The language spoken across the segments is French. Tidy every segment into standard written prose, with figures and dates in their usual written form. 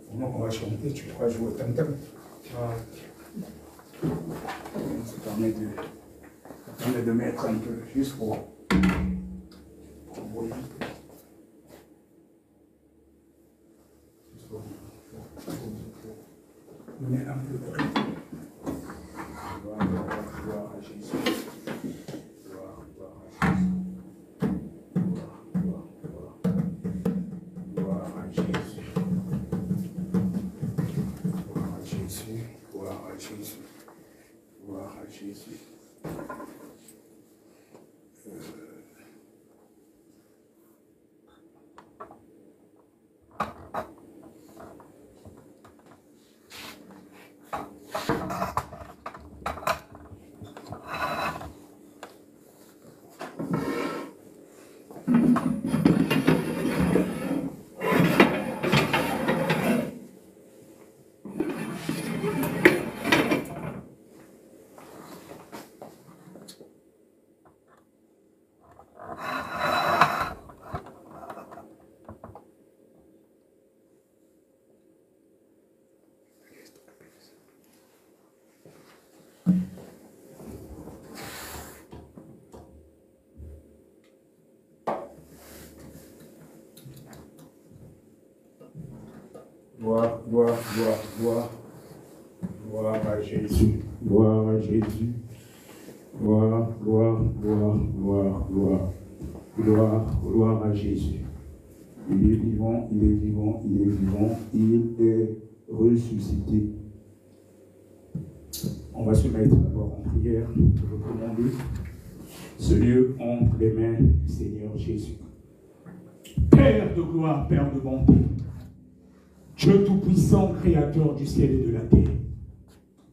Pendant qu'on va chanter, tu pourras jouer au tam-tam. Ça permet de mettre un peu, juste pour brouiller. Juste pour donner un peu de rythme. Gloire à Jésus. Gloire à Jésus. Gloire à Jésus. Gloire à Jésus. Gloire à Jésus. Gloire à Jésus. Gloire à Jésus. Gloire à Jésus. Il est vivant, il est vivant, il est vivant, il est ressuscité. On va se mettre d'abord en prière pour recommander ce lieu entre les mains du Seigneur Jésus. Père de gloire, Père de bonté, Dieu tout-puissant, créateur du ciel et de la terre,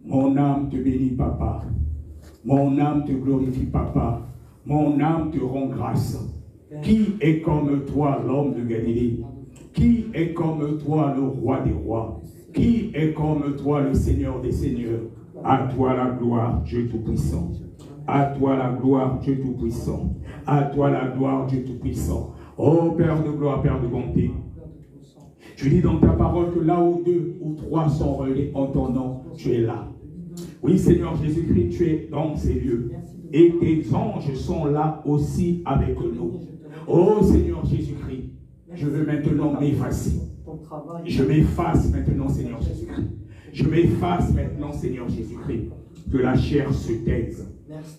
mon âme te bénit, Papa. Mon âme te glorifie, Papa. Mon âme te rend grâce. Qui est comme toi, l'homme de Galilée? Qui est comme toi, le roi des rois? Qui est comme toi, le Seigneur des seigneurs? À toi la gloire, Dieu tout-puissant. À toi la gloire, Dieu tout-puissant. À toi la gloire, Dieu tout-puissant. Ô Père de gloire, Père de bonté, tu dis dans ta parole que là où 2 ou 3 sont reliés en ton nom, tu es là. Oui, Seigneur Jésus-Christ, tu es dans ces lieux. Et tes anges sont là aussi avec nous. Oh Seigneur Jésus-Christ, je veux maintenant m'effacer. Je m'efface maintenant, Seigneur Jésus-Christ. Je m'efface maintenant, Seigneur Jésus-Christ. Que la chair se taise.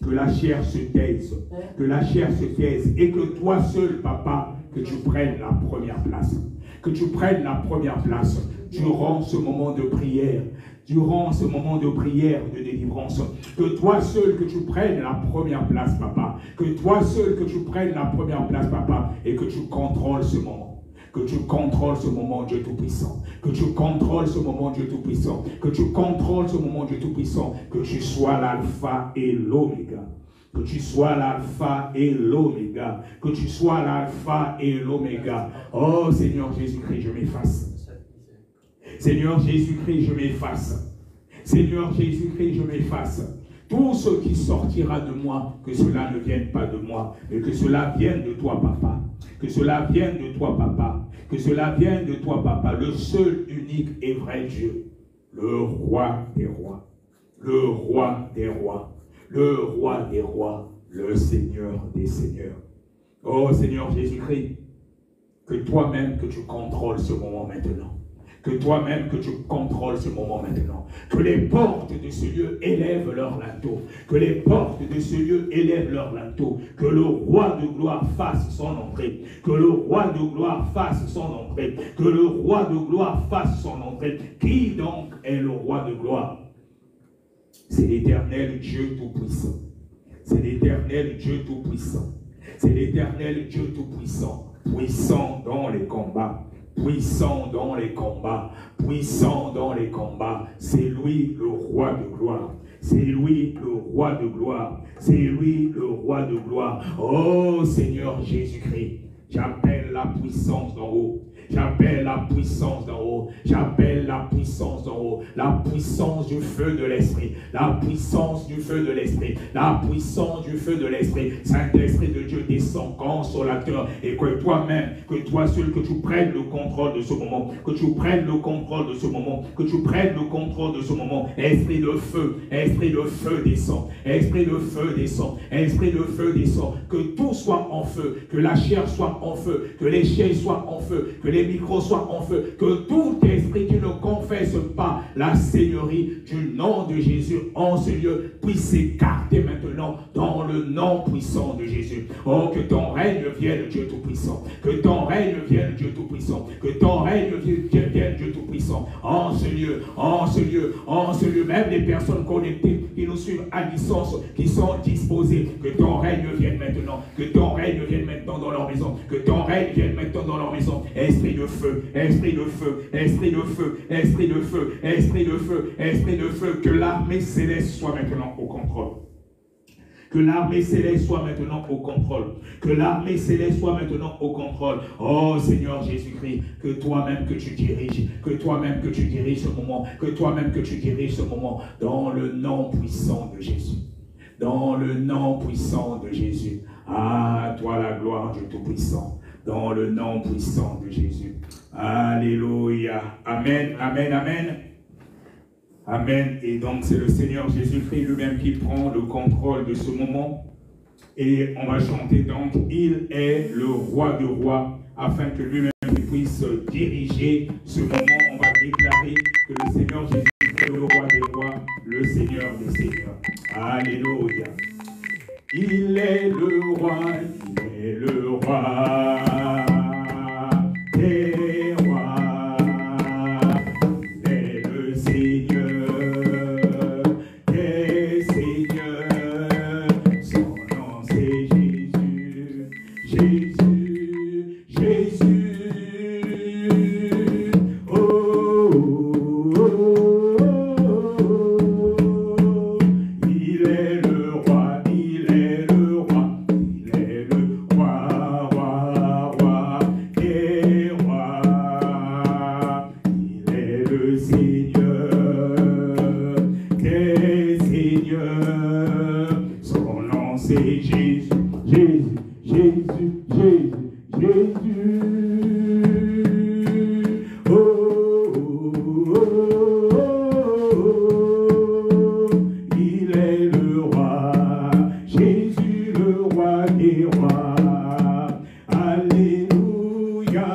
Que la chair se taise. Que la chair se taise. Et que toi seul, Papa, que tu prennes la première place. Que tu prennes la première place durant ce moment de prière. Durant ce moment de prière, de délivrance. Que toi seul, que tu prennes la première place, Papa. Que toi seul, que tu prennes la première place, Papa. Et que tu contrôles ce moment. Que tu contrôles ce moment, Dieu Tout-Puissant. Que tu contrôles ce moment, Dieu Tout-Puissant. Que tu contrôles ce moment, Dieu Tout-Puissant. Que tu sois l'alpha et l'oméga. Que tu sois l'alpha et l'oméga. Que tu sois l'alpha et l'oméga. Oh Seigneur Jésus-Christ, je m'efface. Seigneur Jésus-Christ, je m'efface. Seigneur Jésus-Christ, je m'efface. Tout ce qui sortira de moi, que cela ne vienne pas de moi, mais que cela vienne de toi, Papa. Que cela vienne de toi, Papa. Que cela vienne de toi, Papa. Le seul, unique et vrai Dieu. Le roi des rois. Le roi des rois. Le roi des rois. Le Seigneur des seigneurs. Oh Seigneur Jésus-Christ, que toi-même que tu contrôles ce moment maintenant. Que toi-même que tu contrôles ce moment maintenant. Que les portes de ce lieu élèvent leur linteau. Que les portes de ce lieu élèvent leur linteau. Que le roi de gloire fasse son entrée. Que le roi de gloire fasse son entrée. Que le roi de gloire fasse son entrée. Qui donc est le roi de gloire? C'est l'Éternel Dieu Tout-Puissant. C'est l'Éternel Dieu Tout-Puissant. C'est l'Éternel Dieu Tout-Puissant. Puissant dans les combats. puissant dans les combats, puissant dans les combats. C'est lui le roi de gloire. C'est lui le roi de gloire. C'est lui le roi de gloire. Oh Seigneur Jésus-Christ, j'appelle la puissance d'en haut. J'appelle la puissance d'en haut. J'appelle la puissance d'en haut. La puissance du feu de l'Esprit. La puissance du feu de l'Esprit. La puissance du feu de l'Esprit. Saint-Esprit de Dieu, descend, consolateur. Et que toi-même, que toi seul, que tu prennes le contrôle de ce moment. Que tu prennes le contrôle de ce moment. Que tu prennes le contrôle de ce moment. Esprit de feu descend. Esprit de feu descend. Esprit de feu descend. Que tout soit en feu. Que la chair soit en feu. Que les chaises soient en feu. Que les micros soient en feu, que tout esprit qui ne confesse pas la Seigneurie du nom de Jésus en ce lieu puisse s'écarter maintenant dans le nom puissant de Jésus. Oh, que ton règne vienne, Dieu Tout-Puissant. Que ton règne vienne, Dieu Tout-Puissant. Que ton règne vienne, Dieu Tout-Puissant. En ce lieu, en ce lieu, en ce lieu, même les personnes connectées qui nous suivent à distance, qui sont disposées, que ton règne vienne maintenant. Que ton règne vienne maintenant dans leur maison. Que ton règne vienne maintenant dans leur maison. Esprit de feu, esprit de feu, esprit de feu, esprit de feu, esprit de feu, esprit de feu, que l'armée céleste soit maintenant au contrôle. Que l'armée céleste soit maintenant au contrôle. Que l'armée céleste soit maintenant au contrôle. Oh Seigneur Jésus-Christ, que toi-même que tu diriges, que toi-même que tu diriges ce moment, que toi-même que tu diriges ce moment, dans le nom puissant de Jésus. Dans le nom puissant de Jésus. À toi la gloire du Tout-Puissant. Dans le nom puissant de Jésus. Alléluia. Amen, amen, amen. Amen. Et donc c'est le Seigneur Jésus-Christ lui-même qui prend le contrôle de ce moment. Et on va chanter donc, il est le roi de rois, afin que lui-même puisse diriger ce moment. On va déclarer que le Seigneur Jésus-Christ est le roi des rois, le Seigneur des seigneurs. Alléluia. Il est le roi, il est le roi des rois, il est le Seigneur des seigneurs, son nom c'est Jésus, Jésus, Jésus, oh, oh, oh, oh. Il est le roi, il est le roi, il est le roi, roi, roi des rois, il est le Seigneur des seigneurs, son nom c'est Jésus, Jésus, Jésus, Jésus, Jésus, oh, oh, oh, oh. Il est le roi, Jésus le roi des rois, alléluia,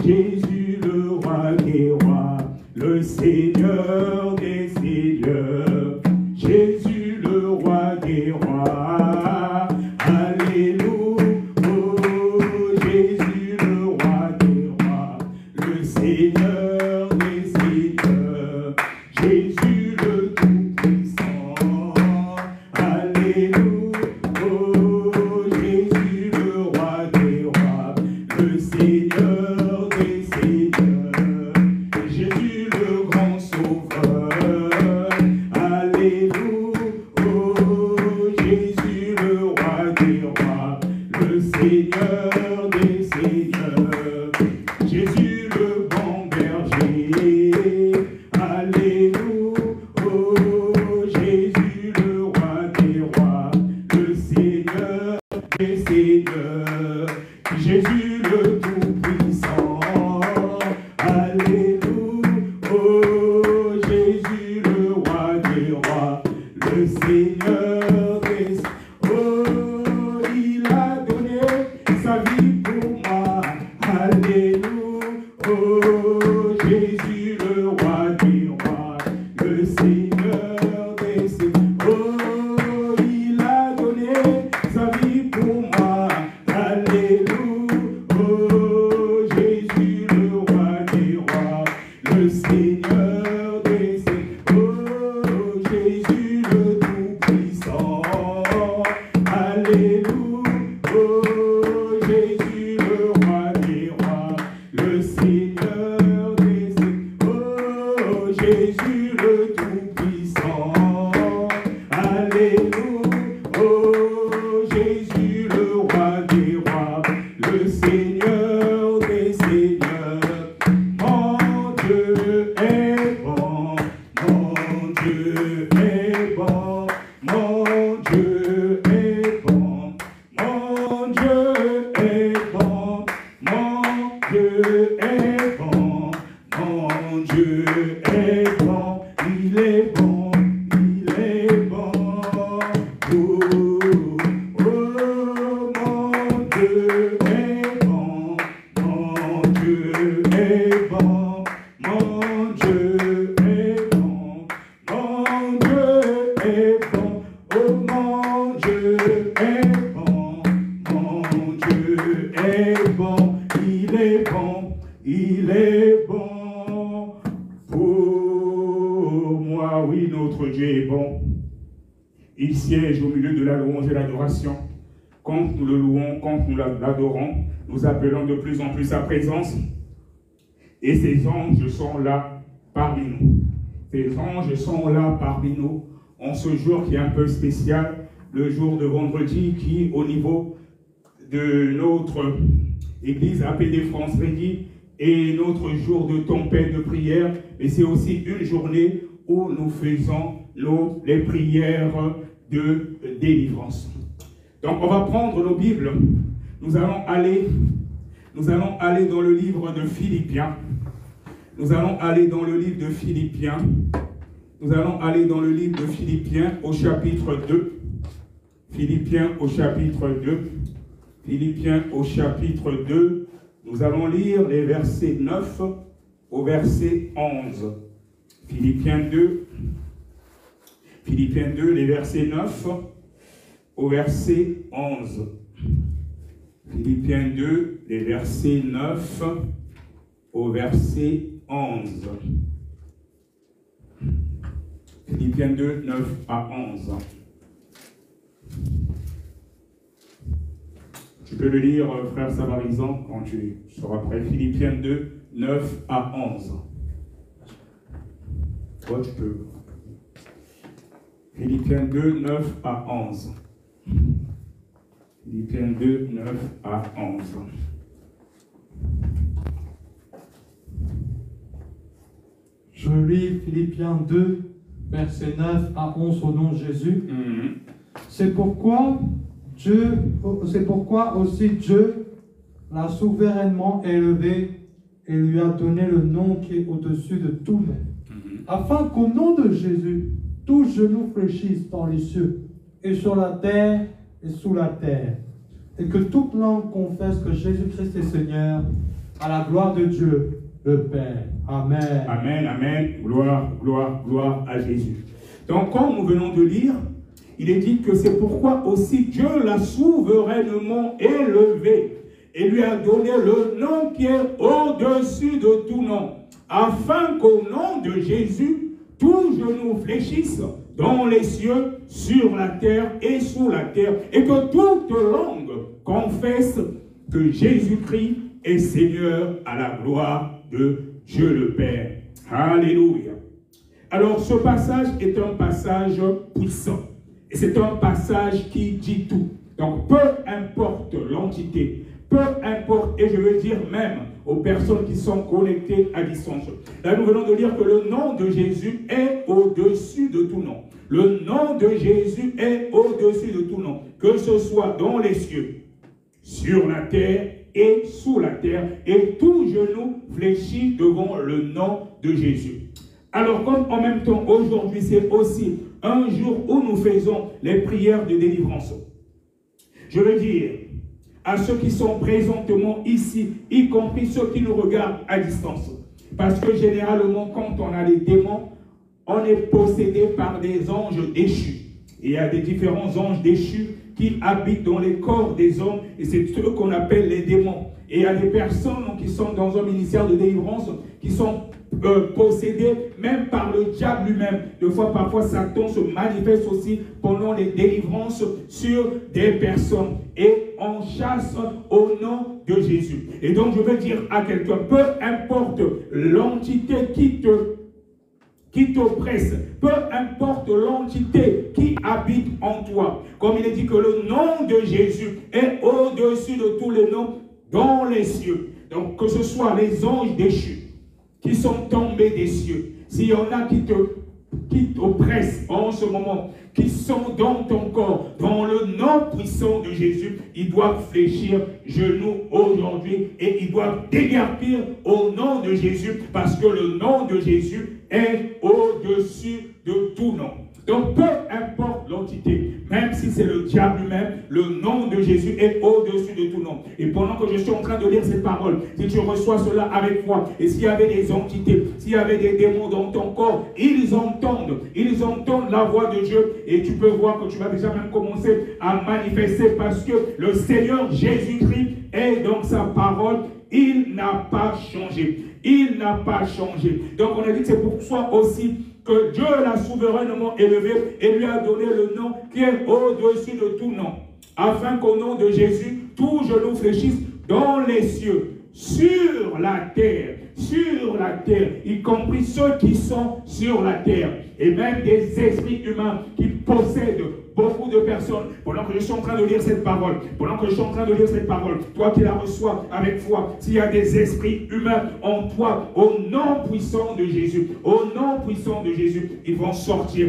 Jésus le roi des rois, le Seigneur des seigneurs, Jésus le roi des rois, alléluia, oh, Jésus le roi des rois, le Seigneur des seigneurs, Jésus le Tout-Puissant, alléluia, oh, Jésus le roi des rois, le Seigneur des seigneurs, Jésus le grand sauveur, alléluia, oh, Jésus le roi des rois, le Seigneur des seigneurs, Jésus le bon berger, alléluia, oh, Jésus le roi des rois, le Seigneur des seigneurs, Jésus le Tout-Puissant, alléluia, oh, Jésus le roi des rois, le Seigneur des oh, il a donné sa vie pour moi, alléluia, oh, Jésus le roi des rois, le Seigneur des seigneurs, oh, il a donné sa vie pour moi, alléluia, oh, Jésus le roi des rois, le Seigneur des seigneurs, oh, Jésus le Tout-Puissant, alléluia, oh, Jésus le roi des rois, le Seigneur Dieu est bon, mon Dieu est bon, il est bon, il est bon. Oh, oh, mon Dieu est bon, mon Dieu est bon, mon Dieu est bon, mon Dieu est bon, oh mon Dieu est bon, mon Dieu est bon, il est bon pour moi. Oui, notre Dieu est bon. Il siège au milieu de la louange et l'adoration. Quand nous le louons, quand nous l'adorons, nous appelons de plus en plus sa présence. Et ces anges sont là parmi nous. Ces anges sont là parmi nous en ce jour qui est un peu spécial, le jour de vendredi qui, au niveau de notre église APD France Rédy, est notre jour de tempête de prière. Et c'est aussi une journée où nous faisons les prières de délivrance. Donc on va prendre nos Bibles. Nous allons aller dans le livre de Philippiens. Nous allons aller dans le livre de Philippiens. Nous allons aller dans le livre de Philippiens au chapitre 2. Philippiens au chapitre 2. Philippiens au chapitre 2. Nous allons lire les versets 9 au verset 11. Philippiens 2. Philippiens 2, les versets 9 au verset 11. Philippiens 2, les versets 9 au verset 11. Philippiens 2, 9 à 11. Tu peux le lire, frère Savarizan, quand tu seras prêt. Philippiens 2, 9 à 11. Toi, tu peux. Philippiens 2, 9 à 11. Philippiens 2, 9 à 11. Je lis Philippiens 2, versets 9 à 11 au nom de Jésus. C'est pourquoi aussi Dieu l'a souverainement élevé et lui a donné le nom qui est au-dessus de tout nom. Afin qu'au nom de Jésus, tous genoux fléchissent dans les cieux et sur la terre et sous la terre, et que toute langue confesse que Jésus-Christ est Seigneur, à la gloire de Dieu, le Père. Amen. Amen, amen. Gloire, gloire, gloire à Jésus. Donc, comme nous venons de lire, il est dit que c'est pourquoi aussi Dieu l'a souverainement élevé et lui a donné le nom qui est au-dessus de tout nom, afin qu'au nom de Jésus, tous genoux fléchissent dans les cieux, sur la terre et sous la terre, et que toute langue confesse que Jésus-Christ est Seigneur à la gloire de Dieu le Père. Alléluia. Alors ce passage est un passage puissant. Et c'est un passage qui dit tout. Donc peu importe l'entité, peu importe, et je veux dire même aux personnes qui sont connectées à distance. Là, nous venons de lire que le nom de Jésus est au-dessus de tout nom. Le nom de Jésus est au-dessus de tout nom. Que ce soit dans les cieux, sur la terre et sous la terre, et tout genou fléchit devant le nom de Jésus. Alors, comme en même temps, aujourd'hui, c'est aussi un jour où nous faisons les prières de délivrance. Je veux dire, à ceux qui sont présentement ici, y compris ceux qui nous regardent à distance. Parce que généralement, quand on a les démons, on est possédé par des anges déchus. Et il y a des différents anges déchus qui habitent dans les corps des hommes, et c'est ceux qu'on appelle les démons. Et il y a des personnes qui sont dans un ministère de délivrance, qui sont possédés même par le diable lui-même. Des fois, parfois, Satan se manifeste aussi pendant les délivrances sur des personnes. Et on chasse au nom de Jésus. Et donc, je veux dire à quelqu'un, peu importe l'entité qui t'oppresse, peu importe l'entité qui habite en toi. Comme il est dit que le nom de Jésus est au-dessus de tous les noms dans les cieux. Donc, que ce soit les anges déchus, qui sont tombés des cieux. S'il y en a qui te qui t'oppressent en ce moment, qui sont dans ton corps, dans le nom puissant de Jésus, ils doivent fléchir genoux aujourd'hui et ils doivent déguerpir au nom de Jésus, parce que le nom de Jésus est au-dessus de tout nom. Donc, peu importe l'entité, même si c'est le diable lui-même, le nom de Jésus est au-dessus de tout nom. Et pendant que je suis en train de lire cette parole, si tu reçois cela avec foi, et s'il y avait des entités, s'il y avait des démons dans ton corps, ils entendent la voix de Dieu, et tu peux voir que tu vas déjà même commencer à manifester, parce que le Seigneur Jésus-Christ est dans sa parole. Il n'a pas changé. Il n'a pas changé. Donc on a dit que c'est pour soi aussi que Dieu l'a souverainement élevé et lui a donné le nom qui est au-dessus de tout nom, afin qu'au nom de Jésus, tout genou fléchisse dans les cieux, sur la terre, y compris ceux qui sont sur la terre, et même des esprits humains qui possèdent beaucoup de personnes. Pendant que je suis en train de lire cette parole, toi qui la reçois avec foi, s'il y a des esprits humains en toi, au nom puissant de Jésus, ils vont sortir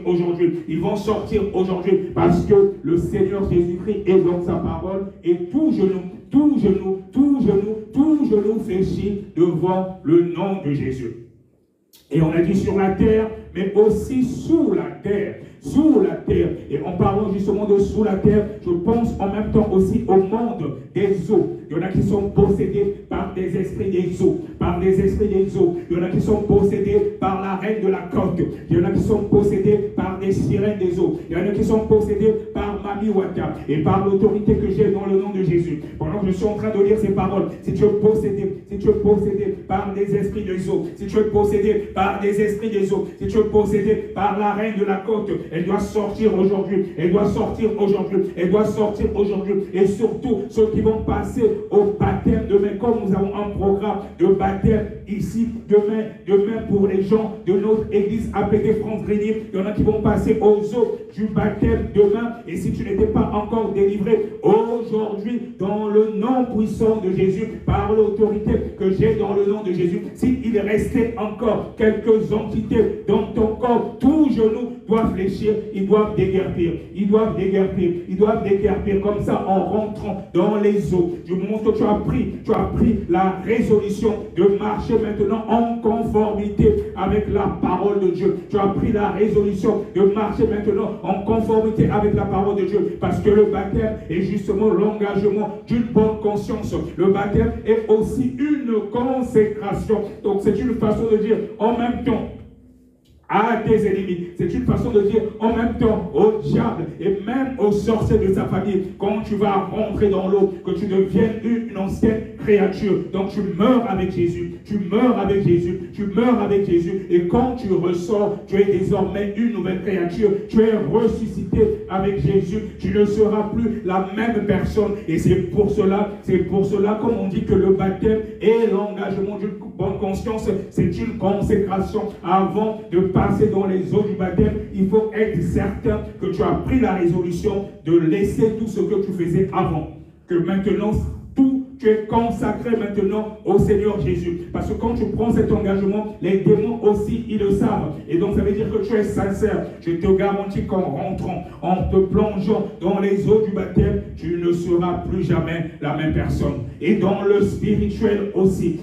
aujourd'hui, parce que le Seigneur Jésus-Christ est dans sa parole, et tout genou fléchit devant le nom de Jésus. Et on a dit sur la terre, mais aussi sous la terre. Et en parlant justement de sous la terre, je pense en même temps aussi au monde des eaux. Il y en a qui sont possédés par des esprits des eaux. Il y en a qui sont possédés par la reine de la côte. Il y en a qui sont possédés par des sirènes des eaux. Il y en a qui sont possédés par Mami Waka et par l'autorité que j'ai dans le nom de Jésus. Pendant que je suis en train de lire ces paroles, si tu es possédé par des esprits des eaux, si tu es possédé par des esprits des eaux, si tu es possédé par la reine de la côte, elle doit sortir aujourd'hui. Et surtout, ceux qui vont passer au baptême demain, comme nous avons un programme de baptême ici demain pour les gens de notre église APT France Grigny, il y en a qui vont passer aux eaux du baptême demain. Et si tu n'étais pas encore délivré aujourd'hui, dans le nom puissant de Jésus, par l'autorité que j'ai dans le nom de Jésus, s'il restait encore quelques entités dans ton corps, tout genou doit fléchir, ils doivent déguerpir comme ça en rentrant dans les eaux. Du moment que tu as pris la résolution de marcher maintenant en conformité avec la parole de Dieu. Tu as pris la résolution de marcher maintenant en conformité avec la parole de Dieu, parce que le baptême est justement l'engagement d'une bonne conscience. Le baptême est aussi une consécration. Donc c'est une façon de dire en même temps à tes ennemis. C'est une façon de dire en même temps au diable et même aux sorciers de sa famille, quand tu vas rentrer dans l'eau, que tu deviennes une ancienne créature. Donc tu meurs avec Jésus. Et quand tu ressors, tu es désormais une nouvelle créature. Tu es ressuscité avec Jésus. Tu ne seras plus la même personne. Et c'est pour cela, comme on dit que le baptême est l'engagement d'une bonne conscience, c'est une consécration. Avant de passer dans les eaux du baptême, il faut être certain que tu as pris la résolution de laisser tout ce que tu faisais avant. Que maintenant, tu es consacré maintenant au Seigneur Jésus. Parce que quand tu prends cet engagement, les démons aussi, ils le savent. Et donc, ça veut dire que tu es sincère. Je te garantis qu'en rentrant, en te plongeant dans les eaux du baptême, tu ne seras plus jamais la même personne. Et dans le spirituel aussi,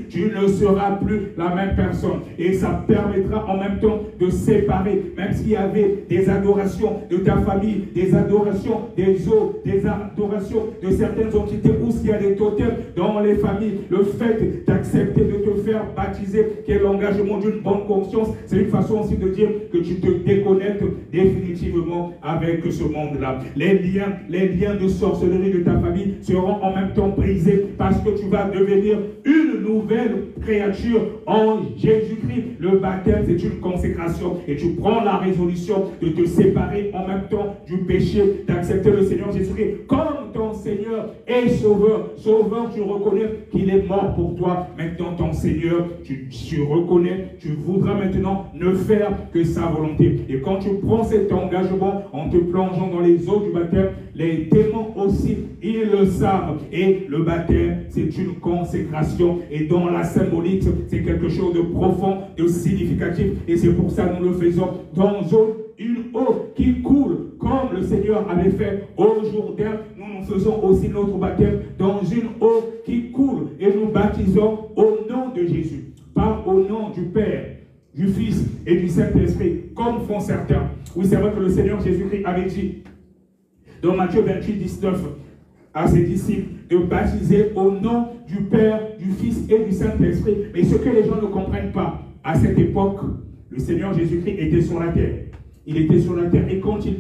tu ne seras plus la même personne. Et ça permettra en même temps de séparer, même s'il y avait des adorations de ta famille, des adorations des eaux, des adorations de certaines entités, ou s'il y a des totems dans les familles, le fait d'accepter de te faire baptiser, qui est l'engagement d'une bonne conscience, c'est une façon aussi de dire que tu te déconnectes définitivement avec ce monde-là. Les liens de sorcellerie de ta famille seront en même temps brisés, parce que tu vas devenir une nouvelle créature en Jésus-Christ. Le baptême, c'est une consécration, et tu prends la résolution de te séparer en même temps du péché, d'accepter le Seigneur Jésus-Christ comme ton Seigneur et Sauveur. Sauveur, tu reconnais qu'il est mort pour toi. Maintenant, ton Seigneur, tu reconnais, tu voudras maintenant ne faire que sa volonté. Et quand tu prends cet engagement en te plongeant dans les eaux du baptême, les démons aussi, ils le savent. Et le baptême, c'est une consécration. Et dans la symbolique, c'est quelque chose de profond, de significatif. Et c'est pour ça que nous le faisons dans une eau qui coule, comme le Seigneur avait fait au Jourdain. Nous faisons aussi notre baptême dans une eau qui coule. Et nous baptisons au nom de Jésus. Pas au nom du Père, du Fils et du Saint-Esprit, comme font certains. Oui, c'est vrai que le Seigneur Jésus-Christ avait dit, dans Matthieu 28, 19, à ses disciples, de baptiser au nom du Père, du Fils et du Saint-Esprit. Mais ce que les gens ne comprennent pas, à cette époque, le Seigneur Jésus-Christ était sur la terre. Il était sur la terre et quand il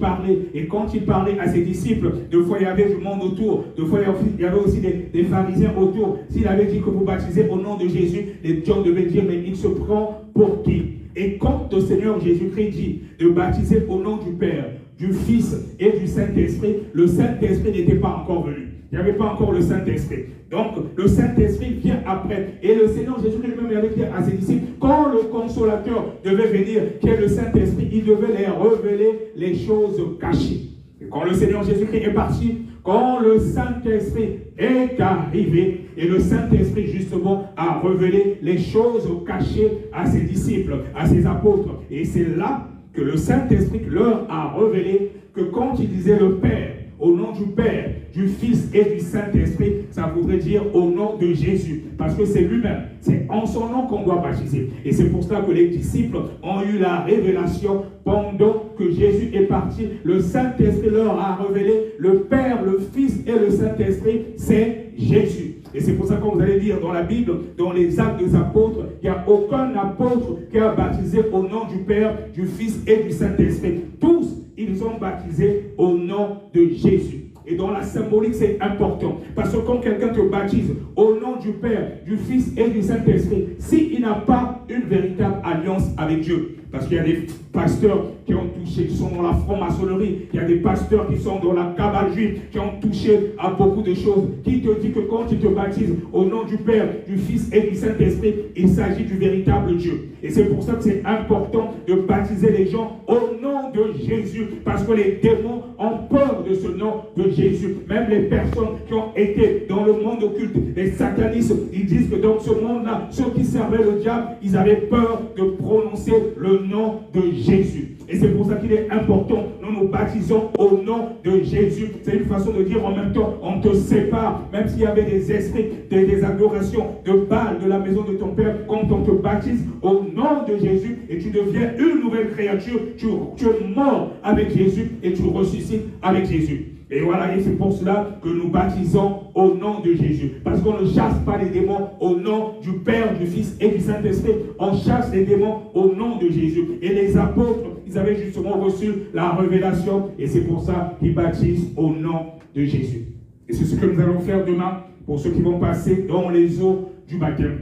parlait à ses disciples, de fois il y avait du monde autour, de fois il y avait aussi des pharisiens autour. S'il avait dit que vous baptisez au nom de Jésus, les gens devaient dire, mais il se prend pour qui? Et quand le Seigneur Jésus-Christ dit de baptiser au nom du Père, du Fils et du Saint-Esprit, le Saint-Esprit n'était pas encore venu. Il n'y avait pas encore le Saint-Esprit. Donc, le Saint-Esprit vient après. Et le Seigneur Jésus-Christ lui-même avait dit à ses disciples, quand le Consolateur devait venir, qui est le Saint-Esprit, il devait les révéler les choses cachées. Et quand le Seigneur Jésus-Christ est parti, quand le Saint-Esprit est arrivé, et le Saint-Esprit justement a révélé les choses cachées à ses disciples, à ses apôtres. Et c'est là que le Saint-Esprit leur a révélé que quand il disait le Père, au nom du Père, du Fils et du Saint-Esprit, ça voudrait dire au nom de Jésus. Parce que c'est lui-même, c'est en son nom qu'on doit baptiser. Et c'est pour cela que les disciples ont eu la révélation pendant que Jésus est parti. Le Saint-Esprit leur a révélé le Père, le Fils et le Saint-Esprit, c'est Jésus. Et c'est pour ça que vous allez lire dans la Bible, dans les Actes des Apôtres, il n'y a aucun apôtre qui a baptisé au nom du Père, du Fils et du Saint-Esprit. Tous, ils ont baptisé au nom de Jésus. Et dans la symbolique, c'est important. Parce que quand quelqu'un te baptise au nom du Père, du Fils et du Saint-Esprit, s'il n'a pas une véritable alliance avec Dieu, parce qu'il y a des pasteurs qui ont touché, qui sont dans la franc-maçonnerie, il y a des pasteurs qui sont dans la cabale juive, qui ont touché à beaucoup de choses, qui te dit que quand tu te baptises au nom du Père, du Fils et du Saint-Esprit, il s'agit du véritable Dieu. Et c'est pour ça que c'est important de baptiser les gens au nom de Jésus, parce que les démons ont peur de ce nom de Jésus. Même les personnes qui ont été dans le monde occulte, les satanistes, ils disent que dans ce monde-là, ceux qui servaient le diable, ils avaient peur de prononcer le nom de Jésus. Et c'est pour ça qu'il est important, nous nous baptisons au nom de Jésus. C'est une façon de dire en même temps, on te sépare, même s'il y avait des esprits, des adorations, de Baal, de la maison de ton Père, quand on te baptise au nom de Jésus et tu deviens une nouvelle créature, tu es mort avec Jésus et tu ressuscites avec Jésus. Et voilà, et c'est pour cela que nous baptisons au nom de Jésus. Parce qu'on ne chasse pas les démons au nom du Père, du Fils et du Saint-Esprit. On chasse les démons au nom de Jésus. Et les apôtres, ils avaient justement reçu la révélation. Et c'est pour ça qu'ils baptisent au nom de Jésus. Et c'est ce que nous allons faire demain pour ceux qui vont passer dans les eaux du baptême.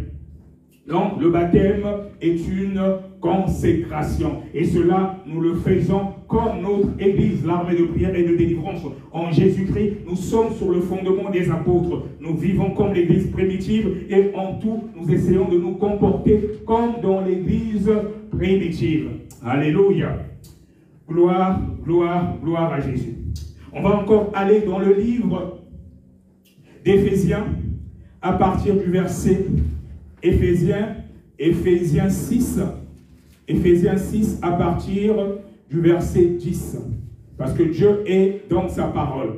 Donc, le baptême est une consécration. Et cela, nous le faisons comme notre Église, l'armée de prière et de délivrance. En Jésus-Christ, nous sommes sur le fondement des apôtres. Nous vivons comme l'Église primitive et en tout, nous essayons de nous comporter comme dans l'Église primitive. Alléluia. Gloire, gloire, gloire à Jésus. On va encore aller dans le livre d'Éphésiens à partir du verset Éphésiens 6. Éphésiens 6 à partir du verset 10. Parce que Dieu est dans sa parole.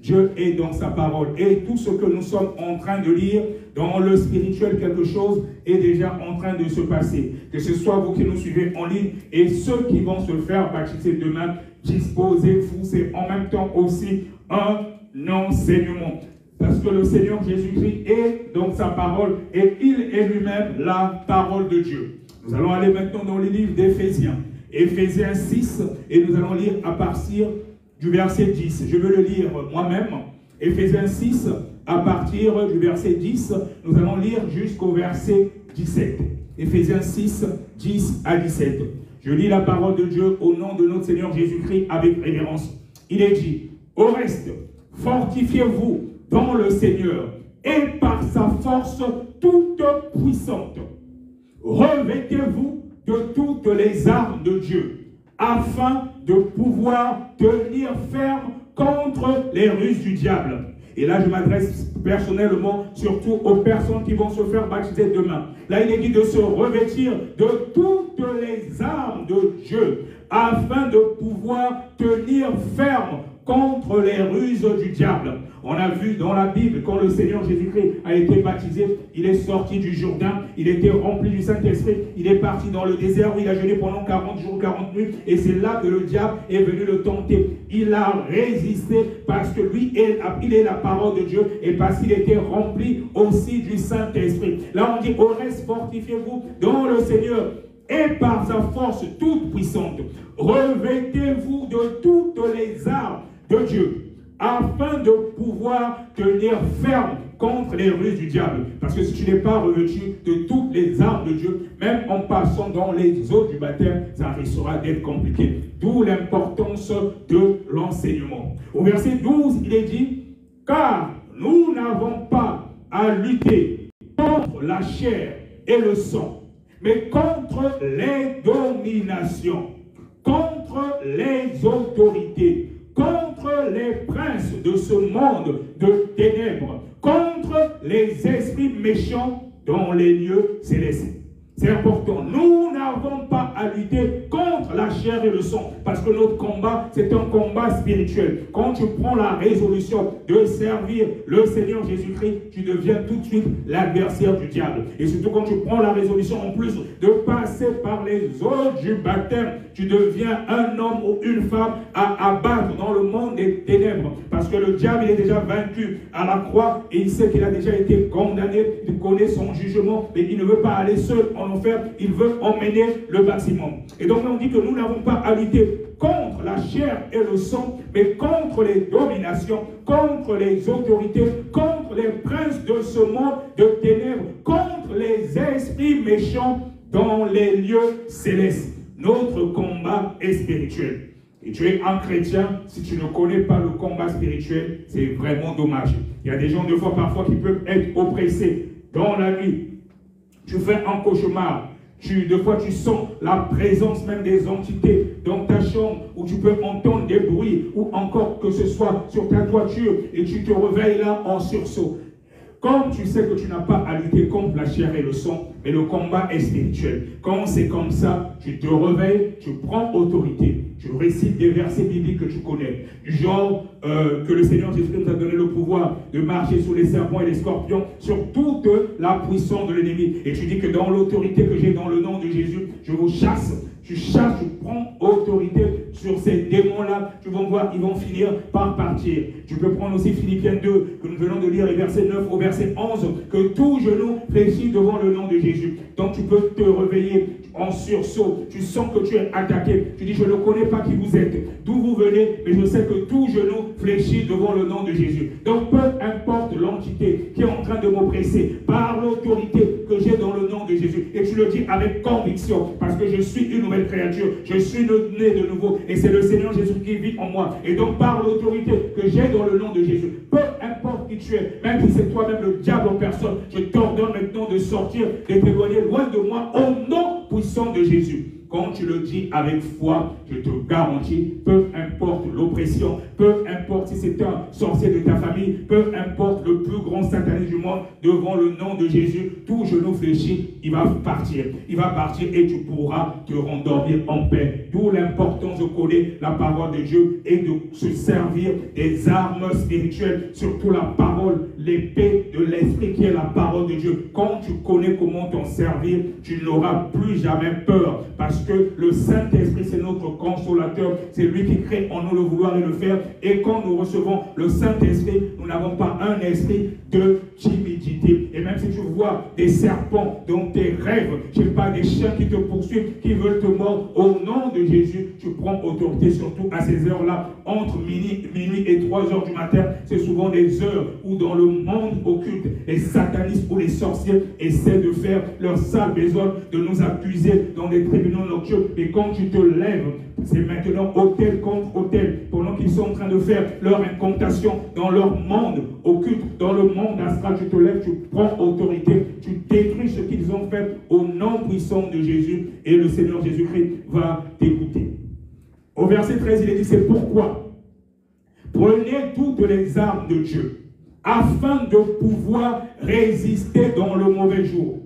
Dieu est dans sa parole. Et tout ce que nous sommes en train de lire dans le spirituel, quelque chose est déjà en train de se passer. Que ce soit vous qui nous suivez en ligne et ceux qui vont se faire baptiser demain, disposez-vous. C'est en même temps aussi un enseignement. Parce que le Seigneur Jésus-Christ est dans sa parole et il est lui-même la parole de Dieu. Nous allons aller maintenant dans le livre d'Éphésiens. Éphésiens 6 et nous allons lire à partir du verset 10. Je veux le lire moi-même. Éphésiens 6 à partir du verset 10. Nous allons lire jusqu'au verset 17. Éphésiens 6, 10 à 17. Je lis la parole de Dieu au nom de notre Seigneur Jésus-Christ avec révérence. Il est dit, au reste, fortifiez-vous dans le Seigneur et par sa force toute puissante. Revêtez-vous de toutes les armes de Dieu, afin de pouvoir tenir ferme contre les ruses du diable. Et là, je m'adresse personnellement surtout aux personnes qui vont se faire baptiser demain. Là, il est dit de se revêtir de toutes les armes de Dieu afin de pouvoir tenir ferme contre les ruses du diable. On a vu dans la Bible, quand le Seigneur Jésus-Christ a été baptisé, il est sorti du Jourdain, il était rempli du Saint-Esprit, il est parti dans le désert où il a jeûné pendant 40 jours, 40 nuits, et c'est là que le diable est venu le tenter. Il a résisté parce que lui, il est la parole de Dieu et parce qu'il était rempli aussi du Saint-Esprit. Là, on dit, au reste, fortifiez-vous dans le Seigneur et par sa force toute puissante. Revêtez-vous de toutes les armes de Dieu, afin de pouvoir tenir ferme contre les ruses du diable. Parce que si tu n'es pas revêtu de toutes les armes de Dieu, même en passant dans les eaux du baptême, ça risquera d'être compliqué. D'où l'importance de l'enseignement. Au verset 12, il est dit, « Car nous n'avons pas à lutter contre la chair et le sang, mais contre les dominations, contre les autorités, contre les princes de ce monde de ténèbres, contre les esprits méchants dans les lieux célestes. » C'est important. Nous n'avons pas à lutter contre la chair et le sang. Parce que notre combat, c'est un combat spirituel. Quand tu prends la résolution de servir le Seigneur Jésus-Christ, tu deviens tout de suite l'adversaire du diable. Et surtout quand tu prends la résolution en plus de passer par les eaux du baptême, tu deviens un homme ou une femme à abattre dans le monde des ténèbres. Parce que le diable, il est déjà vaincu à la croix et il sait qu'il a déjà été condamné, il connaît son jugement, mais il ne veut pas aller seul en enfer, il veut emmener le maximum. Et donc on dit que nous n'avons pas à lutter contre la chair et le sang, mais contre les dominations, contre les autorités, contre les princes de ce monde de ténèbres, contre les esprits méchants dans les lieux célestes. Notre combat est spirituel. Et tu es un chrétien, si tu ne connais pas le combat spirituel, c'est vraiment dommage. Il y a des gens, des fois, parfois, qui peuvent être oppressés dans la nuit. Tu fais un cauchemar. Des fois, tu sens la présence même des entités dans ta chambre, où tu peux entendre des bruits, ou encore que ce soit sur ta toiture, et tu te réveilles là en sursaut. Comme tu sais que tu n'as pas à lutter contre la chair et le sang, mais le combat est spirituel. Quand c'est comme ça, tu te réveilles, tu prends autorité. Tu récites des versets bibliques que tu connais. Du genre que le Seigneur Jésus nous a donné le pouvoir de marcher sur les serpents et les scorpions, sur toute la puissance de l'ennemi. Et tu dis que dans l'autorité que j'ai dans le nom de Jésus, je vous chasse. Tu chasses, tu prends autorité sur ces démons-là. Tu vas voir, ils vont finir par partir. Tu peux prendre aussi Philippiens 2, que nous venons de lire, les versets 9 au verset 11, que tout genou fléchit devant le nom de Jésus. Donc tu peux te réveiller en sursaut. Tu sens que tu es attaqué. Tu dis, je ne connais pas qui vous êtes, d'où vous venez, mais je sais que tout genou fléchit devant le nom de Jésus. Donc peu importe l'entité qui est en train de m'oppresser, par l'autorité que j'ai dans le nom de Jésus, et tu le dis avec conviction, parce que je suis une nouvelle créature, je suis né de nouveau, et c'est le Seigneur Jésus qui vit en moi. Et donc par l'autorité que j'ai dans le nom de Jésus, peu importe qui tu es, même si c'est toi-même le diable en personne, je t'ordonne maintenant de sortir, de t'éloigner loin de moi, au nom puissant de Jésus. Quand tu le dis avec foi, je te garantis, peu importe l'oppression, peu importe si c'est un sorcier de ta famille, peu importe le plus grand sataniste du monde, devant le nom de Jésus, tout genou fléchi, il va partir. Il va partir et tu pourras te rendormir en paix. D'où l'importance de connaître la parole de Dieu et de se servir des armes spirituelles, surtout la parole, l'épée de l'esprit qui est la parole de Dieu. Quand tu connais comment t'en servir, tu n'auras plus jamais peur, parce que le Saint-Esprit, c'est notre consolateur, c'est lui qui crée en nous le vouloir et le faire. Et quand nous recevons le Saint-Esprit, nous n'avons pas un esprit de timidité. Et même si tu vois des serpents dans tes rêves, je ne sais pas, des chiens qui te poursuivent, qui veulent te mordre, au nom de Jésus, tu prends autorité, surtout à ces heures-là, entre minuit et 3 heures du matin. C'est souvent des heures où dans le monde occulte, les satanistes ou les sorciers essaient de faire leur sale besogne, de nous accuser dans des tribunaux nocturnes. Et quand tu te lèves, c'est maintenant hôtel contre hôtel, pendant qu'ils sont en train de faire leur incantation dans leur monde occulte, dans le monde astral, tu te lèves, tu prends autorité, tu détruis ce qu'ils ont fait au nom puissant de Jésus, et le Seigneur Jésus-Christ va t'écouter. Au verset 13, il est dit, c'est pourquoi prenez toutes les armes de Dieu, afin de pouvoir résister dans le mauvais jour.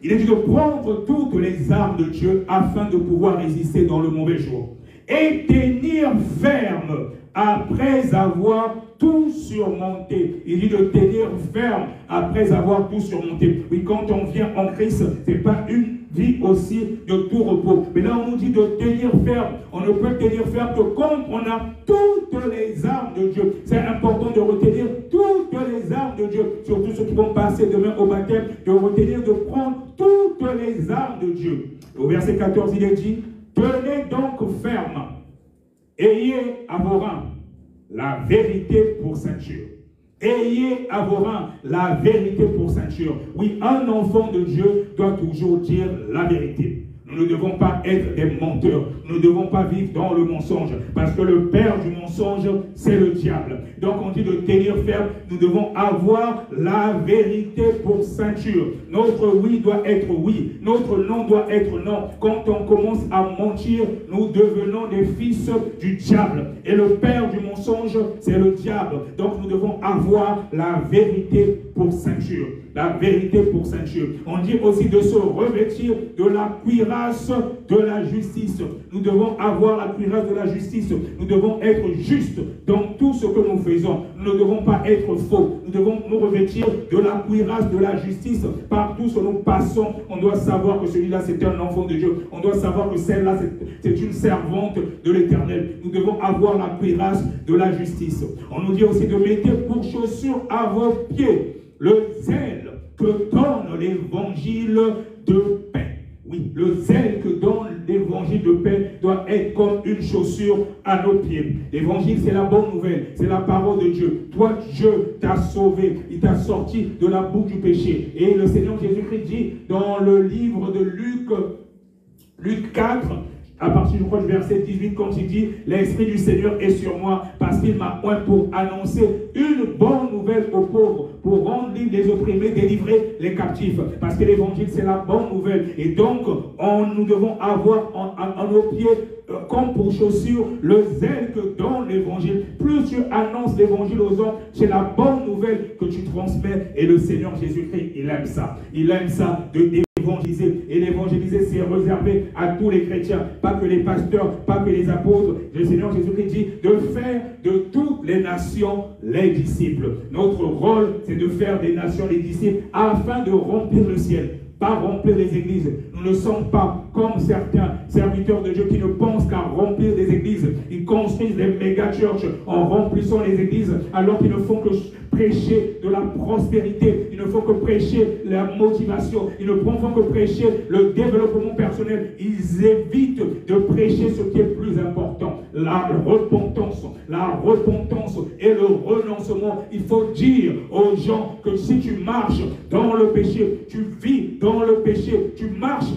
Il est dit de prendre toutes les armes de Dieu afin de pouvoir résister dans le mauvais jour. Et tenir ferme après avoir tout surmonté. Il dit de tenir ferme après avoir tout surmonté. Oui, quand on vient en Christ, ce n'est pas une vie aussi de tout repos. Mais là, on nous dit de tenir ferme. On ne peut tenir ferme que quand on a toutes les armes de Dieu. C'est important de retenir toutes les armes de Dieu. Surtout ceux qui vont passer demain au baptême, de retenir, de prendre toutes les armes de Dieu. Au verset 14, il est dit, tenez donc ferme. Ayez à vos reins la vérité pour ceinture. Ayez à vos reins la vérité pour ceinture. Oui, un enfant de Dieu doit toujours dire la vérité. Nous ne devons pas être des menteurs. Nous ne devons pas vivre dans le mensonge. Parce que le père du mensonge, c'est le diable. Donc on dit de tenir ferme. Nous devons avoir la vérité pour ceinture. Notre oui doit être oui. Notre non doit être non. Quand on commence à mentir, nous devenons des fils du diable. Et le père du mensonge, c'est le diable. Donc nous devons avoir la vérité pour ceinture. La vérité pour ceinture. On dit aussi de se revêtir de la cuirasse de la justice. Nous devons avoir la cuirasse de la justice. Nous devons être justes dans tout ce que nous faisons. Nous ne devons pas être faux. Nous devons nous revêtir de la cuirasse de la justice. Partout où nous passons, on doit savoir que celui-là, c'est un enfant de Dieu. On doit savoir que celle-là, c'est une servante de l'Éternel. Nous devons avoir la cuirasse de la justice. On nous dit aussi de mettre pour chaussure à vos pieds le zèle que donne l'évangile de paix. Oui, le zèle que donne l'évangile de paix doit être comme une chaussure à nos pieds. L'évangile, c'est la bonne nouvelle, c'est la parole de Dieu. Toi, Dieu t'a sauvé, il t'a sorti de la boucle du péché. Et le Seigneur Jésus-Christ dit dans le livre de Luc 4, à partir du verset 18, quand il dit « L'Esprit du Seigneur est sur moi parce qu'il m'a oint pour annoncer une bonne nouvelle aux pauvres, pour rendre libres les opprimés, délivrer les captifs. » Parce que l'évangile, c'est la bonne nouvelle. Et donc, nous devons avoir en nos pieds, comme pour chaussure, le zèle que donne l'évangile. Plus tu annonces l'évangile aux hommes, c'est la bonne nouvelle que tu transmets. Et le Seigneur Jésus-Christ, il aime ça. Il aime ça de évangéliser. Et l'évangéliser, c'est réservé à tous les chrétiens, pas que les pasteurs, pas que les apôtres. Le Seigneur Jésus-Christ dit de faire de toutes les nations les disciples. Notre rôle, c'est de faire des nations les disciples afin de remplir le ciel, pas remplir les églises. Nous ne sommes pas comme certains serviteurs de Dieu qui ne pensent qu'à remplir des églises. Ils construisent des méga-churches en remplissant les églises alors qu'ils ne font que prêcher de la prospérité. Ils ne font que prêcher la motivation. Ils ne font que prêcher le développement personnel. Ils évitent de prêcher ce qui est plus important. La repentance et le renoncement. Il faut dire aux gens que si tu marches dans le péché, tu vis dans le péché, tu marches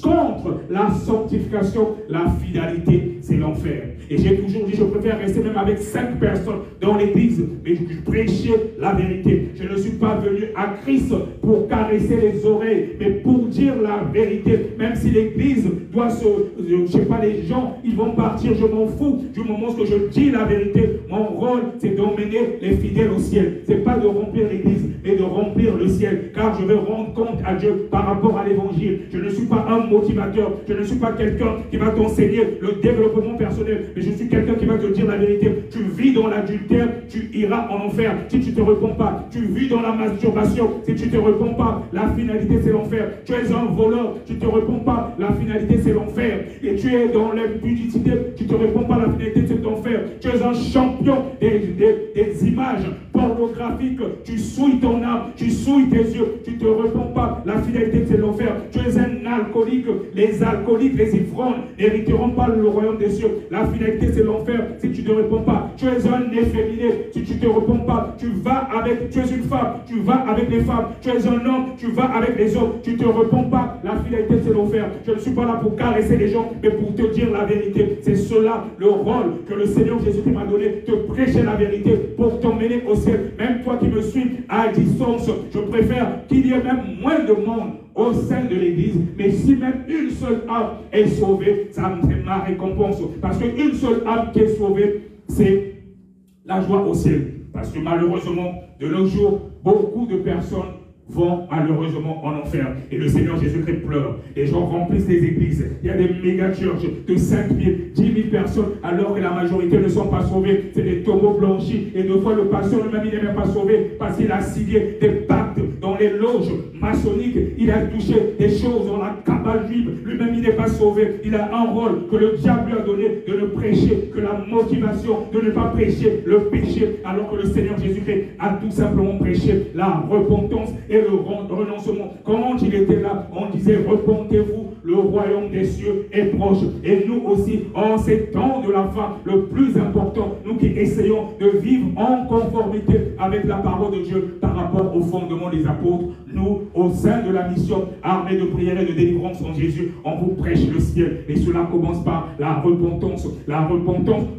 contre la sanctification, la fidélité, c'est l'enfer. Et j'ai toujours dit, je préfère rester même avec 5 personnes dans l'église, mais je prêchais la vérité. Je ne suis pas venu à Christ pour caresser les oreilles, mais pour dire la vérité. Même si l'église doit je sais pas, les gens, ils vont partir, je m'en fous. Du moment où je dis la vérité, mon rôle, c'est d'emmener les fidèles au ciel. C'est pas de remplir l'église, mais de remplir le ciel. Car je vais rendre compte à Dieu par rapport à l'évangile. Je ne suis pas un motivateur. Je ne suis pas quelqu'un qui va t'enseigner le développement personnel, mais je suis quelqu'un qui va te dire la vérité. Tu vis dans l'adultère, tu iras en enfer si tu ne te réponds pas. Tu vis dans la masturbation, si tu ne te réponds pas, la finalité c'est l'enfer. Tu es un voleur, tu ne te réponds pas, la finalité c'est l'enfer. Et tu es dans l'impudicité, tu ne te réponds pas, la finalité c'est l'enfer. Tu es un champion des images pornographiques, tu souilles ton âme, tu souilles tes yeux, tu ne te réponds pas, la finalité c'est l'enfer. Tu es un alcoolique, les alcooliques, les ivrognes n'hériteront pas le royaume des cieux. La finalité c'est l'enfer si tu ne réponds pas. Tu es un efféminé, si tu ne te réponds pas, tu es une femme, tu vas avec les femmes. Tu es un homme, tu vas avec les hommes. Tu ne te réponds pas, la finalité c'est l'enfer. Je ne suis pas là pour caresser les gens, mais pour te dire la vérité. C'est cela le rôle que le Seigneur Jésus m'a donné, te prêcher la vérité pour t'emmener au ciel. Même toi qui me suis à distance, je préfère qu'il y ait même moins de monde au sein de l'église, mais si même une seule âme est sauvée, ça c'est ma récompense. Parce qu'une seule âme qui est sauvée, c'est la joie au ciel. Parce que malheureusement, de nos jours, beaucoup de personnes vont malheureusement en enfer. Et le Seigneur Jésus-Christ pleure. Les gens remplissent les églises. Il y a des méga-churches de 5 000, 10 000 personnes, alors que la majorité ne sont pas sauvées. C'est des tombeaux blanchis. Et deux fois, le pasteur lui-même, il n'est même pas sauvé parce qu'il a signé des pactes dans les loges maçonniques. Il a touché des choses dans la cabale juive. Lui-même, il n'est pas sauvé. Il a un rôle que le diable lui a donné de ne prêcher que la motivation de ne pas prêcher le péché, alors que le Seigneur Jésus-Christ a tout simplement prêché la repentance et le renoncement. Quand il était là, on disait repentez-vous, le royaume des cieux est proche. Et nous aussi, en ces temps de la fin, le plus important, nous qui essayons de vivre en conformité avec la parole de Dieu par rapport au fondement des apôtres, nous, au sein de la mission armée de prière et de délivrance en Jésus, on vous prêche le ciel. Et cela commence par la repentance,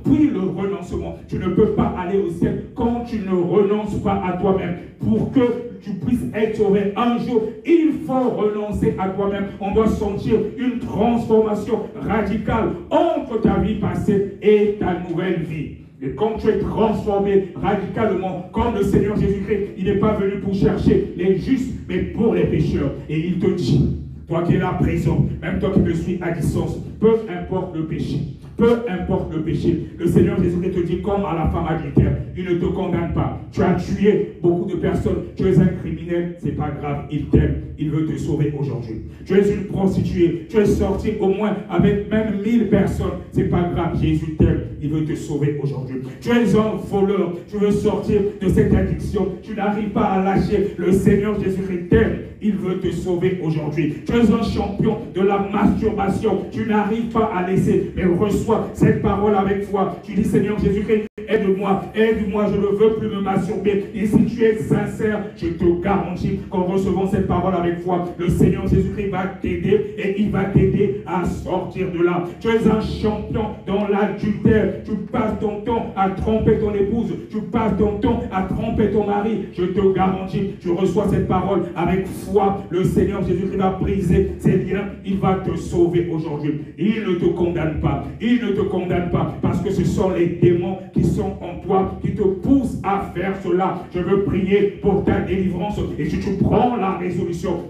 puis le renoncement. Tu ne peux pas aller au ciel quand tu ne renonces pas à toi-même. Pour que tu puisses être sauvé un jour, il faut renoncer à toi-même. On doit sentir une transformation radicale entre ta vie passée et ta nouvelle vie. Et quand tu es transformé radicalement, comme le Seigneur Jésus-Christ, il n'est pas venu pour chercher les justes, mais pour les pécheurs. Et il te dit, toi qui es là présent, même toi qui me suis à distance, peu importe le péché. Peu importe le péché, le Seigneur Jésus-Christ te dit comme à la femme adultère, il ne te condamne pas. Tu as tué beaucoup de personnes, tu es un criminel, c'est pas grave, il t'aime, il veut te sauver aujourd'hui. Tu es une prostituée, tu es sorti au moins avec même 1000 personnes, c'est pas grave, Jésus t'aime, il veut te sauver aujourd'hui. Tu es un voleur, tu veux sortir de cette addiction, tu n'arrives pas à lâcher, le Seigneur Jésus-Christ t'aime, il veut te sauver aujourd'hui. Tu es un champion de la masturbation, tu n'arrives pas à laisser, mais reçois cette parole avec foi. Tu dis, Seigneur Jésus-Christ, aide-moi, aide-moi, je ne veux plus me masturber. Et si tu es sincère, je te garantis qu'en recevant cette parole avec foi, le Seigneur Jésus-Christ va t'aider et il va t'aider à sortir de là. Tu es un champion dans l'adultère. Tu passes ton temps à tromper ton épouse, tu passes ton temps à tromper ton mari. Je te garantis, tu reçois cette parole avec foi. Le Seigneur Jésus-Christ va briser ces liens, il va te sauver aujourd'hui. Il ne te condamne pas, il ne te condamne pas parce que ce sont les démons qui sont en toi, qui te poussent à faire cela. Je veux prier pour ta délivrance. Et si tu prends la résolution,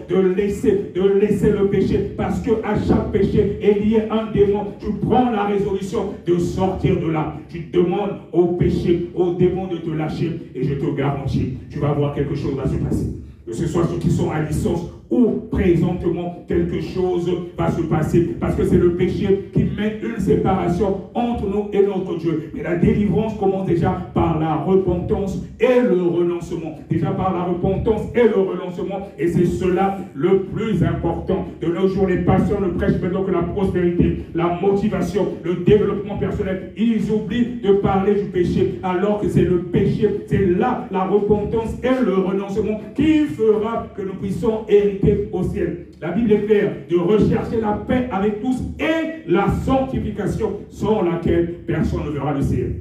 de laisser le péché, parce que à chaque péché est lié un démon, tu prends la résolution de sortir de là. Tu demandes au péché, au démon de te lâcher, et je te garantis, tu vas voir quelque chose va se passer. Que ce soit ceux qui sont à distance ou présentement, quelque chose va se passer. Parce que c'est le péché qui met une séparation entre nous et notre Dieu. Mais la délivrance commence déjà par la repentance et le renoncement. Déjà par la repentance et le renoncement. Et c'est cela le plus important. De nos jours, les pasteurs ne prêchent maintenant que la prospérité, la motivation, le développement personnel. Ils oublient de parler du péché, alors que c'est le péché, c'est là la repentance et le renoncement qui fera que nous puissions hériter au ciel. La Bible est claire de rechercher la paix avec tous et la sanctification sans laquelle personne ne verra le ciel.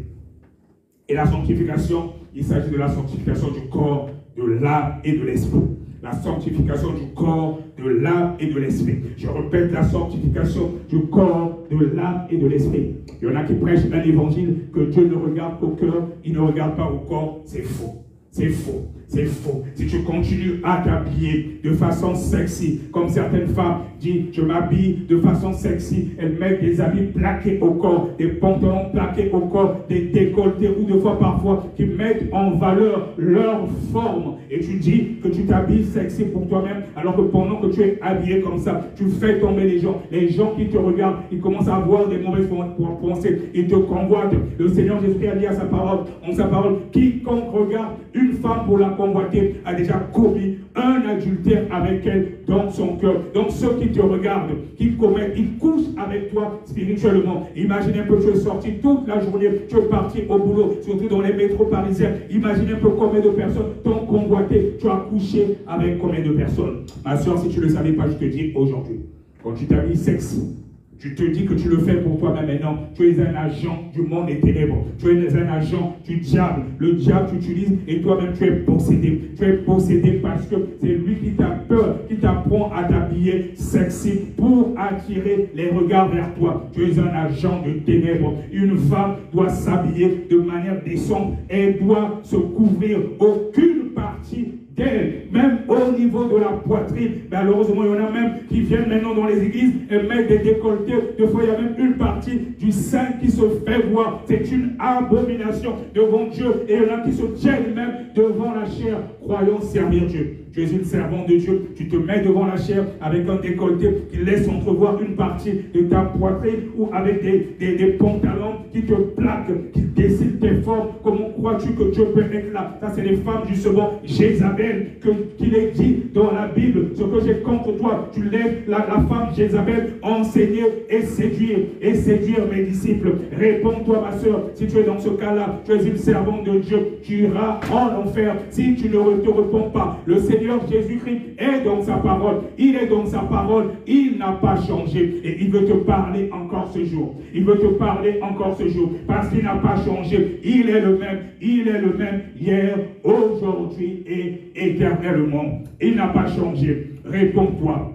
Et la sanctification, il s'agit de la sanctification du corps, de l'âme et de l'esprit. La sanctification du corps, de l'âme et de l'esprit. Je répète, la sanctification du corps, de l'âme et de l'esprit. Il y en a qui prêchent un évangile que Dieu ne regarde qu'au cœur, il ne regarde pas au corps. C'est faux. C'est faux, c'est faux. Si tu continues à t'habiller de façon sexy, comme certaines femmes disent, je m'habille de façon sexy, elles mettent des habits plaqués au corps, des pantalons plaqués au corps, des décolletés ou de fois parfois qui mettent en valeur leur forme. Et tu dis que tu t'habilles sexy pour toi-même, alors que pendant que tu es habillé comme ça, tu fais tomber les gens qui te regardent, ils commencent à avoir des mauvaises pensées, ils te convoitent. Le Seigneur Jésus a dit à sa parole, quiconque regarde une femme pour la convoiter a déjà commis un adultère avec elle dans son cœur. Donc ceux qui te regardent, qui commettent, ils couchent avec toi spirituellement. Imagine un peu, tu es sorti toute la journée, tu es parti au boulot, surtout dans les métros parisiens. Imagine un peu combien de personnes t'ont convoité. Tu as couché avec combien de personnes. Ma soeur, si tu ne le savais pas, je te dis aujourd'hui, quand tu t'habilles sexy, tu te dis que tu le fais pour toi-même, mais non, tu es un agent du monde des ténèbres. Tu es un agent du diable. Le diable t'utilise et toi-même tu es possédé. Tu es possédé parce que c'est lui qui t'a peur, qui t'apprend à t'habiller sexy pour attirer attirer les regards vers toi. Tu es un agent de ténèbres. Une femme doit s'habiller de manière décente. Elle doit se couvrir. Aucune partie d'elle, même au niveau de la poitrine. Malheureusement, il y en a même qui viennent maintenant dans les églises et mettent des décolletés. Des fois, il y a même une partie du sein qui se fait voir. C'est une abomination devant Dieu. Et il y en a qui se tiennent même devant la chair, croyant servir Dieu. Tu es une servante de Dieu, tu te mets devant la chair avec un décolleté qui laisse entrevoir une partie de ta poitrine ou avec des pantalons qui te plaquent, qui dessinent tes formes. Comment crois-tu que Dieu peut être là? Ça, c'est les femmes justement, Jézabel, qu'il est dit dans la Bible. Ce que j'ai contre toi, tu lèves la femme Jézabel, enseigner et séduire mes disciples. Réponds-toi, ma soeur, si tu es dans ce cas-là, tu es une servante de Dieu, tu iras en enfer si tu ne te réponds pas. Le Seigneur Jésus-Christ est dans sa parole. Il est dans sa parole. Il n'a pas changé. Et il veut te parler encore ce jour. Il veut te parler encore ce jour. Parce qu'il n'a pas changé. Il est le même. Il est le même hier, aujourd'hui et éternellement. Il n'a pas changé. Réponds-toi.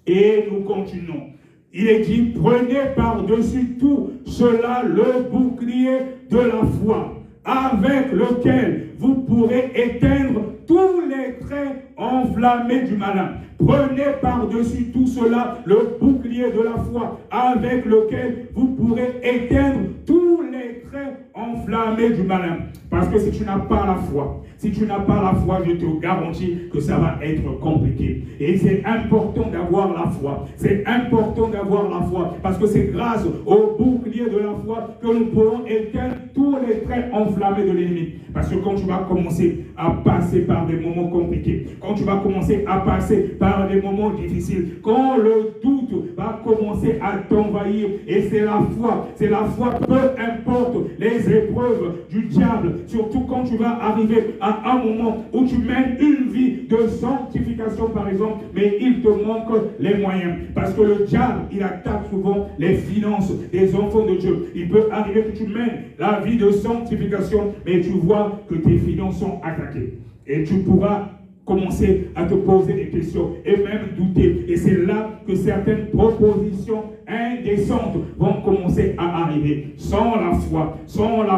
Et nous continuons. Il est dit, prenez par-dessus tout cela le bouclier de la foi, avec lequel vous pourrez éteindre tous les traits enflammés du malin. Prenez par-dessus tout cela le bouclier de la foi, avec lequel vous pourrez éteindre tous les traits enflammés du malin. Parce que si tu n'as pas la foi, je te garantis que ça va être compliqué. Et c'est important d'avoir la foi. C'est important d'avoir la foi. Parce que c'est grâce au bouclier de la foi que nous pourrons éteindre tous les traits enflammés de l'ennemi. Parce que quand tu vas commencer à passer par des moments compliqués, quand tu vas commencer à passer par des moments difficiles, quand le doute va commencer à t'envahir, et c'est la foi, peu importe les épreuves du diable, surtout quand tu vas arriver à un moment où tu mènes une vie de sanctification par exemple, mais il te manque les moyens. Parce que le diable, il attaque souvent les finances des enfants de Dieu. Il peut arriver que tu mènes la vie de sanctification, mais tu vois que tes finances sont attaquées. Et tu pourras commencer à te poser des questions et même douter. Et c'est là que certaines propositions indécentes vont commencer à arriver. Sans la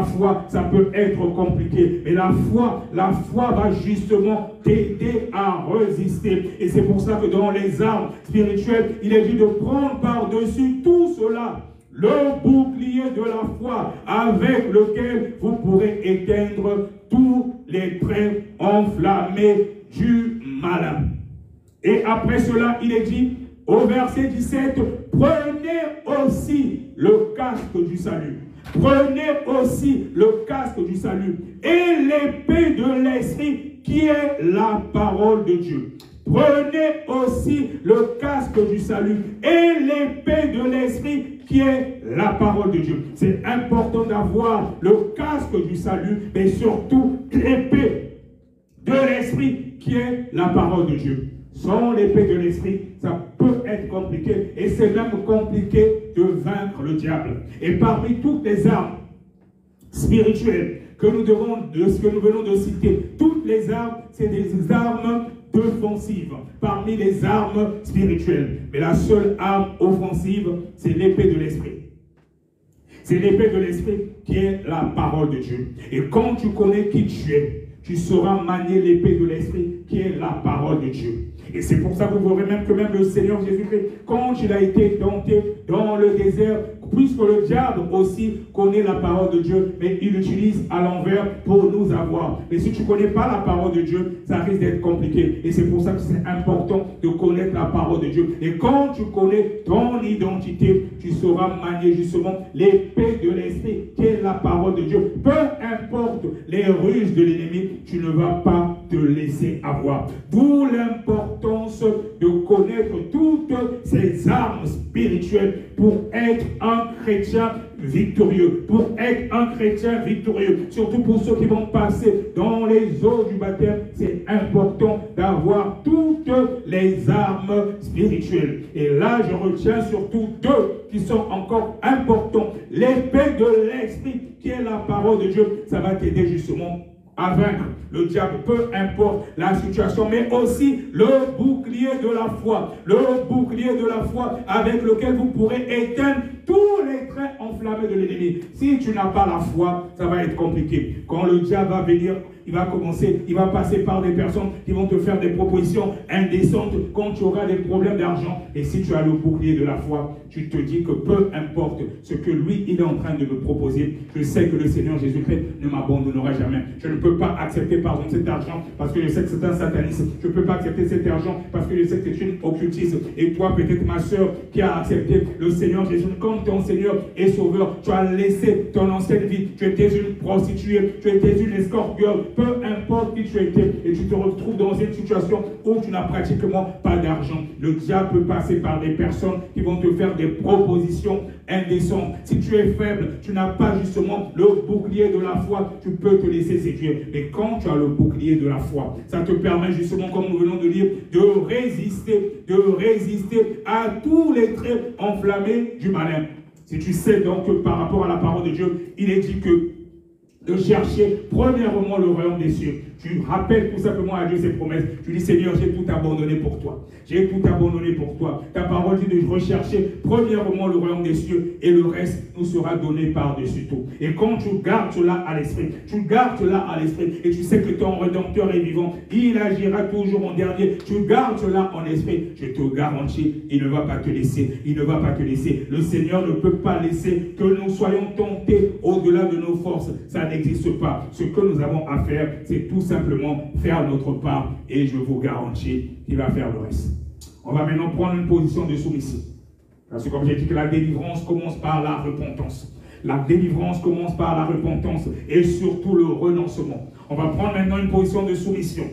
foi, ça peut être compliqué. Mais la foi va justement t'aider à résister. Et c'est pour ça que dans les armes spirituelles, il est dit de prendre par-dessus tout cela le bouclier de la foi, avec lequel vous pourrez éteindre tous les traits enflammés du malin. Et après cela, il est dit, au verset 17, prenez aussi le casque du salut. Prenez aussi le casque du salut et l'épée de l'esprit qui est la parole de Dieu. Prenez aussi le casque du salut et l'épée de l'esprit qui est la parole de Dieu. C'est important d'avoir le casque du salut, mais surtout l'épée de l'esprit qui est la parole de Dieu. Sans l'épée de l'esprit, ça peut être compliqué, et c'est même compliqué de vaincre le diable. Et parmi toutes les armes spirituelles que nous venons de citer, toutes les armes, c'est des armes offensives parmi les armes spirituelles. Mais la seule arme offensive, c'est l'épée de l'esprit. C'est l'épée de l'esprit qui est la parole de Dieu. Et quand tu connais qui tu es, tu sauras manier l'épée de l'esprit qui est la parole de Dieu. Et c'est pour ça que vous verrez même que même le Seigneur Jésus-Christ, quand il a été tenté dans le désert, puisque le diable aussi connaît la parole de Dieu, mais il l'utilise à l'envers pour nous avoir. Mais si tu ne connais pas la parole de Dieu, ça risque d'être compliqué. Et c'est pour ça que c'est important de connaître la parole de Dieu. Et quand tu connais ton identité, tu sauras manier justement l'épée de l'esprit qui est la parole de Dieu. Peu importe les ruses de l'ennemi, tu ne vas pas te laisser avoir. D'où l'importance de connaître toutes ces armes spirituelles pour être un chrétien victorieux. Pour être un chrétien victorieux. Surtout pour ceux qui vont passer dans les eaux du baptême, c'est important d'avoir toutes les armes spirituelles. Et là, je retiens surtout deux qui sont encore importants. L'épée de l'esprit, qui est la parole de Dieu, ça va t'aider justement à vaincre le diable, peu importe la situation, mais aussi le bouclier de la foi. Le bouclier de la foi avec lequel vous pourrez éteindre tous les traits enflammés de l'ennemi. Si tu n'as pas la foi, ça va être compliqué. Quand le diable va venir, il va passer par des personnes qui vont te faire des propositions indécentes quand tu auras des problèmes d'argent. Et si tu as le bouclier de la foi, tu te dis que peu importe ce que lui, il est en train de me proposer, je sais que le Seigneur Jésus-Christ ne m'abandonnera jamais. Je ne peux pas accepter, par exemple, cet argent parce que je sais que c'est un satanisme. Je ne peux pas accepter cet argent parce que je sais que c'est une occultisme. Et toi, peut-être ma soeur, qui a accepté le Seigneur Jésus comme ton Seigneur et Sauveur, tu as laissé ton ancienne vie. Tu étais une prostituée, tu étais une escort girl. Peu importe qui tu étais, et tu te retrouves dans une situation où tu n'as pratiquement pas d'argent. Le diable peut passer par des personnes qui vont te faire des propositions indécentes. Si tu es faible, tu n'as pas justement le bouclier de la foi, tu peux te laisser séduire. Mais quand tu as le bouclier de la foi, ça te permet justement, comme nous venons de lire, de résister à tous les traits enflammés du malin. Si tu sais donc que par rapport à la parole de Dieu, il est dit que de chercher premièrement le royaume des cieux. Tu rappelles tout simplement à Dieu ses promesses. Tu dis, Seigneur, j'ai tout abandonné pour toi. J'ai tout abandonné pour toi. Ta parole dit de rechercher premièrement le royaume des cieux et le reste nous sera donné par-dessus tout. Et quand tu gardes cela à l'esprit, et tu sais que ton Rédempteur est vivant, il agira toujours en dernier. Tu gardes cela en esprit, je te garantis, il ne va pas te laisser. Il ne va pas te laisser. Le Seigneur ne peut pas laisser que nous soyons tentés au-delà de nos forces. Ça n'existe pas. Ce que nous avons à faire, c'est tout simplement faire notre part et je vous garantis qu'il va faire le reste. On va maintenant prendre une position de soumission. Parce que comme j'ai dit que la délivrance commence par la repentance. La délivrance commence par la repentance et surtout le renoncement. On va prendre maintenant une position de soumission.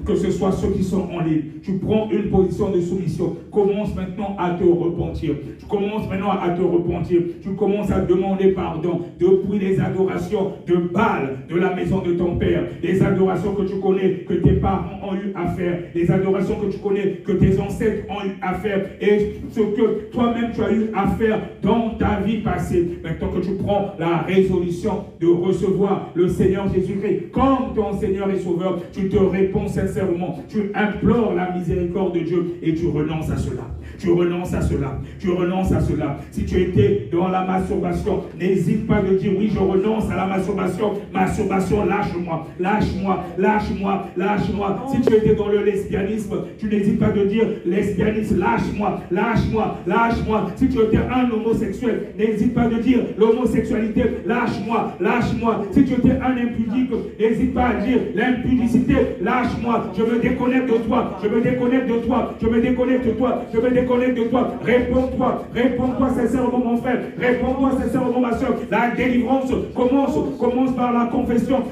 Que ce soit ceux qui sont en ligne, tu prends une position de soumission. Commence maintenant à te repentir. Tu commences maintenant à te repentir. Tu commences à demander pardon depuis les adorations de Baal, de la maison de ton père. Les adorations que tu connais, que tes parents ont eu à faire. Les adorations que tu connais, que tes ancêtres ont eu à faire. Et ce que toi-même tu as eu à faire dans ta vie passée. Maintenant que tu prends la résolution de recevoir le Seigneur Jésus-Christ comme ton Seigneur et Sauveur, tu te réponds sincèrement, tu implores la miséricorde de Dieu et tu renonces à cela. Tu renonces à cela. Tu renonces à cela. Si tu étais dans la masturbation, n'hésite pas de dire oui, je renonce à la masturbation. Masturbation, lâche-moi, lâche-moi, lâche-moi, lâche-moi. Si tu étais dans le lesbianisme, tu n'hésites pas de dire lesbianisme, lâche-moi, lâche-moi, lâche-moi. Si tu étais un homosexuel, n'hésite pas de dire l'homosexualité, lâche-moi, lâche-moi. Si tu étais un impudique, n'hésite pas à dire l'impudicité, lâche-moi. Je me déconnecte de toi, je me déconnecte de toi, je me déconnecte de toi, je me déconnecte de toi. Réponds-toi, réponds-toi sincèrement mon frère, réponds-toi sincèrement ma soeur. La délivrance commence par la confession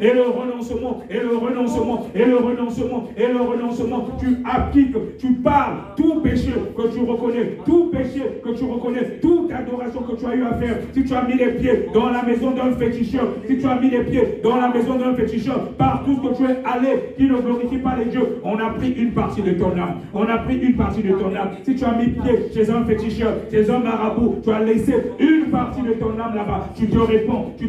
et le renoncement, et le renoncement, et le renoncement, et le renoncement. Tu appliques, tu parles tout péché que tu reconnais, tout péché que tu reconnais, toute adoration que tu as eu à faire. Si tu as mis les pieds dans la maison d'un féticheur, si tu as mis les pieds dans la maison d'un féticheur, par tout ce que tu es allé qui ne glorifie pas les dieux, on a pris une partie de ton âme. On a pris une partie de ton âme. Si tu as mis pied chez un féticheur, chez un marabout, tu as laissé une partie de ton âme là-bas. Tu te réponds et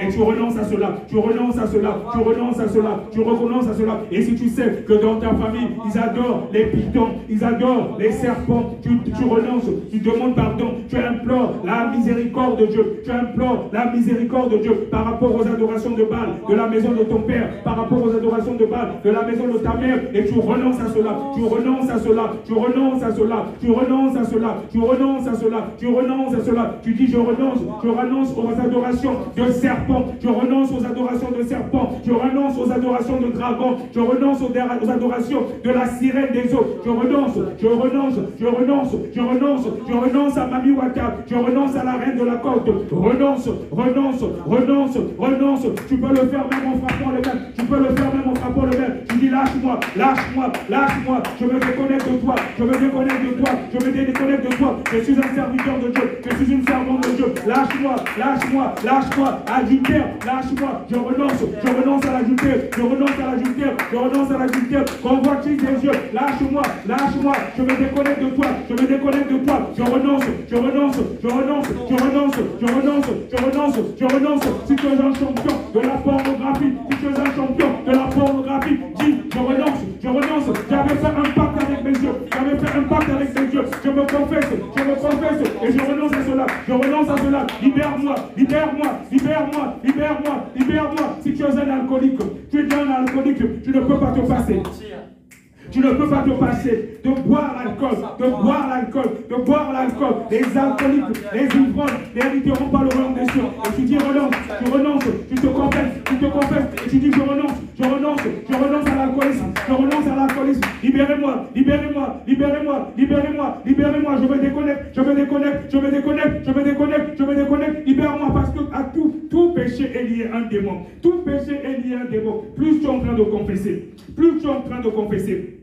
tu renonces à cela. Tu renonces à cela. Tu renonces à cela. Tu renonces à cela. Et si tu sais que dans ta famille, ils adorent les pitons, ils adorent les serpents, tu renonces, tu demandes pardon, tu implores la miséricorde de Dieu. Tu implores la miséricorde de Dieu par rapport aux adorations de Baal, de la maison de ton père, par rapport aux adorations de Baal, de la maison de ta mère, et tu renonces à cela. Tu renonces à cela. Tu renonces à cela. Tu renonces à cela. Tu renonces à cela. Tu renonces à cela. Tu dis je renonce aux adorations de serpents. Je renonce aux adorations de serpents. Je renonce aux adorations de dragons. Je renonce aux adorations de la sirène des eaux. Je renonce à Mami Waka. Je renonce à la reine de la côte. Renonce. Tu peux le faire même en frappant le même. Tu peux le faire même en frappant le même. Tu dis lâche-moi. lâche-moi, lâche-moi, lâche-moi. Je me déconnecte de toi, je me déconnecte de toi, je me déconnecte de toi. Je suis un serviteur de Dieu, je suis une servante de Dieu. Lâche-moi, lâche-moi, lâche-moi. Adultère, lâche-moi. Je renonce à l'adultère, je renonce à l'adultère, je renonce à l'adultère. Convoitise des yeux, lâche-moi, lâche-moi. Je me déconnecte de toi, je me déconnecte de toi. Je renonce, je renonce, je renonce, je renonce, je renonce, je renonce, je renonce. Si tu es un champion de la pornographie, si tu es un champion de la pornographie, dis, je renonce, je renonce. J'avais fait un pacte avec mes yeux, j'avais fait un pacte avec mes yeux. Je me confesse, et je renonce à cela, je renonce à cela. Libère-moi, libère-moi, libère-moi, libère-moi, libère-moi. Si tu es un alcoolique, tu es un alcoolique, tu ne peux pas te passer. Tu ne peux pas te passer de boire l'alcool, de boire l'alcool, de boire l'alcool. Les alcooliques, les ivrognes n'hériteront pas le royaume des cieux. Et tu dis renonce, tu te confesses, et tu dis je renonce à l'alcoolisme, je renonce à l'alcoolisme. Libérez-moi, libérez-moi, libérez-moi, libérez-moi, libérez-moi. Je me déconnecte, je me déconnecte, je me déconnecte, je me déconnecte, je me déconnecte. Libère-moi parce que à tout péché est lié à un démon. Tout péché est lié à un démon. Plus tu es en train de confesser,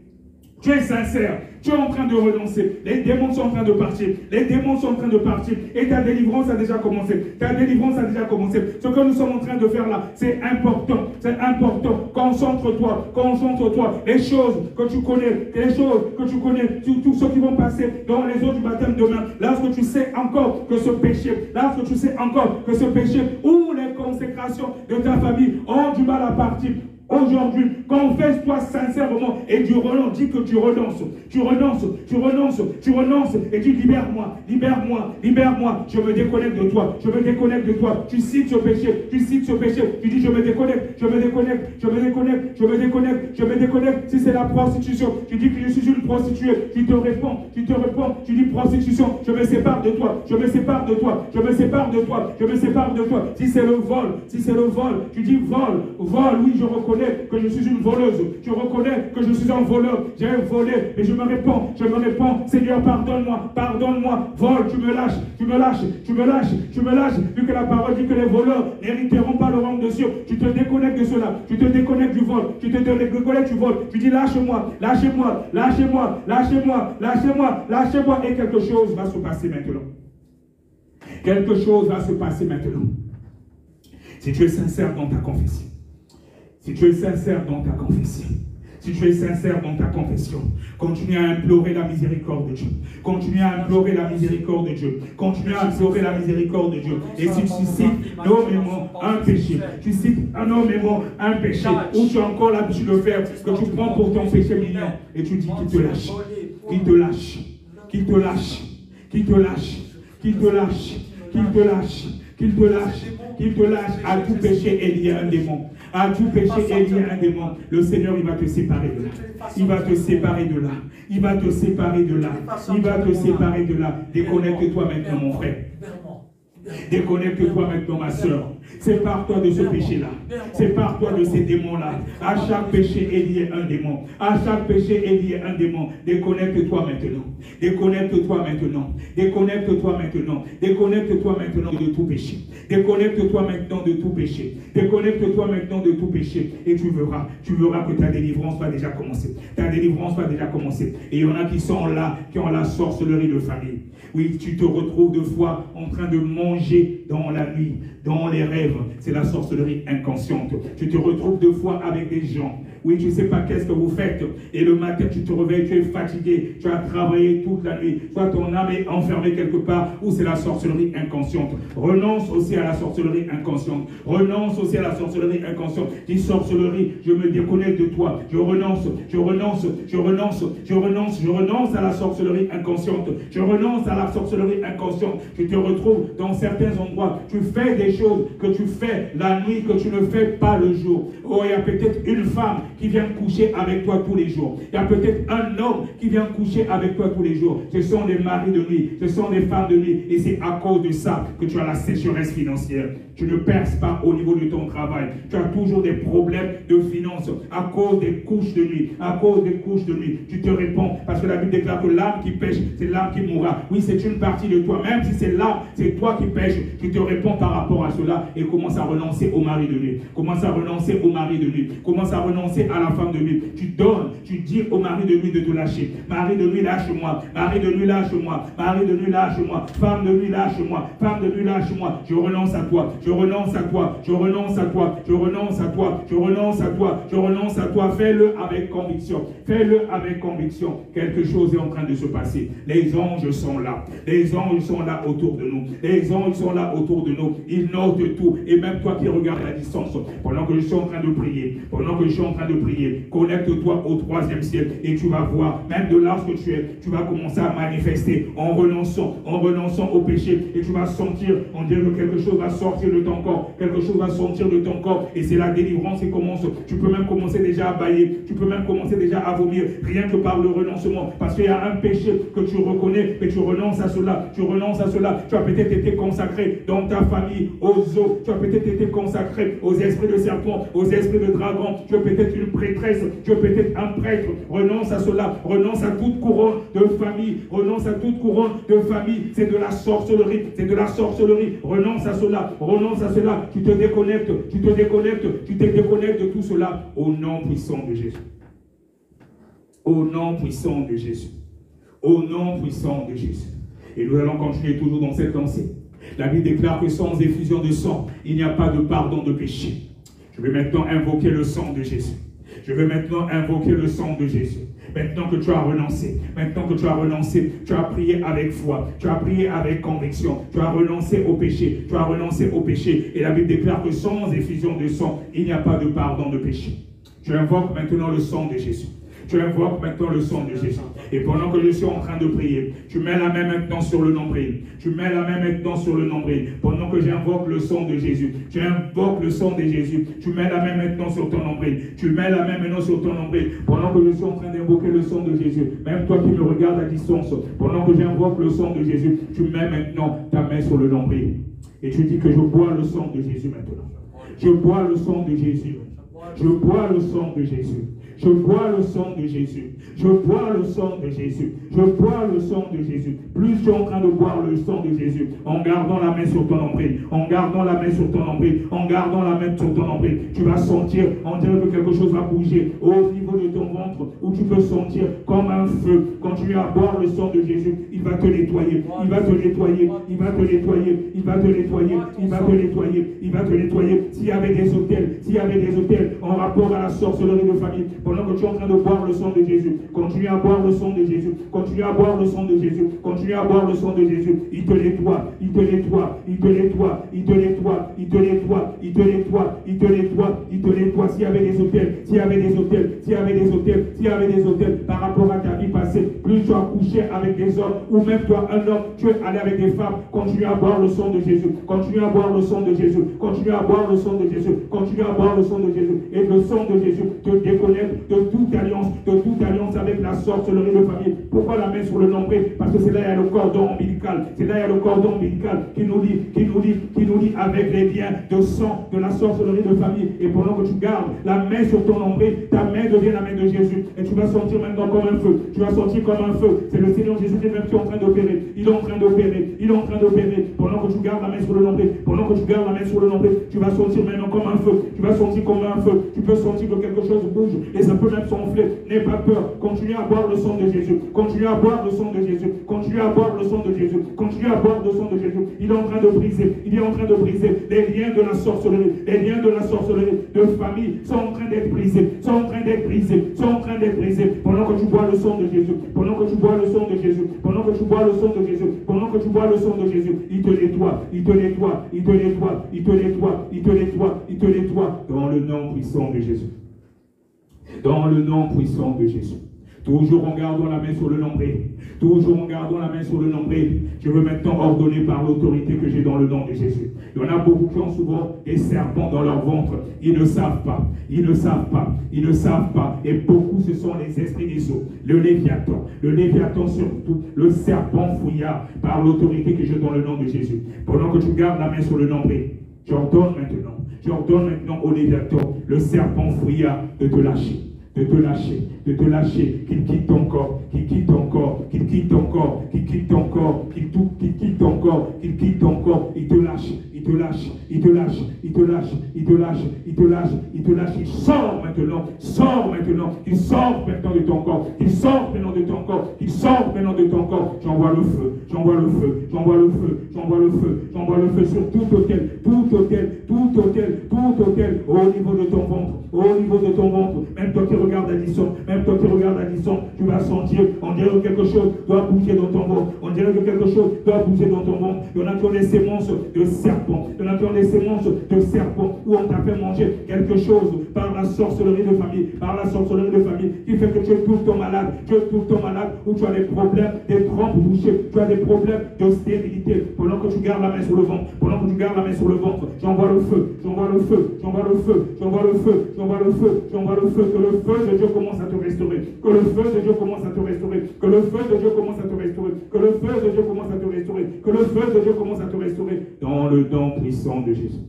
tu es sincère, tu es en train de renoncer. Les démons sont en train de partir. Les démons sont en train de partir. Et ta délivrance a déjà commencé. Ta délivrance a déjà commencé. Ce que nous sommes en train de faire là, c'est important. C'est important. Concentre-toi. Concentre-toi. Les choses que tu connais, tout ce qui vont passer dans les eaux du baptême demain. Lorsque tu sais encore que ce péché, ou les consécrations de ta famille ont du mal à partir. Aujourd'hui, confesse-toi sincèrement et tu renonces. Dis que tu renonces. Et dis libère-moi. Je me déconnecte de toi. Tu cites ce péché. Tu dis je me déconnecte. Si c'est la prostitution, tu dis que je suis une prostituée. Tu te réponds. Tu dis prostitution. Je me sépare de toi. Si c'est le vol, tu dis vol. Oui, je reconnais que je suis une voleuse. Je reconnais que je suis un voleur. J'ai volé, mais je me réponds. Seigneur, pardonne-moi. Vol, tu me lâches. Vu que la parole dit que les voleurs n'hériteront pas le royaume des cieux. Tu te déconnectes de cela. Tu te déconnectes du vol. Tu dis lâche-moi. Et quelque chose va se passer maintenant. Si tu es sincère dans ta confession. Si tu es sincère dans ta confession, continue à implorer la miséricorde de Dieu. Continue à implorer la miséricorde de Dieu. Et si tu cites nommément un péché, où tu as encore l'habitude de faire, que tu prends pour ton péché mignon, et tu dis qu'il te lâche. À tout péché est lié un démon. Le Seigneur, il va te séparer de là. Il va te séparer de là. Déconnecte-toi maintenant, mon frère. Déconnecte-toi maintenant, ma soeur. Sépare-toi de ce péché-là. Sépare-toi de ces démons-là. À chaque péché est lié un démon. Déconnecte-toi maintenant. Déconnecte-toi maintenant de tout péché. Déconnecte-toi maintenant de tout péché. Et tu verras que ta délivrance va déjà commencer. Et il y en a qui sont là, qui ont la sorcellerie de famille. Oui, tu te retrouves de fois en train de manger dans la nuit, dans les rêves. C'est la sorcellerie inconsciente. Tu te retrouves de fois avec des gens. Oui, tu ne sais pas qu'est-ce que vous faites. Et le matin, tu te réveilles, tu es fatigué. Tu as travaillé toute la nuit. Soit ton âme est enfermée quelque part, ou c'est la sorcellerie inconsciente. Renonce aussi à la sorcellerie inconsciente. Dis sorcellerie, je me déconnecte de toi. Je renonce à la sorcellerie inconsciente. Tu te retrouves dans certains endroits. Tu fais des choses que tu fais la nuit, que tu ne fais pas le jour. Oh, il y a peut-être une femme qui vient coucher avec toi tous les jours. Il y a peut-être un homme qui vient coucher avec toi tous les jours. Ce sont des maris de nuit, ce sont des femmes de nuit. Et c'est à cause de ça que tu as la sécheresse financière. Tu ne perces pas au niveau de ton travail. Tu as toujours des problèmes de finances à cause des couches de nuit. Tu te réponds parce que la Bible déclare que l'âme qui pêche, c'est l'âme qui mourra. Oui, c'est une partie de toi. Même si c'est l'âme, c'est toi qui pêches. Tu te réponds par rapport à cela et commence à renoncer au mari de nuit. Commence à renoncer à la femme de nuit. Tu donnes, tu dis au mari de nuit de te lâcher. Mari de nuit, lâche-moi. Mari de nuit, lâche-moi. Mari de nuit, lâche-moi. Femme de nuit, lâche-moi. Femme de nuit, lâche-moi. Je renonce à toi. Je renonce à toi. Je renonce à toi. Je renonce à toi. Je renonce à toi. Je renonce à toi. Fais-le avec conviction. Fais-le avec conviction. Quelque chose est en train de se passer. Les anges sont là. Les anges sont là autour de nous. Les anges sont là autour de nous. Ils notent tout. Et même toi qui regardes à distance, pendant que je suis en train de prier, connecte-toi au 3e ciel et tu vas voir, même de là où tu es, tu vas commencer à manifester en renonçant au péché et tu vas sentir, on dirait que quelque chose va sortir de ton corps, quelque chose va sortir de ton corps et c'est la délivrance qui commence. Tu peux même commencer déjà à bâiller, tu peux même commencer déjà à vomir, rien que par le renoncement, parce qu'il y a un péché que tu reconnais, mais tu renonces à cela, tu as peut-être été consacré dans ta famille, aux eaux, tu as peut-être été consacré aux esprits de serpent, aux esprits de dragon, tu es peut-être une prêtresse, tu es peut-être un prêtre, renonce à cela, renonce à toute couronne de famille, c'est de la sorcellerie, renonce à cela, tu te déconnectes de tout cela au nom puissant de Jésus. Au nom puissant de Jésus. Au nom puissant de Jésus. Et nous allons continuer toujours dans cette lancée. La Bible déclare que sans effusion de sang, il n'y a pas de pardon de péché. Je vais maintenant invoquer le sang de Jésus. Maintenant que tu as renoncé, tu as prié avec foi, tu as prié avec conviction, tu as renoncé au péché, Et la Bible déclare que sans effusion de sang, il n'y a pas de pardon de péché. Tu invoques maintenant le sang de Jésus. Et pendant que je suis en train de prier, tu mets la main maintenant sur le nombril. Pendant que j'invoque le sang de Jésus, tu mets la main maintenant sur ton nombril. Pendant que je suis en train d'invoquer le sang de Jésus, même toi qui me regardes à distance, pendant que j'invoque le sang de Jésus, tu mets maintenant ta main sur le nombril. Et tu dis que je bois le sang de Jésus maintenant. Je bois le sang de Jésus. Plus tu es en train de boire le sang de Jésus, en gardant la main sur ton nombril, tu vas sentir, on dirait que quelque chose va bouger au niveau de ton ventre, où tu peux sentir comme un feu. Quand tu vas boire le sang de Jésus, il va te nettoyer, S'il y avait des hôtels en rapport à la sorcellerie de famille, pendant que tu es en train de boire le sang de Jésus, continue à boire le sang de Jésus. Il te nettoie. S'il y avait des hôtels par rapport à ta vie passée, plus tu as couché avec des hommes, ou même toi un homme, tu es allé avec des femmes, continue à boire le sang de Jésus. Et le sang de Jésus te déconnecte de toute alliance avec la sorcellerie de famille. Pourquoi la main sur le nombril? Parce que c'est là il y a le cordon ombilical. Qui nous lie avec les liens de sang de la sorcellerie de famille. Et pendant que tu gardes la main sur ton nombril, ta main devient la main de Jésus. Et tu vas sentir maintenant comme un feu. C'est le Seigneur Jésus lui-même qui est en train d'opérer. Il est en train d'opérer. Pendant que tu gardes la main sur le nombril, tu vas sentir maintenant comme un feu. Tu peux sentir que quelque chose bouge et ça peut même s'enfler. N'aie pas peur. Continue à boire le sang de Jésus. Il est en train de briser les liens de la sorcellerie. De famille sont en train d'être brisés. Pendant que tu bois le sang de Jésus. Il te nettoie. Dans le nom puissant de Jésus. Toujours en gardant la main sur le nombril. Je veux maintenant ordonner par l'autorité que j'ai dans le nom de Jésus. Il y en a beaucoup qui ont souvent des serpents dans leur ventre. Ils ne savent pas. Et beaucoup, ce sont les esprits des eaux. Le Léviathan surtout. Le serpent fouillard par l'autorité que j'ai dans le nom de Jésus. Pendant que tu gardes la main sur le nombril, j'ordonne maintenant au Léviathan, le serpent fouillard, de te lâcher, qu'il quitte ton corps, qu'il quitte ton corps, il te lâche, il te lâche, il te lâche, il te lâche, il te lâche, il te lâche, il te lâche, il sort maintenant, il sort maintenant de ton corps, il sort maintenant de ton corps, il sort maintenant de ton corps. J'envoie le feu, j'envoie le feu, j'envoie le feu, j'envoie le feu, j'envoie le feu sur tout hôtel, au niveau de ton ventre, au niveau de ton ventre. Même toi qui regardes Addison, tu vas sentir, on dirait que quelque chose doit bouger dans ton ventre, on dirait que quelque chose doit bouger dans ton ventre. Il y en a qui ont des sémences de serpent, il y en a qui ont des sémences de serpent, où on t'a fait manger quelque chose par la sorcellerie de famille, qui fait que tu es tout le temps malade, où tu as des problèmes, des trompes bouchées, tu as des problèmes de stérilité. Pendant que tu gardes la main sur le ventre, j'envoie le feu, que le feu de Dieu commence à te restaurer, que le feu de Dieu commence à te restaurer, que le feu de Dieu commence à te restaurer, que le feu de Dieu commence à te restaurer, que le feu de Dieu commence à te restaurer, dans le nom puissant de Jésus.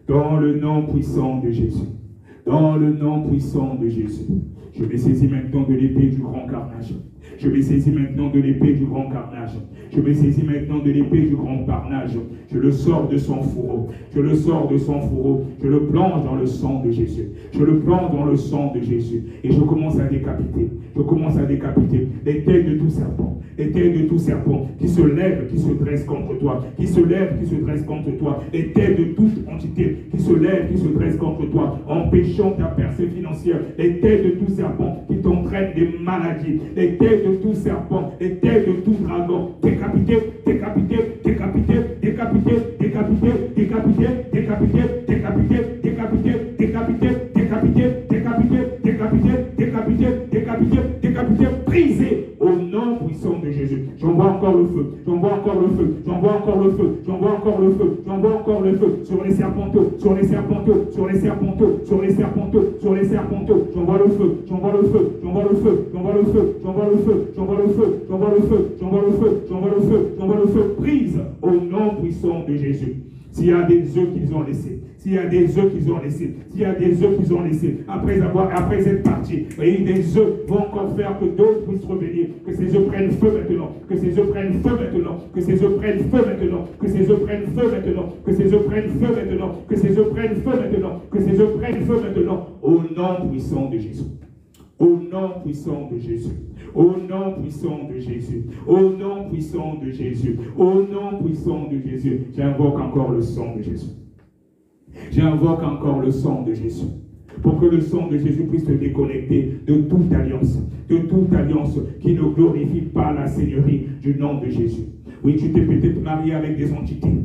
Dans le nom puissant de Jésus. Dans le nom puissant de Jésus. Je me saisis maintenant de l'épée du grand carnage. Je me saisis maintenant de l'épée du grand carnage. Je me saisis maintenant de l'épée du grand carnage. Je le sors de son fourreau. Je le sors de son fourreau. Je le plonge dans le sang de Jésus. Je le plonge dans le sang de Jésus. Et je commence à décapiter. Je commence à décapiter les têtes de tout serpent. Les têtes de tout serpent qui se lèvent, qui se dressent contre toi. Qui se lèvent, qui se dressent contre toi. Les têtes de toute entité qui se lèvent, qui se dressent contre toi. Empêchant ta percée financière. Les têtes de tout serpent qui t'entraînent des maladies. Les têtes de tout serpent. Les têtes de tout dragon. Décapité, décapité, décapité, décapité, décapité, décapité, décapité, décapité, décapité, décapité, décapité, décapité, décapité, décapité, décapité, décapité, brisé au nom puissant de Jésus. J'envoie encore le feu, j'envoie encore le feu, j'envoie encore le feu, j'envoie encore le feu, j'envoie encore le feu sur les serpenteaux, sur les serpenteaux, sur les serpenteaux, sur les serpenteaux, sur les serpenteaux. J'envoie le feu, j'envoie le feu, j'envoie le feu, j'envoie le feu, j'envoie le feu, j'envoie le feu, j'envoie le feu, j'envoie le feu, j'envoie le feu, j'envoie le feu, brise au nom puissant de Jésus. S'il y a des œufs qu'ils ont laissés, s'il y a des œufs qu'ils ont laissés, s'il y a des œufs qu'ils ont laissés, après être partis, et des œufs vont encore faire que d'autres puissent revenir, que ces œufs prennent feu maintenant, que ces œufs prennent feu maintenant, que ces œufs prennent feu maintenant, que ces œufs prennent feu maintenant, que ces œufs prennent feu maintenant, que ces œufs prennent feu maintenant, que ces œufs prennent feu maintenant, au nom puissant de Jésus. Au nom puissant de Jésus. Au nom puissant de Jésus. Au nom puissant de Jésus. Au nom puissant de Jésus. J'invoque encore le sang de Jésus. J'invoque encore le sang de Jésus. Pour que le sang de Jésus puisse te déconnecter de toute alliance qui ne glorifie pas la Seigneurie du nom de Jésus. Oui, tu t'es peut-être marié avec des entités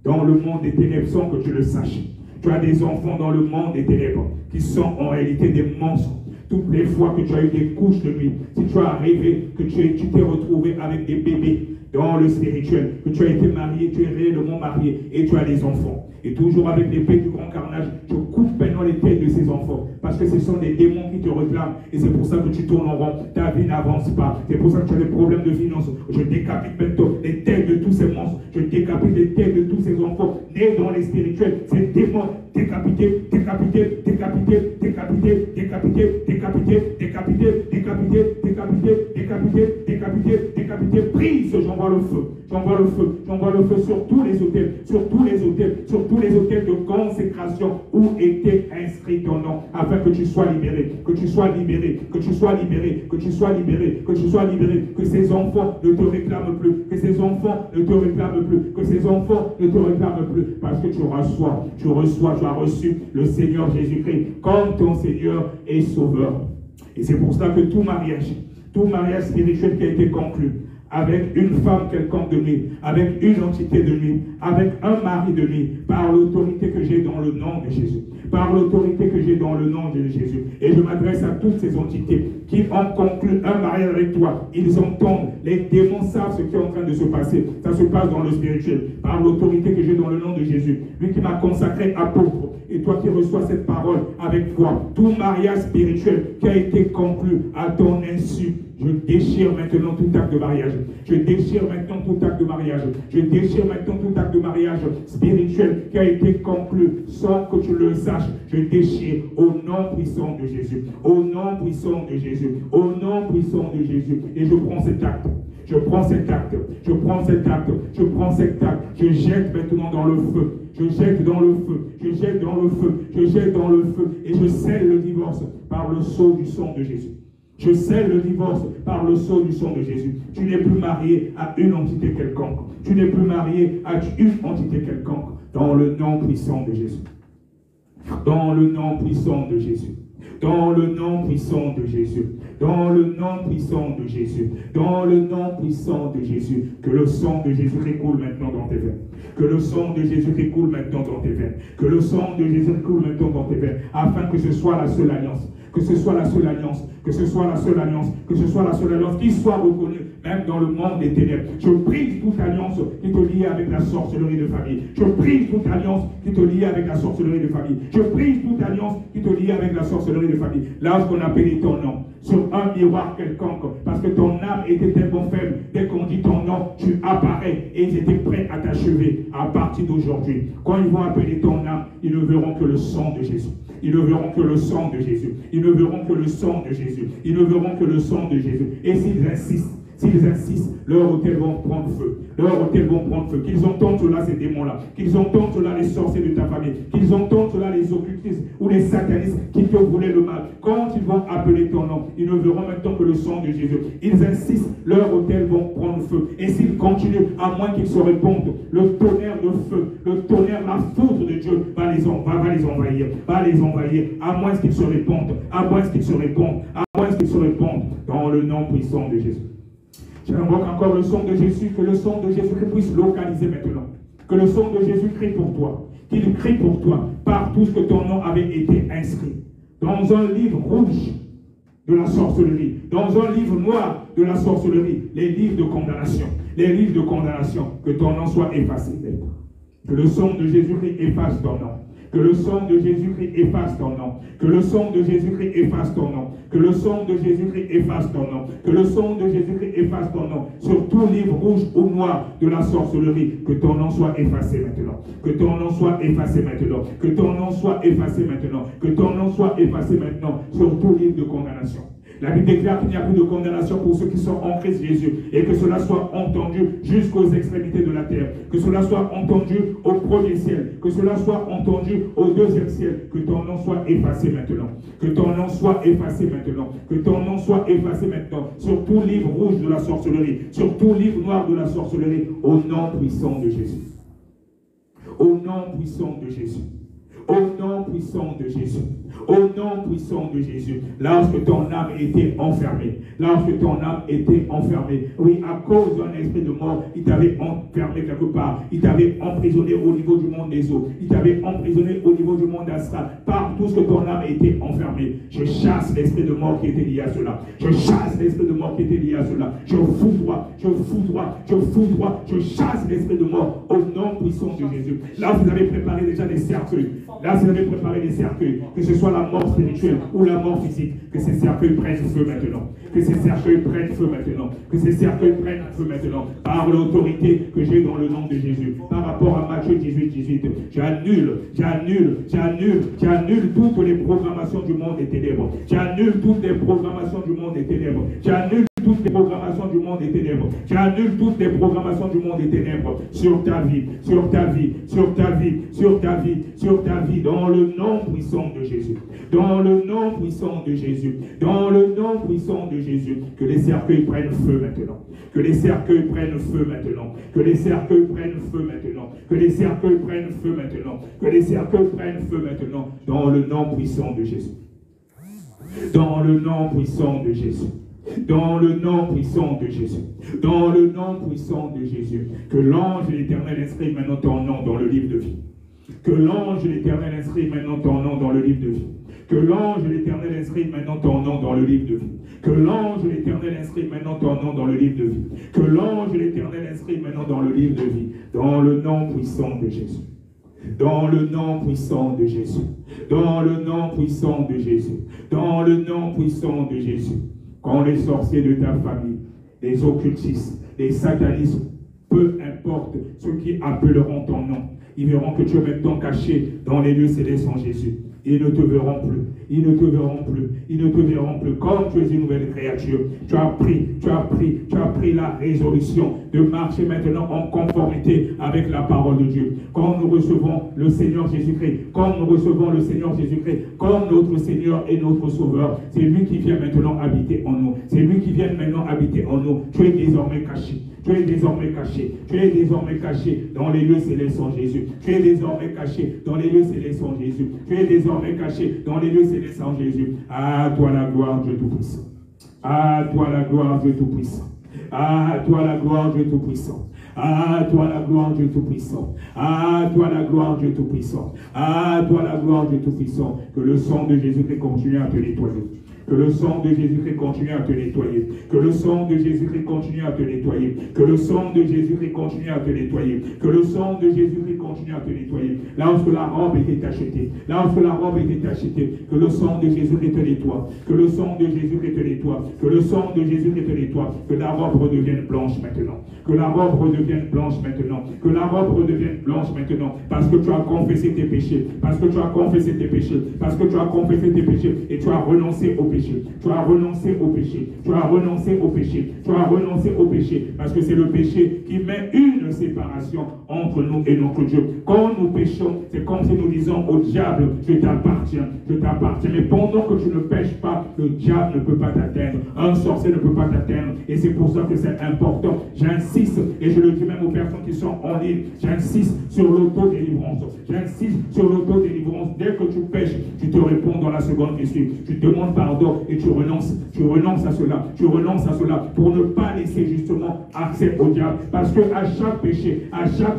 dans le monde des ténèbres sans que tu le saches. Tu as des enfants dans le monde des ténèbres qui sont en réalité des monstres. Toutes les fois que tu as eu des couches de nuit, si tu as rêvé que tu t'es retrouvé avec des bébés dans le spirituel, que tu as été marié, tu es réellement marié et tu as des enfants. Et toujours avec l'épée du grand carnage, je coupe maintenant les têtes de ces enfants. Parce que ce sont des démons qui te réclament. Et c'est pour ça que tu tournes en rond. Ta vie n'avance pas. C'est pour ça que tu as des problèmes de finances. Je décapite maintenant les têtes de tous ces monstres. Je décapite les têtes de tous ces enfants nés dans les spirituels. Ces démons décapités, décapités, décapités, décapités, décapités, décapités, décapités, décapités, décapités, décapités, décapités, décapités. Prise, j'envoie le feu. J'envoie le feu. J'envoie le feu sur tous les autels. Sur tous les autels. Sur tous les autels de consécration où était inscrit ton nom, afin que tu sois libéré, que tu sois libéré, que tu sois libéré, que tu sois libéré, que tu sois libéré, que ces enfants ne te réclament plus, que ces enfants ne te réclament plus, que ces enfants ne te réclament plus, parce que tu as reçu le Seigneur Jésus-Christ comme ton Seigneur et Sauveur. Et c'est pour cela que tout mariage spirituel qui a été conclu avec une femme quelconque de nuit, avec une entité de nuit, avec un mari de nuit, par l'autorité que j'ai dans le nom de Jésus. Par l'autorité que j'ai dans le nom de Jésus. Et je m'adresse à toutes ces entités qui ont conclu un mariage avec toi. Ils entendent, les démons savent ce qui est en train de se passer. Ça se passe dans le spirituel. Par l'autorité que j'ai dans le nom de Jésus. Lui qui m'a consacré apôtre. Et toi qui reçois cette parole avec foi. Tout mariage spirituel qui a été conclu à ton insu. Je déchire maintenant tout acte de mariage. Je déchire maintenant tout acte de mariage. Je déchire maintenant tout acte de mariage spirituel qui a été conclu sans que tu le saches. Je déchire au nom puissant de Jésus. Au nom puissant de Jésus. Au nom puissant de Jésus. Et je prends cet acte. Je prends cet acte. Je prends cet acte. Je prends cet acte. Je jette maintenant dans le feu. Je jette dans le feu. Je jette dans le feu. Je jette dans le feu. Et je scelle le divorce par le sceau du sang de Jésus. Je scelle le divorce par le sceau du sang de Jésus. Tu n'es plus marié à une entité quelconque. Tu n'es plus marié à une entité quelconque. Dans le nom puissant de Jésus. Dans le nom puissant de Jésus. Dans le nom puissant de Jésus. Dans le nom puissant de Jésus. Dans le nom puissant de Jésus. Que le sang de Jésus coule maintenant dans tes veines. Que le sang de Jésus coule maintenant dans tes veines. Que le sang de Jésus coule maintenant dans tes veines. Afin que ce soit la seule alliance. Que ce soit la seule alliance. Que ce soit la seule alliance. Que ce soit la seule alliance qui soit reconnue même dans le monde des ténèbres. Je brise toute alliance qui te lie avec la sorcellerie de famille. Je brise toute alliance qui te lie avec la sorcellerie de famille. Je brise toute alliance qui te lie avec la sorcellerie de famille. Lorsqu'on appelait ton nom sur un miroir quelconque, parce que ton âme était tellement faible, dès qu'on dit ton nom, tu apparais et ils étaient prêts à t'achever. À partir d'aujourd'hui, quand ils vont appeler ton âme, ils ne verront que le sang de Jésus. Ils ne verront que le sang de Jésus. Ils ne verront que le sang de Jésus. Ils ne verront que le sang de Jésus. Et s'ils insistent, leurs hôtels vont prendre feu. Leurs hôtels vont prendre feu. Qu'ils entendent cela, ces démons-là. Qu'ils entendent cela, les sorciers de ta famille. Qu'ils entendent cela, les occultistes ou les satanistes qui te voulaient le mal. Quand ils vont appeler ton nom, ils ne verront maintenant que le sang de Jésus. Ils insistent, leurs hôtels vont prendre feu. Et s'ils continuent, à moins qu'ils se répondent, le tonnerre de feu, le tonnerre, la foudre de Dieu va les envahir. Va les envahir. À moins qu'ils se répondent. À moins qu'ils se répondent. À moins qu'ils se répondent. Dans le nom puissant de Jésus. J'invoque encore le sang de Jésus, que le sang de Jésus puisse localiser maintenant. Que le sang de Jésus crie pour toi. Qu'il crie pour toi par tout ce que ton nom avait été inscrit. Dans un livre rouge de la sorcellerie. Dans un livre noir de la sorcellerie. Les livres de condamnation. Les livres de condamnation. Que ton nom soit effacé. Que le sang de Jésus-Christ efface ton nom. Que le sang de Jésus-Christ efface ton nom. Que le sang de Jésus-Christ efface ton nom. Que le sang de Jésus-Christ efface ton nom. Que le sang de Jésus-Christ efface ton nom. Sur tout livre rouge ou noir de la sorcellerie. Que ton nom soit effacé maintenant. Que ton nom soit effacé maintenant. Que ton nom soit effacé maintenant. Que ton nom soit effacé maintenant. Sur tout livre de condamnation. La Bible déclare qu'il n'y a plus de condamnation pour ceux qui sont en Christ Jésus. Et que cela soit entendu jusqu'aux extrémités de la terre. Que cela soit entendu au premier ciel. Que cela soit entendu au deuxième ciel. Que ton nom soit effacé maintenant. Que ton nom soit effacé maintenant. Que ton nom soit effacé maintenant. Sur tout livre rouge de la sorcellerie. Sur tout livre noir de la sorcellerie. Au nom puissant de Jésus. Au nom puissant de Jésus. Au nom puissant de Jésus. Au nom puissant de Jésus. Lorsque ton âme était enfermée. Lorsque ton âme était enfermée. Oui, à cause d'un esprit de mort, il t'avait enfermé quelque part. Il t'avait emprisonné au niveau du monde des eaux. Il t'avait emprisonné au niveau du monde astral. Par tout ce que ton âme était enfermée. Je chasse l'esprit de mort qui était lié à cela. Je chasse l'esprit de mort qui était lié à cela. Je foudroie, je foudroie, je foudroie. Je chasse l'esprit de mort au nom puissant de Jésus. Là, vous avez préparé déjà des cercueils. Là, vous avez préparé des cercueils. Que ce soit la mort spirituelle ou la mort physique. Que ces cercueils prennent feu maintenant. Que ces cercueils prennent feu maintenant. Que ces cercueils prennent feu maintenant. Par l'autorité que j'ai dans le nom de Jésus. Par rapport à Matthieu 18. J'annule toutes les programmations du monde des ténèbres. J'annule toutes les programmations du monde des ténèbres. J'annule toutes les programmations du monde des ténèbres. J'annule toutes les programmations du monde des ténèbres sur ta vie, sur ta vie, sur ta vie, sur ta vie, sur ta vie, dans le nom puissant de Jésus. Dans le nom puissant de Jésus. Dans le nom puissant de Jésus. Que les cercueils prennent feu maintenant. Que les cercueils prennent feu maintenant. Que les cercueils prennent feu maintenant. Que les cercueils prennent feu maintenant. Que les cercueils prennent feu maintenant. Dans le nom puissant de Jésus. Dans le nom puissant de Jésus. Dans le nom puissant de Jésus. Dans le nom puissant de Jésus. Que l'ange de l'Éternel inscrive maintenant ton nom dans le livre de vie. Que l'ange de l'Éternel inscrive maintenant ton nom dans le livre de vie. Que l'ange de l'Éternel inscrive maintenant ton nom dans le livre de vie. Que l'ange de l'Éternel inscrive maintenant ton nom dans le livre de vie. Que l'ange de l'Éternel inscrive maintenant dans le livre de vie. Dans le nom puissant de Jésus. Dans le nom puissant de Jésus. Dans le nom puissant de Jésus. Dans le nom puissant de Jésus. Quand les sorciers de ta famille, les occultistes, les satanistes, peu importe ceux qui appelleront ton nom, ils verront que tu es maintenant caché dans les lieux célestes en Jésus. Ils ne te verront plus. Ils ne te verront plus. Ils ne te verront plus. Comme tu es une nouvelle créature, tu as pris la résolution de marcher maintenant en conformité avec la parole de Dieu. Quand nous recevons le Seigneur Jésus-Christ, comme notre Seigneur et notre Sauveur, c'est lui qui vient maintenant habiter en nous. C'est lui qui vient maintenant habiter en nous. Tu es désormais caché. Tu es désormais caché. Tu es désormais caché dans les lieux célestes en Jésus. Tu es désormais caché dans les lieux célestes en Jésus. Tu es désormais caché dans les lieux célestes en Jésus. À toi la gloire, Dieu Tout-Puissant. À toi la gloire, Dieu Tout-Puissant. À toi la gloire, Dieu Tout-Puissant. À toi la gloire, Dieu Tout-Puissant. À toi la gloire, Dieu Tout-Puissant. À toi la gloire, Dieu Tout-Puissant. Que le sang de Jésus-Christ continue à te nettoyer. Que le sang de Jésus-Christ continue à te nettoyer. Que le sang de Jésus-Christ continue à te nettoyer. Que le sang de Jésus-Christ continue à te nettoyer. Que le sang de Jésus-Christ continue à te nettoyer. Lorsque la robe était achetée. Lorsque la robe était achetée. Que le sang de Jésus-Christ te nettoie. Que le sang de Jésus-Christ te nettoie. Que le sang de Jésus-Christ te nettoie. Que la robe redevienne blanche maintenant. Que la robe redevienne blanche maintenant. Que la robe redevienne blanche maintenant. Parce que tu as confessé tes péchés. Parce que tu as confessé tes péchés. Parce que tu as confessé tes péchés. Et tu as renoncé au péché. Tu as renoncé au péché. Tu as renoncé au péché. Tu as renoncé au péché. Parce que c'est le péché qui met une séparation entre nous et notre Dieu. Quand nous péchons, c'est comme si nous disons au diable, je t'appartiens, je t'appartiens. Mais pendant que tu ne pêches pas, le diable ne peut pas t'atteindre. Un sorcier ne peut pas t'atteindre. Et c'est pour ça que c'est important. J'insiste, et je le dis même aux personnes qui sont en ligne, j'insiste sur l'autodélivrance. J'insiste sur l'autodélivrance. Dès que tu pêches, tu te réponds dans la seconde qui suit. Tu demandes pardon et tu renonces à cela. Tu renonces à cela pour ne pas laisser justement accès au diable. Parce que à chaque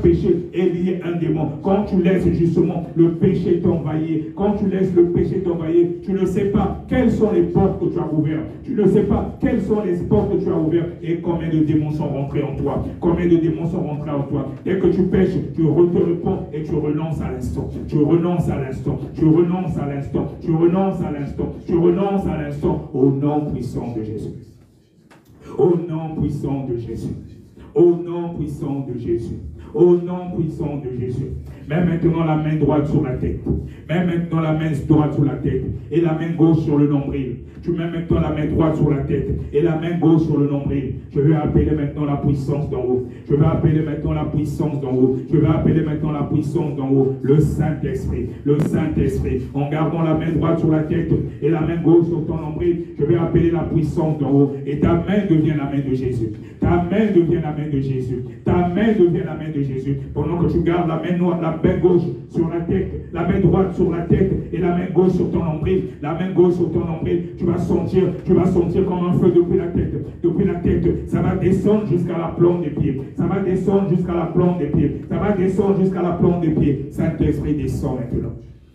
péché est lié un démon. Quand tu laisses justement le péché t'envahir, quand tu laisses le péché t'envahir, tu ne sais pas quelles sont les portes que tu as ouvertes. Tu ne sais pas quelles sont les portes que tu as ouvertes et combien de démons sont rentrés en toi. Combien de démons sont rentrés en toi. Dès que tu pêches, tu te réponds et tu renonces à l'instant. Tu renonces à l'instant. Tu renonces à l'instant. Tu renonces à l'instant. Tu renonces à l'instant au nom puissant de Jésus. Au nom puissant de Jésus. Au nom puissant de Jésus. Au nom puissant de Jésus. Mets maintenant la main droite sur la tête. Mets maintenant la main droite sur la tête. Et la main gauche sur le nombril. Tu mets maintenant la main droite sur la tête. Et la main gauche sur le nombril. Je vais appeler maintenant la puissance d'en haut. Je vais appeler maintenant la puissance d'en haut. Je vais appeler maintenant la puissance d'en haut. Le Saint-Esprit. Le Saint-Esprit. En gardant la main droite sur la tête et la main gauche sur ton nombril, je vais appeler la puissance d'en haut. Et ta main devient la main de Jésus. Ta main devient la main de Jésus. Ta main devient la main de Jésus. Pendant que tu gardes la main gauche sur la tête, la main droite sur la tête et la main gauche sur ton nombril, la main gauche sur ton nombril, tu vas sentir comme un feu depuis la tête. Depuis la tête, ça va descendre jusqu'à la plante des pieds. Ça va descendre jusqu'à la plante des pieds. Ça va descendre jusqu'à la plante des pieds. Saint-Esprit descend maintenant.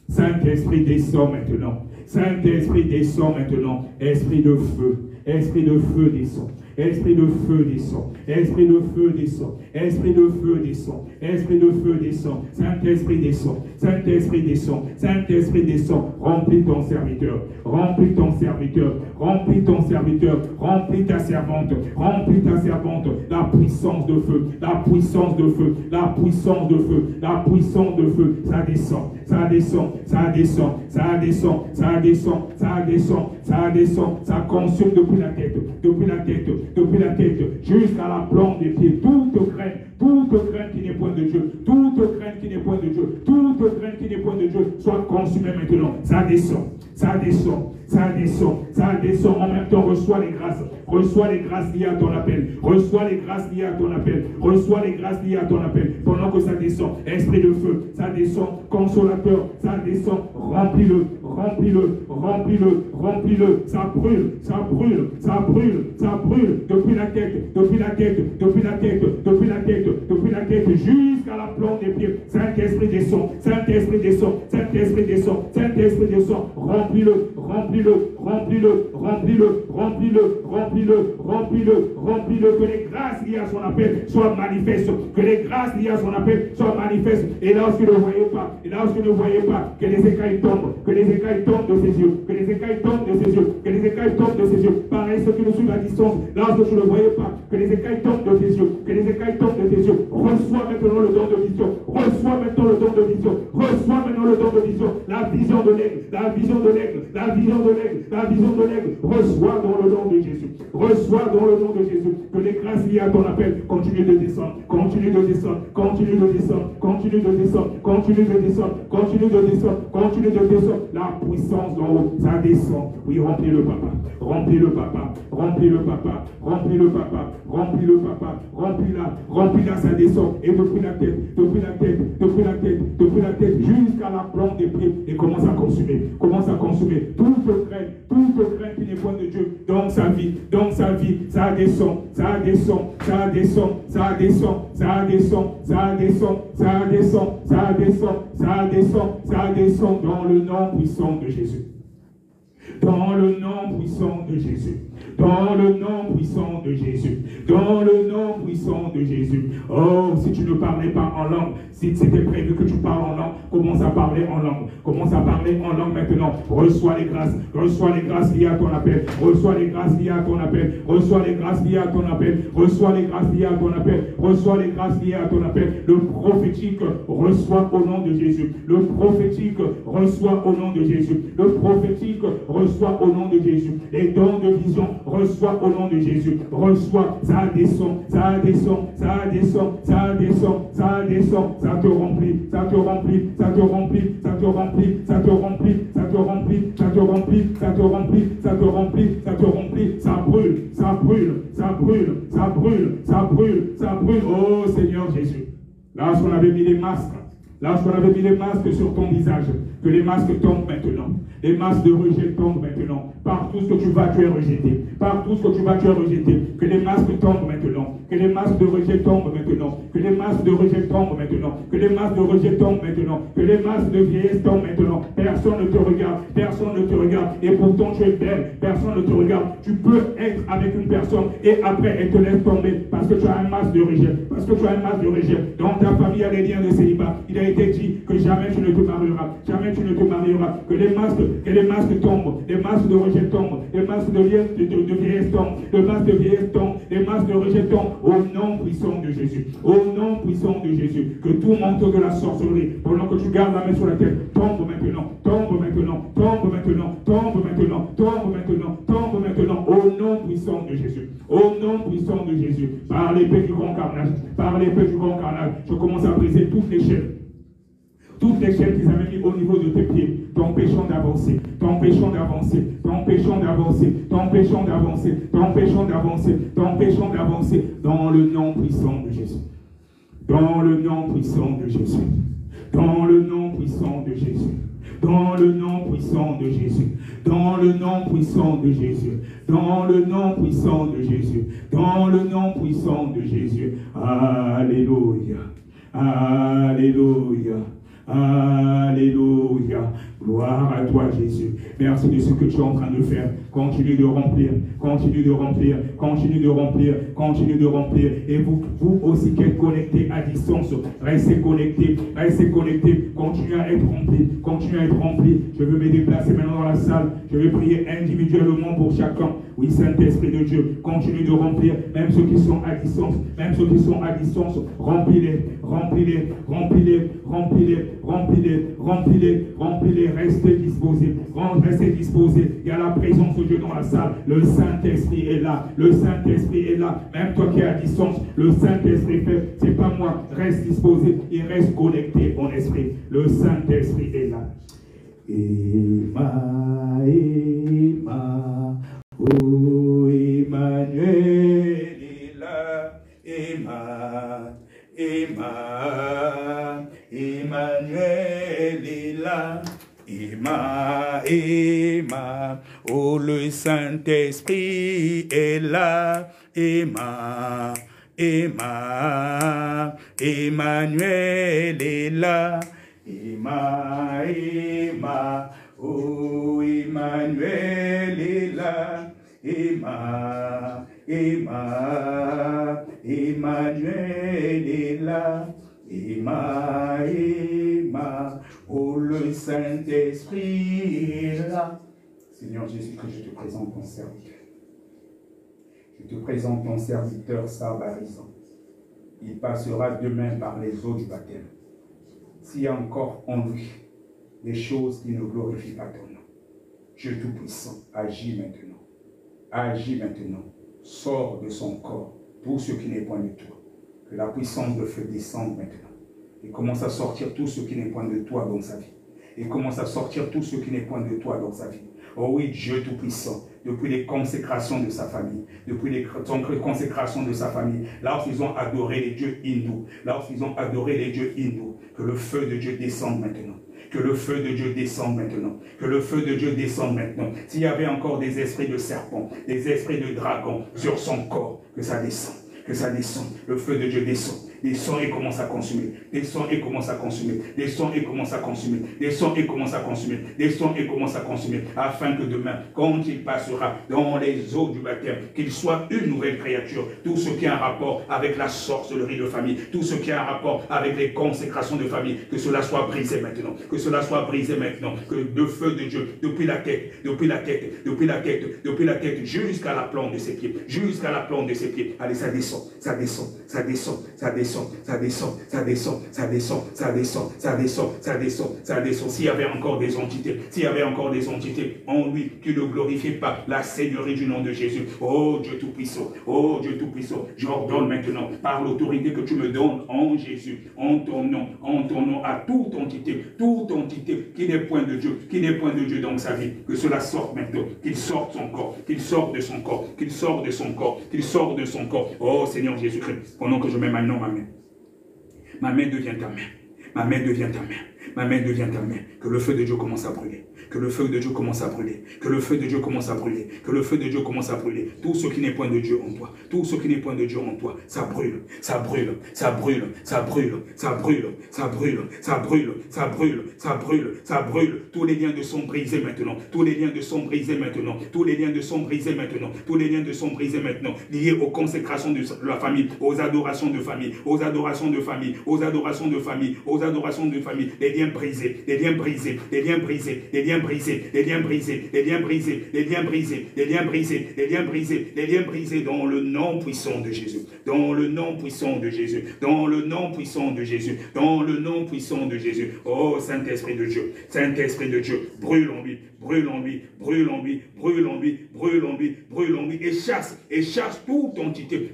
Saint-Esprit descend maintenant. Saint-Esprit descend maintenant. Esprit de feu. Esprit de feu descend. Esprit de feu descend. Esprit de feu descend. Esprit de feu descend. Esprit de feu descend. Saint-Esprit descend. Saint-Esprit descend. Saint-Esprit descend. Remplis ton serviteur. Remplis ton serviteur. Remplis ton serviteur. Remplis ta servante. Remplis ta servante. La puissance de feu. La puissance de feu. La puissance de feu. La puissance de feu. Ça descend. Ça descend. Ça descend. Ça descend. Ça descend. Ça descend. Ça descend. Ça consume depuis la tête. Depuis la tête. Depuis la tête jusqu'à la plante des pieds, toute graine qui n'est point de Dieu, toute graine qui n'est point de Dieu, toute graine qui n'est point de Dieu, soit consumée maintenant. Ça descend, ça descend, ça descend, ça descend. En même temps, reçois les grâces liées à ton appel, reçois les grâces liées à ton appel, reçois les grâces liées à ton appel. Pendant que ça descend, esprit de feu, ça descend, consolateur, ça descend, remplis-le, remplis-le, remplis-le, remplis-le, ça brûle, ça brûle, ça brûle, ça brûle. Depuis la tête, depuis la tête, depuis la tête, depuis la tête, depuis la tête, jusqu'à la plante des pieds. Saint-Esprit descend, Saint-Esprit descend, Saint-Esprit descend, Saint-Esprit descend. Remplis-le, remplis-le, remplis-le, remplis-le, remplis-le, remplis-le, remplis-le, remplis-le. Que les grâces liées à son appel soient manifestes. Que les grâces liées à son appel soient manifestes. Et lorsque ne voyez pas, et lorsque ne voyez pas, que les écailles tombent, que les écailles tombent de ses yeux, que les écailles tombent de ses yeux, que les écailles tombent de ses yeux. Pareil, ceux qui nous suivent à distance, lorsque tu ne voyais pas, que les écailles tombent de tes yeux, que les écailles tombent de tes yeux. Reçois maintenant le don de vision. Reçois maintenant le don de vision. Reçois maintenant le don de vision. La vision de l'aigle, la vision de l'aigle, la vision de l'aigle, la vision de l'aigle. Reçois dans le nom de Jésus. Reçois dans le nom de Jésus. Que les grâces liées à ton appel continuent de descendre, continuent de descendre, continuent de descendre, continuent de descendre, continuent de descendre, continuent de descendre, continuent de descendre. La puissance d'en haut, ça descend. Oui, remplis le papa, remplis le papa, remplis le papa, remplis le papa, remplis le papa, remplis-la, ça descend. Et depuis la tête, depuis la tête, depuis la tête, depuis la tête, jusqu'à la plante des pieds, et commence à consommer toute crainte qui n'est point de Dieu dans sa vie, ça descend, ça descend, ça descend, ça descend, ça descend, ça descend, ça descend, ça descend, ça descend, ça descend dans le nom puissant de Jésus. Dans le nom puissant de Jésus. Dans le nom puissant de Jésus. Dans le nom puissant de Jésus. Oh, si tu ne parlais pas en langue, si c'était prévu que tu parles en langue, commence à parler en langue. Commence à parler en langue maintenant. Reçois les grâces liées à ton appel. Reçois les grâces liées à ton appel. Reçois les grâces liées à ton appel. Reçois les grâces liées à ton appel. Reçois les grâces liées à ton appel. Le prophétique reçoit au nom de Jésus. Le prophétique reçoit au nom de Jésus. Le prophétique reçoit au nom de Jésus. Les dons de vision reçoit au nom de Jésus. Reçois, ça descend, ça descend, ça descend, ça descend, ça descend, ça te remplit, ça te remplit, ça te remplit, ça te remplit, ça te remplit, ça te remplit, ça te remplit, ça te remplit, ça te remplit, ça te remplit, ça brûle, ça brûle, ça brûle, ça brûle, ça brûle, ça brûle. Oh Seigneur Jésus. Lorsqu'on avait mis les masques, lorsqu'on avait mis les masques sur ton visage, que les masques tombent maintenant. Les masques de rejet tombent maintenant. Partout ce que tu vas, tu es rejeté. Partout ce que tu vas, tu es rejeté. Que les masques tombent maintenant. Que les masques de rejet tombent maintenant. Que les masques de rejet tombent maintenant. Que les masques de rejet tombent maintenant. Que les masques de vieillesse tombent maintenant. Personne ne te regarde. Personne ne te regarde. Et pourtant tu es belle. Personne ne te regarde. Tu peux être avec une personne et après elle te laisse tomber parce que tu as un masque de rejet. Parce que tu as un masque de rejet. Dans ta famille, il y a des liens de célibat. Il a été dit que jamais tu ne te marieras. Jamais tu ne te marieras. Que les masques tombent. Les masques de rejet tombent. Les masques de vieillesse tombent. Le masque de vieillesse tombe. Les masques de rejet tombent. Au nom puissant de Jésus. Au nom puissant de Jésus. Que tout manteau de la sorcellerie, pendant que tu gardes la main sur la tête, tombe maintenant. Tombe maintenant. Tombe maintenant. Tombe maintenant. Tombe maintenant. Tombe maintenant. Au nom puissant de Jésus. Au nom puissant de Jésus. Par l'épée du grand carnage. Par l'épée du grand carnage. Je commence à briser toutes les chaînes. Toutes les chaînes qu'ils avaient mis au niveau de tes pieds, t'empêchant d'avancer, t'empêchant d'avancer, t'empêchant d'avancer, t'empêchant d'avancer, t'empêchant d'avancer, t'empêchant d'avancer, dans le nom puissant de Jésus. Dans le nom puissant de Jésus. Dans le nom puissant de Jésus. Dans le nom puissant de Jésus. Dans le nom puissant de Jésus. Dans le nom puissant de Jésus. Dans le nom puissant de Jésus. Alléluia. Alléluia. Alléluia. Gloire à toi, Jésus. Merci de ce que tu es en train de faire. Continue de remplir, continue de remplir, continue de remplir, continue de remplir. Et vous aussi qui êtes connectés à distance, restez connectés, continuez à être remplis, continuez à être remplis. Je veux me déplacer maintenant dans la salle. Je vais prier individuellement pour chacun. Oui, Saint-Esprit de Dieu, continue de remplir, même ceux qui sont à distance, même ceux qui sont à distance, remplis-les, remplis-les, remplis-les, remplis-les, remplis-les, remplis-les, remplis-les, restez disposés, restez disposés. Il y a la présence de Dieu dans la salle, le Saint-Esprit est là, le Saint-Esprit est là, même toi qui es à distance, le Saint-Esprit fait, c'est pas moi, reste disposé et reste connecté, mon esprit, le Saint-Esprit est là. Emma, Emma, oh Emmanuel est là, Emma, Emma, Emmanuel est là, Emma, Emma, oh le Saint-Esprit est là, Emma, Emma, Emmanuel est là, Emma, Emma, oh Emmanuel est là, Emma, Emma, Emmanuel est là, Emma, Emma, oh le Saint-Esprit est là. Seigneur Jésus, que je te présente ton serviteur. Je te présente ton serviteur Sarbarizan. Il passera demain par les eaux du baptême. S'il y a encore en lui les choses qui ne glorifient pas ton nom. Dieu Tout-Puissant, agis maintenant. Agis maintenant. Sors de son corps tout ce qui n'est point de toi. Que la puissance de feu descende maintenant. Et commence à sortir tout ce qui n'est point de toi dans sa vie. Et commence à sortir tout ce qui n'est point de toi dans sa vie. Oh oui, Dieu Tout-Puissant, depuis les consécrations de sa famille, depuis les consécrations de sa famille, lorsqu'ils ont adoré les dieux hindous, lorsqu'ils ont adoré les dieux hindous, que le feu de Dieu descende maintenant. Que le feu de Dieu descende maintenant. Que le feu de Dieu descende maintenant. S'il y avait encore des esprits de serpent, des esprits de dragon sur son corps, que ça descende. Que ça descende. Le feu de Dieu descend. Descend et commence à consumer. Descend et commence à consumer. Descend et commence à consumer. Descend et commence à consumer. Descend et commence à consumer. Afin que demain, quand il passera dans les eaux du baptême, qu'il soit une nouvelle créature. Tout ce qui a un rapport avec la sorcellerie de famille, tout ce qui a un rapport avec les consécrations de famille, que cela soit brisé maintenant. Que cela soit brisé maintenant. Que le feu de Dieu, depuis la tête, depuis la tête, depuis la tête, depuis la tête, jusqu'à la plante de ses pieds, jusqu'à la plante de ses pieds. Allez, ça descend, ça descend, ça descend, ça descend. Ça descend, ça descend, ça descend, ça descend, ça descend, ça descend, ça descend. S'il y avait encore des entités, s'il y avait encore des entités en lui qui ne glorifiaient pas la seigneurie du nom de Jésus. Oh Dieu Tout-Puissant, oh Dieu Tout-Puissant, j'ordonne maintenant, par l'autorité que tu me donnes en Jésus, en ton nom, à toute entité qui n'est point de Dieu dans sa vie, que cela sorte maintenant, qu'il sorte son corps, qu'il sorte de son corps, qu'il sorte de son corps, qu'il sorte de son corps. Oh Seigneur Jésus-Christ, pendant que je mets maintenant ma main. Ma main devient ta main. Ma main devient ta main. Ma main devient ta main. Que le feu de Dieu commence à brûler. Que le feu de Dieu commence à brûler. Que le feu de Dieu commence à brûler. Que le feu de Dieu commence à brûler. Tout ce qui n'est point de Dieu en toi. Tout ce qui n'est point de Dieu en toi. Ça brûle. Ça brûle. Ça brûle. Ça brûle. Ça brûle. Ça brûle. Ça brûle. Ça brûle. Ça brûle. Ça brûle. Tous les liens de sont brisés maintenant. Tous les liens de sont brisés maintenant. Tous les liens de sont brisés maintenant. Tous les liens de sont brisés maintenant. Liés aux consécrations de la famille. Aux adorations de famille. Aux adorations de famille. Aux adorations de famille. Aux adorations de famille. Les liens brisés. Les liens brisés. Les liens brisés. Les liens brisés, les liens brisés, les liens brisés, les liens brisés, les liens brisés, les liens brisés, les liens brisés dans le nom puissant de Jésus, dans le nom puissant de Jésus, dans le nom puissant de Jésus, dans le nom puissant de Jésus. Oh Saint-Esprit de Dieu, Saint-Esprit de Dieu, brûle en lui, brûle en lui, brûle en lui, brûle en lui, brûle en lui, brûle en lui, et chasse toute entité,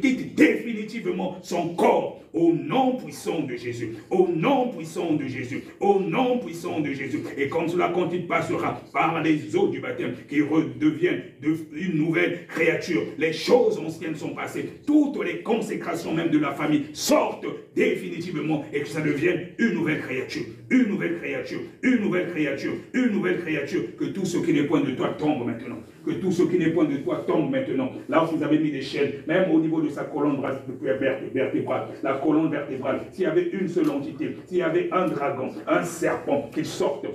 quitte définitivement son corps. Au nom puissant de Jésus, au nom puissant de Jésus, au nom puissant de Jésus. Et comme cela, quand il passera par les eaux du baptême, qu'il redevienne une nouvelle créature, les choses anciennes sont passées, toutes les consécrations même de la famille sortent définitivement et que ça devienne une nouvelle créature, une nouvelle créature, une nouvelle créature, une nouvelle créature, que tout ce qui n'est point de toi tombe maintenant. Que tout ce qui n'est point de toi tombe maintenant. Là où vous avez mis des chaînes, même au niveau de sa colonne vertébrale, la colonne vertébrale, s'il y avait une seule entité, s'il y avait un dragon, un serpent, qu'il sorte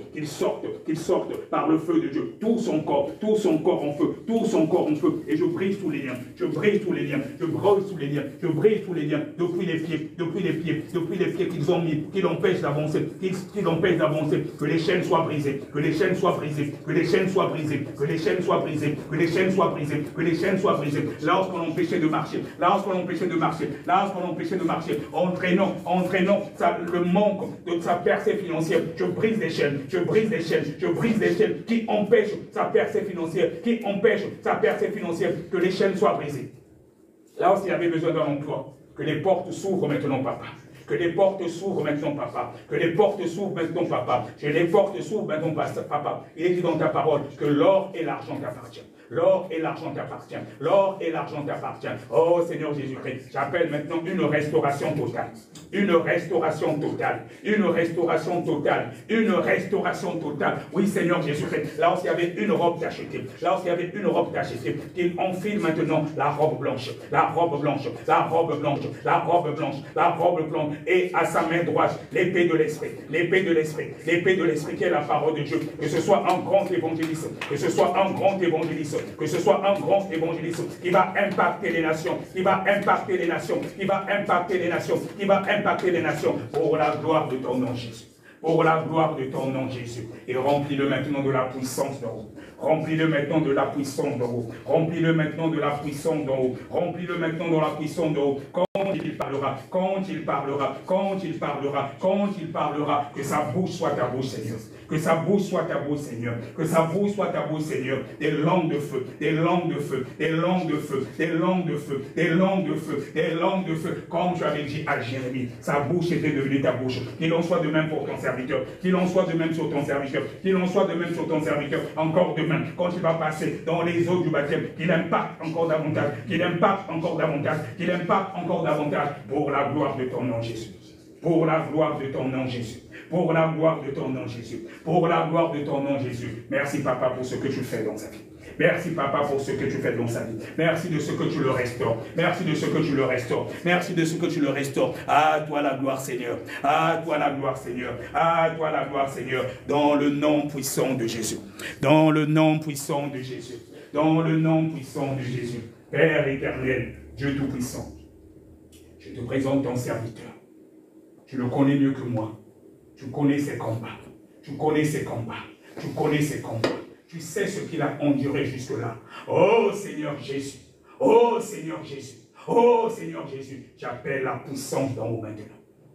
par le feu de Dieu, tout son corps en feu, tout son corps en feu, et je brise tous les liens, je brise tous les liens, je brise tous les liens, je brise tous les liens, depuis les pieds qu'ils ont mis, qui l'empêchent d'avancer, qui l'empêchent d'avancer, que les chaînes soient brisées, que les chaînes soient brisées, que les chaînes soient brisées, que les chaînes soient brisées, que les chaînes soient brisées, que les chaînes soient brisées, lorsqu'on l'empêchait de marcher, lorsqu'on l'empêchait de marcher, lorsqu'on l'empêchait de marcher, entraînant le manque de sa percée financière, je brise les chaînes, je brise les chaînes, je brise les chaînes qui empêchent sa percée financière, qui empêchent sa percée financière, que les chaînes soient brisées. Là où il y avait besoin d'un emploi, que les portes s'ouvrent maintenant, papa. Que les portes s'ouvrent maintenant, papa. Que les portes s'ouvrent maintenant, papa. Que les portes s'ouvrent maintenant, papa. Il est dit dans ta parole que l'or et l'argent t'appartiennent. L'or et l'argent t'appartiennent. L'or et l'argent t'appartiennent. Oh Seigneur Jésus-Christ, j'appelle maintenant une restauration totale. Une restauration totale. Une restauration totale. Une restauration totale. Oui Seigneur Jésus-Christ, là où il y avait une robe d'achetée, là où il y avait une robe d'achetée, qu'il enfile maintenant la robe blanche. La robe blanche. La robe blanche. La robe blanche. La robe blanche. Et à sa main droite, l'épée de l'esprit. L'épée de l'esprit. L'épée de l'esprit qui est la parole de Dieu. Que ce soit un grand évangéliste. Que ce soit un grand évangéliste. Que ce soit un grand évangéliste qui va impacter les nations, qui va impacter les nations, qui va impacter les nations, qui va impacter les nations pour la gloire de ton nom, Jésus. pour la gloire de ton nom, Jésus. Et remplis-le maintenant de la puissance d'en haut. Remplis-le maintenant de la puissance d'en haut. Remplis-le maintenant de la puissance d'en haut. Remplis-le maintenant de la puissance d'en haut. Quand il parlera, quand il parlera, quand il parlera, quand il parlera, que sa bouche soit ta bouche, Seigneur. Que sa bouche soit ta bouche, Seigneur. Que sa bouche soit ta bouche, Seigneur. Des langues de feu, des langues de feu, des langues de feu, des langues de feu, des langues de feu, des langues de feu. Comme tu avais dit à Jérémie, sa bouche était devenue ta bouche. Qu'il en soit de même pour ton serviteur. Qu'il en soit de même sur ton serviteur. Qu'il en soit de même sur ton serviteur. Encore demain, quand il va passer dans les eaux du baptême, qu'il impacte encore davantage. Qu'il impacte encore davantage. Qu'il impacte encore davantage. Pour la gloire de ton nom, Jésus. Pour la gloire de ton nom, Jésus. Pour la gloire de ton nom, Jésus. Pour la gloire de ton nom, Jésus. Merci, Papa, pour ce que tu fais dans sa vie. Merci, Papa, pour ce que tu fais dans sa vie. Merci de ce que tu le restaures. Merci de ce que tu le restaures. Merci de ce que tu le restaures. À toi la gloire, Seigneur. À toi la gloire, Seigneur. À toi la gloire, Seigneur. Dans le nom puissant de Jésus. Dans le nom puissant de Jésus. Dans le nom puissant de Jésus. Père éternel, Dieu tout-puissant, je te présente ton serviteur. Tu le connais mieux que moi. Tu connais ses combats. Tu connais ses combats. Tu connais ses combats. Tu sais ce qu'il a enduré jusque-là. Oh Seigneur Jésus. Oh Seigneur Jésus. Oh Seigneur Jésus. J'appelle la puissance d'en haut maintenant.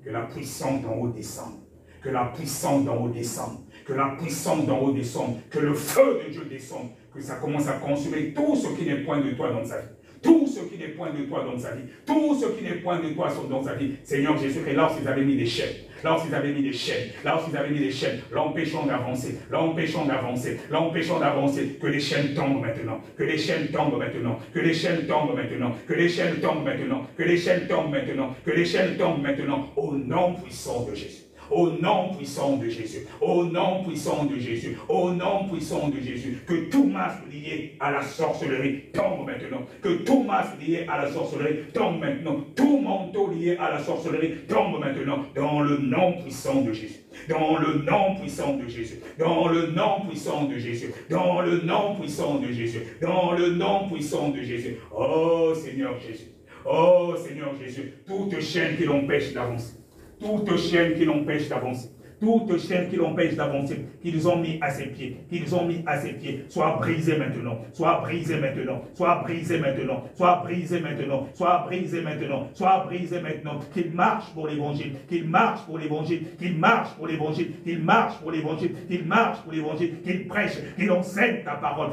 Que la puissance d'en haut descende. Que la puissance d'en haut descende. Que la puissance d'en haut descende. Que le feu de Dieu descende. Que ça commence à consumer tout ce qui n'est point de toi dans sa vie. Tout ce qui n'est point de toi dans sa vie. Tout ce qui n'est point de toi dans sa vie. Seigneur Jésus, et lorsqu'ils avaient mis des chaînes, lorsqu'ils avaient mis des chaînes, lorsqu'ils avaient mis des chaînes, l'empêchant d'avancer, l'empêchant d'avancer, l'empêchant d'avancer, que les chaînes tombent maintenant, que les chaînes tombent maintenant, que les chaînes tombent maintenant, que les chaînes tombent maintenant, que les chaînes tombent maintenant, que les chaînes tombent maintenant, au nom puissant de Jésus. Au nom puissant de Jésus, au nom puissant de Jésus, au nom puissant de Jésus, que tout masque lié à la sorcellerie tombe maintenant, que tout masque lié à la sorcellerie tombe maintenant, tout manteau lié à la sorcellerie tombe maintenant, dans le nom puissant de Jésus, dans le nom puissant de Jésus, dans le nom puissant de Jésus, dans le nom puissant de Jésus, dans le nom puissant de Jésus. Oh Seigneur Jésus, oh Seigneur Jésus, toute chaîne qui l'empêche d'avancer, toute chaîne qui l'empêche d'avancer, toute chaîne qui l'empêche d'avancer, qu'ils ont mis à ses pieds, soit brisée maintenant, soit brisée maintenant, soit brisée maintenant, soit brisée maintenant, soit brisée maintenant, soit brisée maintenant, qu'il marche pour l'évangile, qu'il marche pour l'évangile, qu'il marche pour l'évangile, qu'il marche pour l'évangile, qu'il marche pour l'évangile, qu'il prêche, qu'il enseigne ta parole,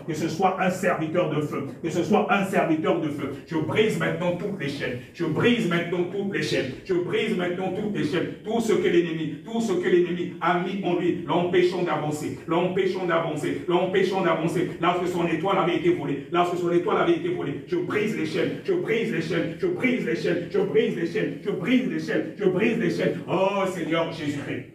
que ce soit un serviteur de feu, que ce soit un serviteur de feu. Je brise maintenant toutes les chaînes, je brise maintenant toutes les chaînes, je brise maintenant toutes les chaînes, tout ce que l'ennemi a mis en lui, l'empêchant d'avancer, l'empêchant d'avancer, l'empêchant d'avancer. Lorsque son étoile avait été volée, lorsque son étoile avait été volée, je brise les chaînes, je brise les chaînes, je brise les chaînes, je brise les chaînes, je brise les chaînes, je brise les chaînes. Oh Seigneur Jésus-Christ,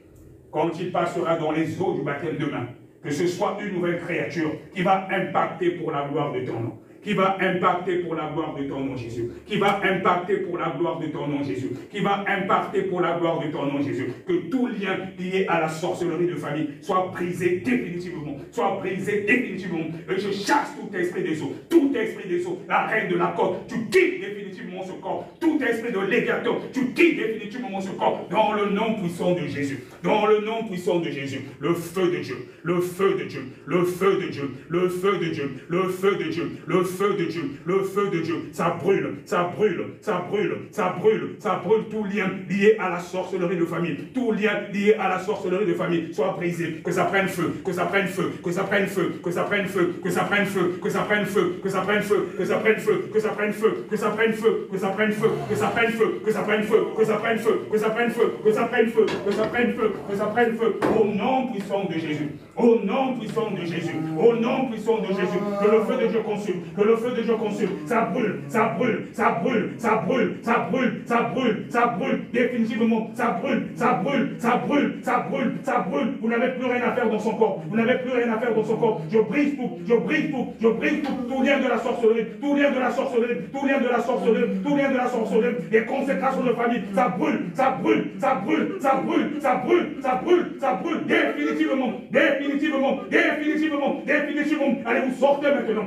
quand il passera dans les eaux du baptême demain, que ce soit une nouvelle créature qui va impacter pour la gloire de ton nom. Qui va impacter pour la gloire de ton nom, Jésus. Qui va impacter pour la gloire de ton nom, Jésus. Qui va impacter pour la gloire de ton nom, Jésus. Que tout lien lié à la sorcellerie de famille soit brisé définitivement. Soit brisé définitivement. Et je chasse tout esprit des eaux. Tout esprit des eaux. La reine de la côte. Tu quittes définitivement ce corps. Tout esprit de légateur. Tu quittes définitivement ce corps. Dans le nom puissant de Jésus. Dans le nom puissant de Jésus. Le feu de Dieu. Le feu de Dieu. Le feu de Dieu. Le feu de Dieu. Le feu de Dieu. Le feu de Dieu, le feu de Dieu, ça brûle, ça brûle, ça brûle, ça brûle, ça brûle. Tout lien lié à la sorcellerie de famille, tout lien lié à la sorcellerie de famille soit brisé, que ça prenne feu, que ça prenne feu, que ça prenne feu, que ça prenne feu, que ça prenne feu, que ça prenne feu, que ça prenne feu, que ça prenne feu, que ça prenne feu, que ça prenne feu, que ça prenne feu, que ça prenne feu, que ça prenne feu, que ça prenne feu, que ça prenne feu, que ça prenne feu, que ça prenne feu, que ça prenne feu, au nom puissant de Jésus, au nom puissant de Jésus, au nom puissant de Jésus, que le feu de Dieu consume, que le feu de Dieu consume, ça brûle, ça brûle, ça brûle, ça brûle, ça brûle, ça brûle, ça brûle, définitivement, ça brûle, ça brûle, ça brûle, ça brûle, ça brûle. Vous n'avez plus rien à faire dans son corps, vous n'avez plus rien à faire dans son corps. Je brise tout, je brise tout, je brise tout, tout lien de la sorcellerie, tout lien de la sorcellerie, tout lien de la sorcellerie, tout lien de la sorcellerie, les consécrations de famille, ça brûle, ça brûle, ça brûle, ça brûle, ça brûle, ça brûle, ça brûle, définitivement, définitivement, définitivement, définitivement. Allez, vous sortez maintenant.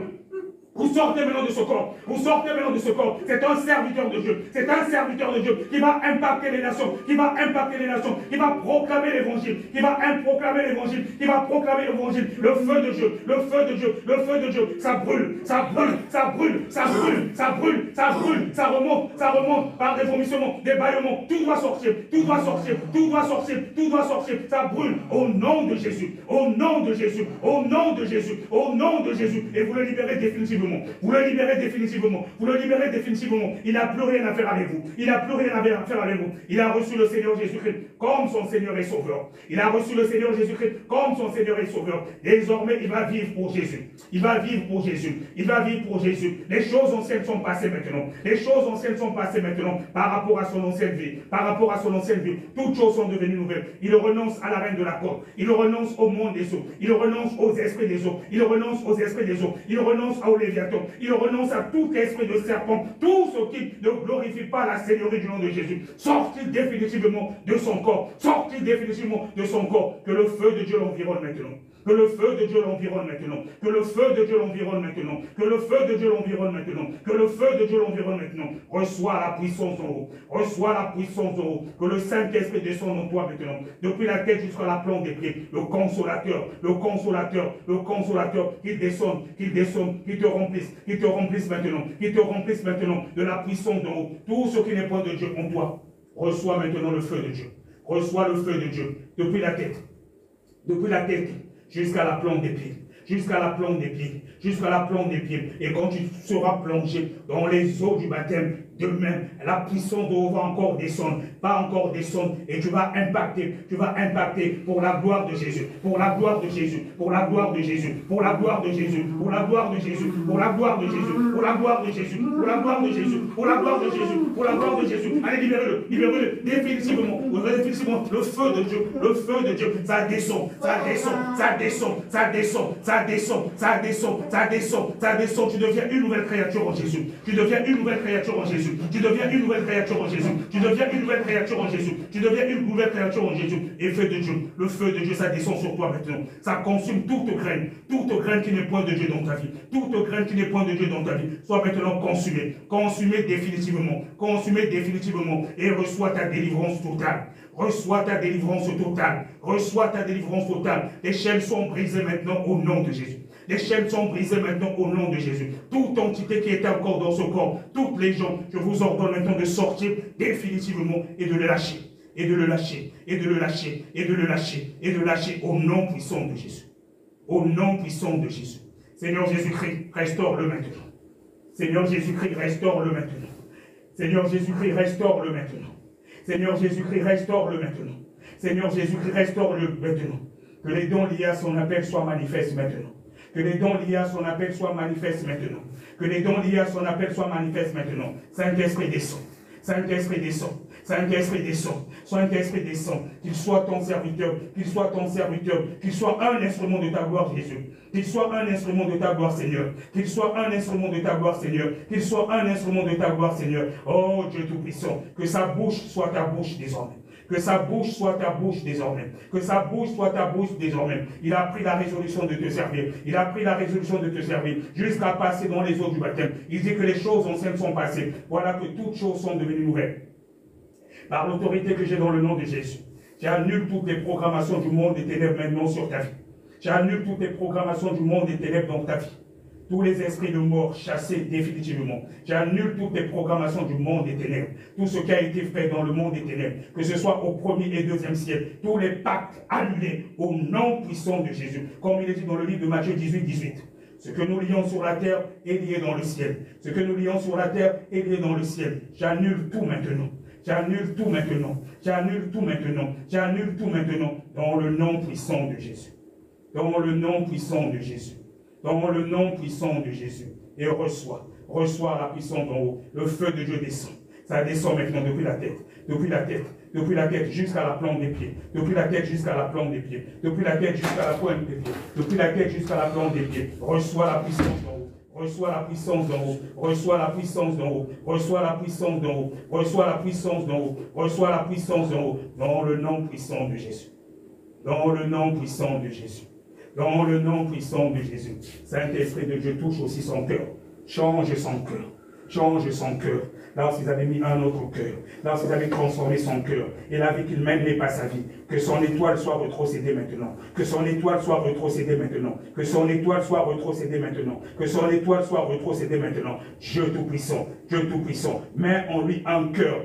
Vous sortez maintenant de ce corps. Vous sortez maintenant de ce corps. C'est un serviteur de Dieu. C'est un serviteur de Dieu qui va impacter les nations. Qui va impacter les nations. Qui va proclamer l'évangile. Qui va proclamer l'évangile. Qui va proclamer l'évangile. Le feu de Dieu. Le feu de Dieu. Le feu de Dieu. Ça brûle. Ça brûle. Ça brûle. Ça brûle. Ça brûle. Ça brûle. Ça remonte. Ça remonte par des vomissements, des bâillements. Tout doit sortir. Tout doit sortir. Tout doit sortir. Tout doit sortir. Ça brûle. Au nom de Jésus. Au nom de Jésus. Au nom de Jésus. Au nom de Jésus. Et vous le libérez définitivement. Vous le libérez définitivement. Vous le libérez définitivement. Il n'a plus rien à faire avec vous. Il n'a plus rien à faire avec vous. Il a reçu le Seigneur Jésus-Christ comme son Seigneur et Sauveur. Il a reçu le Seigneur Jésus-Christ comme son Seigneur et Sauveur. Désormais, il va vivre pour Jésus. Il va vivre pour Jésus. Il va vivre pour Jésus. Les choses anciennes sont passées maintenant. Les choses anciennes sont passées maintenant par rapport à son ancienne vie. Par rapport à son ancienne vie. Toutes choses sont devenues nouvelles. Il renonce à la reine de la corde. Il renonce au monde des eaux. Il renonce aux esprits des eaux. Il renonce aux esprits des eaux. Il renonce à Léviathan. Il renonce à tout esprit de serpent. Tout ce qui ne glorifie pas la Seigneurie du nom de Jésus. Sortez définitivement de son corps. Sortez définitivement de son corps. Que le feu de Dieu l'environne maintenant. Que le feu de Dieu l'environne maintenant. Que le feu de Dieu l'environne maintenant. Que le feu de Dieu l'environne maintenant. Que le feu de Dieu l'environne maintenant. Reçois la puissance en haut. Reçois la puissance en haut. Que le Saint-Esprit descende en toi maintenant. Depuis la tête jusqu'à la plante des pieds. Le consolateur, le consolateur, le consolateur, qu'il descende, qu'il te remplisse maintenant. Qu'il te remplisse maintenant de la puissance en haut. Tout ce qui n'est pas de Dieu en toi. Reçois maintenant le feu de Dieu. Reçois le feu de Dieu. Depuis la tête. Depuis la tête. Jusqu'à la plante des pieds, jusqu'à la plante des pieds, jusqu'à la plante des pieds. Et quand tu seras plongé dans les eaux du baptême, de même, la puissance d'eau va encore descendre, pas encore descendre, et tu vas impacter pour la gloire de Jésus, pour la gloire de Jésus, pour la gloire de Jésus, pour la gloire de Jésus, pour la gloire de Jésus, pour la gloire de Jésus, pour la gloire de Jésus, pour la gloire de Jésus, pour la gloire de Jésus, pour la gloire de Jésus. Allez, libérez-le, libérez-le, définitivement, le feu de Dieu, le feu de Dieu, ça descend, ça descend, ça descend, ça descend, ça descend, ça descend, ça descend, ça descend. Tu deviens une nouvelle créature en Jésus. Tu deviens une nouvelle créature en Jésus. Tu deviens une nouvelle créature en Jésus. Tu deviens une nouvelle créature en Jésus. Tu deviens une nouvelle créature en Jésus. Et feu de Dieu, le feu de Dieu, ça descend sur toi maintenant. Ça consume toute graine qui n'est point de Dieu dans ta vie. Toute graine qui n'est point de Dieu dans ta vie. Soit maintenant consumée. Consumée définitivement. Consumée définitivement. Et reçois ta délivrance totale. Reçois ta délivrance totale. Reçois ta délivrance totale. Les chaînes sont brisées maintenant au nom de Jésus. Les chaînes sont brisées maintenant au nom de Jésus. Toute entité qui était encore dans ce corps, toutes les gens, je vous ordonne maintenant de sortir définitivement et de le lâcher. Et de le lâcher. Et de le lâcher. Et de le lâcher. Et de le lâcher au nom puissant de Jésus. Au nom puissant de Jésus. Seigneur Jésus-Christ, restaure-le maintenant. Seigneur Jésus-Christ, restaure-le maintenant. Seigneur Jésus-Christ, restaure-le maintenant. Seigneur Jésus-Christ, restaure-le maintenant. Seigneur Jésus-Christ, restaure-le maintenant. Que les dons liés à son appel soient manifestes maintenant. Que les dons liés à son appel soient manifestes maintenant. Que les dons liés à son appel soient manifestes maintenant. Saint-Esprit descend. Saint-Esprit descend. Saint-Esprit descend. Saint-Esprit descend. Qu'il soit ton serviteur. Qu'il soit ton serviteur. Qu'il soit un instrument de ta gloire, Jésus. Qu'il soit un instrument de ta gloire, Seigneur. Qu'il soit un instrument de ta gloire, Seigneur. Qu'il soit un instrument de ta gloire, Seigneur. Oh Dieu Tout-Puissant. Que sa bouche soit ta bouche désormais. Que sa bouche soit ta bouche désormais. Que sa bouche soit ta bouche désormais. Il a pris la résolution de te servir. Il a pris la résolution de te servir jusqu'à passer dans les eaux du baptême. Il dit que les choses anciennes sont passées. Voilà que toutes choses sont devenues nouvelles. Par l'autorité que j'ai dans le nom de Jésus, j'annule toutes les programmations du monde des ténèbres maintenant sur ta vie. J'annule toutes les programmations du monde des ténèbres dans ta vie. Tous les esprits de mort chassés définitivement. J'annule toutes les programmations du monde des ténèbres. Tout ce qui a été fait dans le monde des ténèbres, que ce soit au 1er et 2e siècle, tous les pactes annulés au nom puissant de Jésus. Comme il est dit dans le livre de Matthieu 18. Ce que nous lions sur la terre est lié dans le ciel. Ce que nous lions sur la terre est lié dans le ciel. J'annule tout maintenant. J'annule tout maintenant. J'annule tout maintenant. J'annule tout maintenant. Dans le nom puissant de Jésus. Dans le nom puissant de Jésus. Dans le nom puissant de Jésus. Et reçois la puissance en haut. Le feu de Dieu descend. Ça descend maintenant depuis la tête. Depuis la tête. Depuis la tête jusqu'à la plante des pieds. Depuis la tête jusqu'à la plante des pieds. Depuis la tête jusqu'à la pointe des pieds. Depuis la tête jusqu'à la plante des pieds. Reçois la puissance en haut. Reçois la puissance d'en haut. Reçois la puissance d'en haut. Reçois la puissance d'en haut. Reçois la puissance d'en haut. Reçois la puissance d'en haut. Dans le nom puissant de Jésus. Dans le nom puissant de Jésus. Dans le nom puissant de Jésus. Saint-Esprit de Dieu touche aussi son cœur. Change son cœur. Change son cœur. Lorsqu'ils avaient mis un autre cœur, lorsqu'ils avaient transformé son cœur, et la vie qu'il mène n'est pas sa vie, que son étoile soit rétrocédée maintenant, que son étoile soit rétrocédée maintenant, que son étoile soit rétrocédée maintenant, que son étoile soit rétrocédée maintenant. Dieu Tout-Puissant, Dieu Tout-Puissant, mets en lui un cœur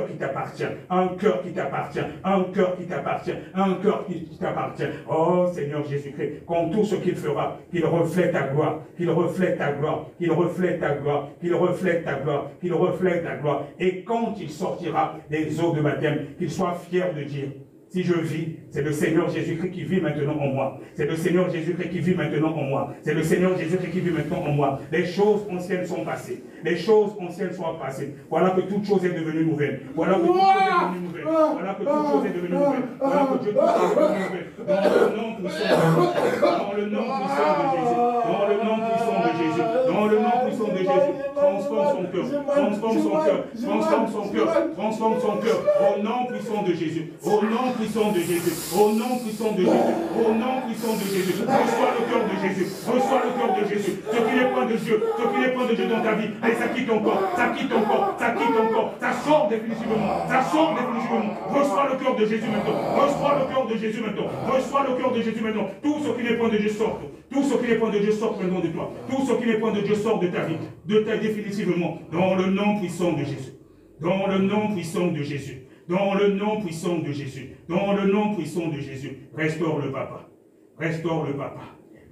qui t'appartient, un cœur qui t'appartient, un cœur qui t'appartient, un cœur qui t'appartient. Oh Seigneur Jésus-Christ, qu'en tout ce qu'il fera, qu'il reflète ta gloire, qu'il reflète ta gloire, qu'il reflète ta gloire, qu'il reflète ta gloire, qu'il reflète ta gloire. Et quand il sortira des eaux de baptême, qu'il soit fier de dire, si je vis, c'est le Seigneur Jésus-Christ qui vit maintenant en moi. C'est le Seigneur Jésus-Christ qui vit maintenant en moi. C'est le Seigneur Jésus-Christ qui vit maintenant en moi. Les choses anciennes sont passées. Les choses anciennes sont passées. Voilà que toute chose est devenue nouvelle. Voilà que toute chose est devenue nouvelle. Voilà que toute chose est devenue nouvelle. Voilà que Dieu est devenu nouvelle. Dans le nom puissant de Jésus. Dans le nom puissant de Jésus. Dans le nom puissant de Jésus. Dans le nom puissant de Jésus. Transforme son cœur. Transforme son cœur. Transforme son cœur. Transforme son cœur. Au nom puissant de Jésus. Au nom puissant de Jésus. Au nom puissant de Jésus. Au nom puissant de Jésus. Reçois le cœur de Jésus. Reçois le cœur de Jésus. Ce qui n'est pas de Dieu. Ce qui n'est pas de Dieu dans ta vie. Allez, ça quitte ton corps. Ça quitte ton corps. Ça quitte ton corps. Ça sort définitivement. Ça sort définitivement. Reçois le cœur de Jésus maintenant. Reçois le cœur de Jésus maintenant. Reçois le cœur de Jésus maintenant. Tout ce qui n'est pas de Dieu sort. Tout ce qui n'est pas de Dieu sort maintenant de toi. Tout ce qui n'est pas de Dieu sort de ta vie. De ta définitivement. Dans le nom puissant de Jésus. Dans le nom puissant de Jésus. Dans le nom puissant de Jésus. Dans le nom puissant de Jésus. Restaure le papa. Restaure le papa.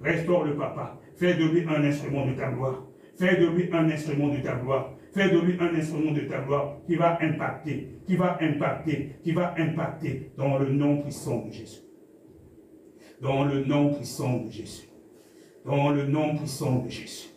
Restaure le papa. Fais de lui un instrument de ta gloire. Fais de lui un instrument de ta gloire. Fais de lui un instrument de ta gloire qui va impacter, qui va impacter, qui va impacter dans le nom puissant de Jésus. Dans le nom puissant de Jésus. Dans le nom puissant de Jésus.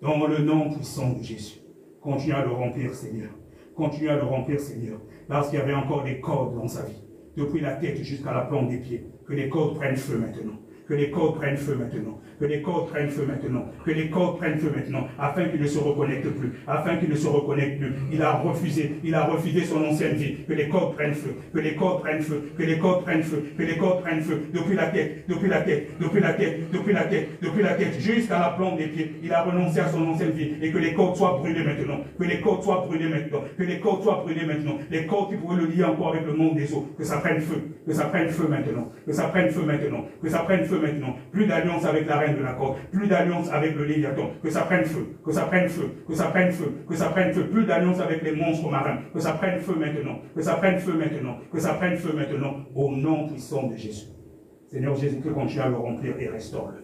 Dans le nom puissant de Jésus. Continue à le remplir, Seigneur. Continue à le remplir, Seigneur. Lorsqu'il y avait encore des cordes dans sa vie, depuis la tête jusqu'à la plante des pieds, que les cordes prennent feu maintenant. Que les cordes prennent feu maintenant. Que les cordes prennent feu maintenant. Que les cordes prennent feu maintenant. Afin qu'il ne se reconnecte plus. Afin qu'il ne se reconnecte plus. Il a refusé son ancienne vie. Que les cordes prennent feu. Que les cordes prennent feu. Que les cordes prennent feu. Que les cordes prennent feu. Depuis la tête. Depuis la tête. Depuis la tête. Depuis la tête. Depuis la tête. Jusqu'à la plante des pieds. Il a renoncé à son ancienne vie. Et que les cordes soient brûlées maintenant. Que les cordes soient brûlées maintenant. Que les cordes soient brûlées maintenant. Les cordes qui pourraient le lier encore avec le monde des eaux. Que ça prenne feu. Que ça prenne feu maintenant. Que ça prenne feu maintenant. Que ça prenne feu maintenant. Plus d'alliance avec la reine de la corde. Plus d'alliance avec le Léviathan. Que ça prenne feu. Que ça prenne feu. Que ça prenne feu. Que ça prenne feu. Plus d'alliance avec les monstres marins. Que ça prenne feu maintenant. Que ça prenne feu maintenant. Que ça prenne feu maintenant. Au nom puissant de Jésus. Seigneur Jésus-Christ, continue à le remplir et restaure-le.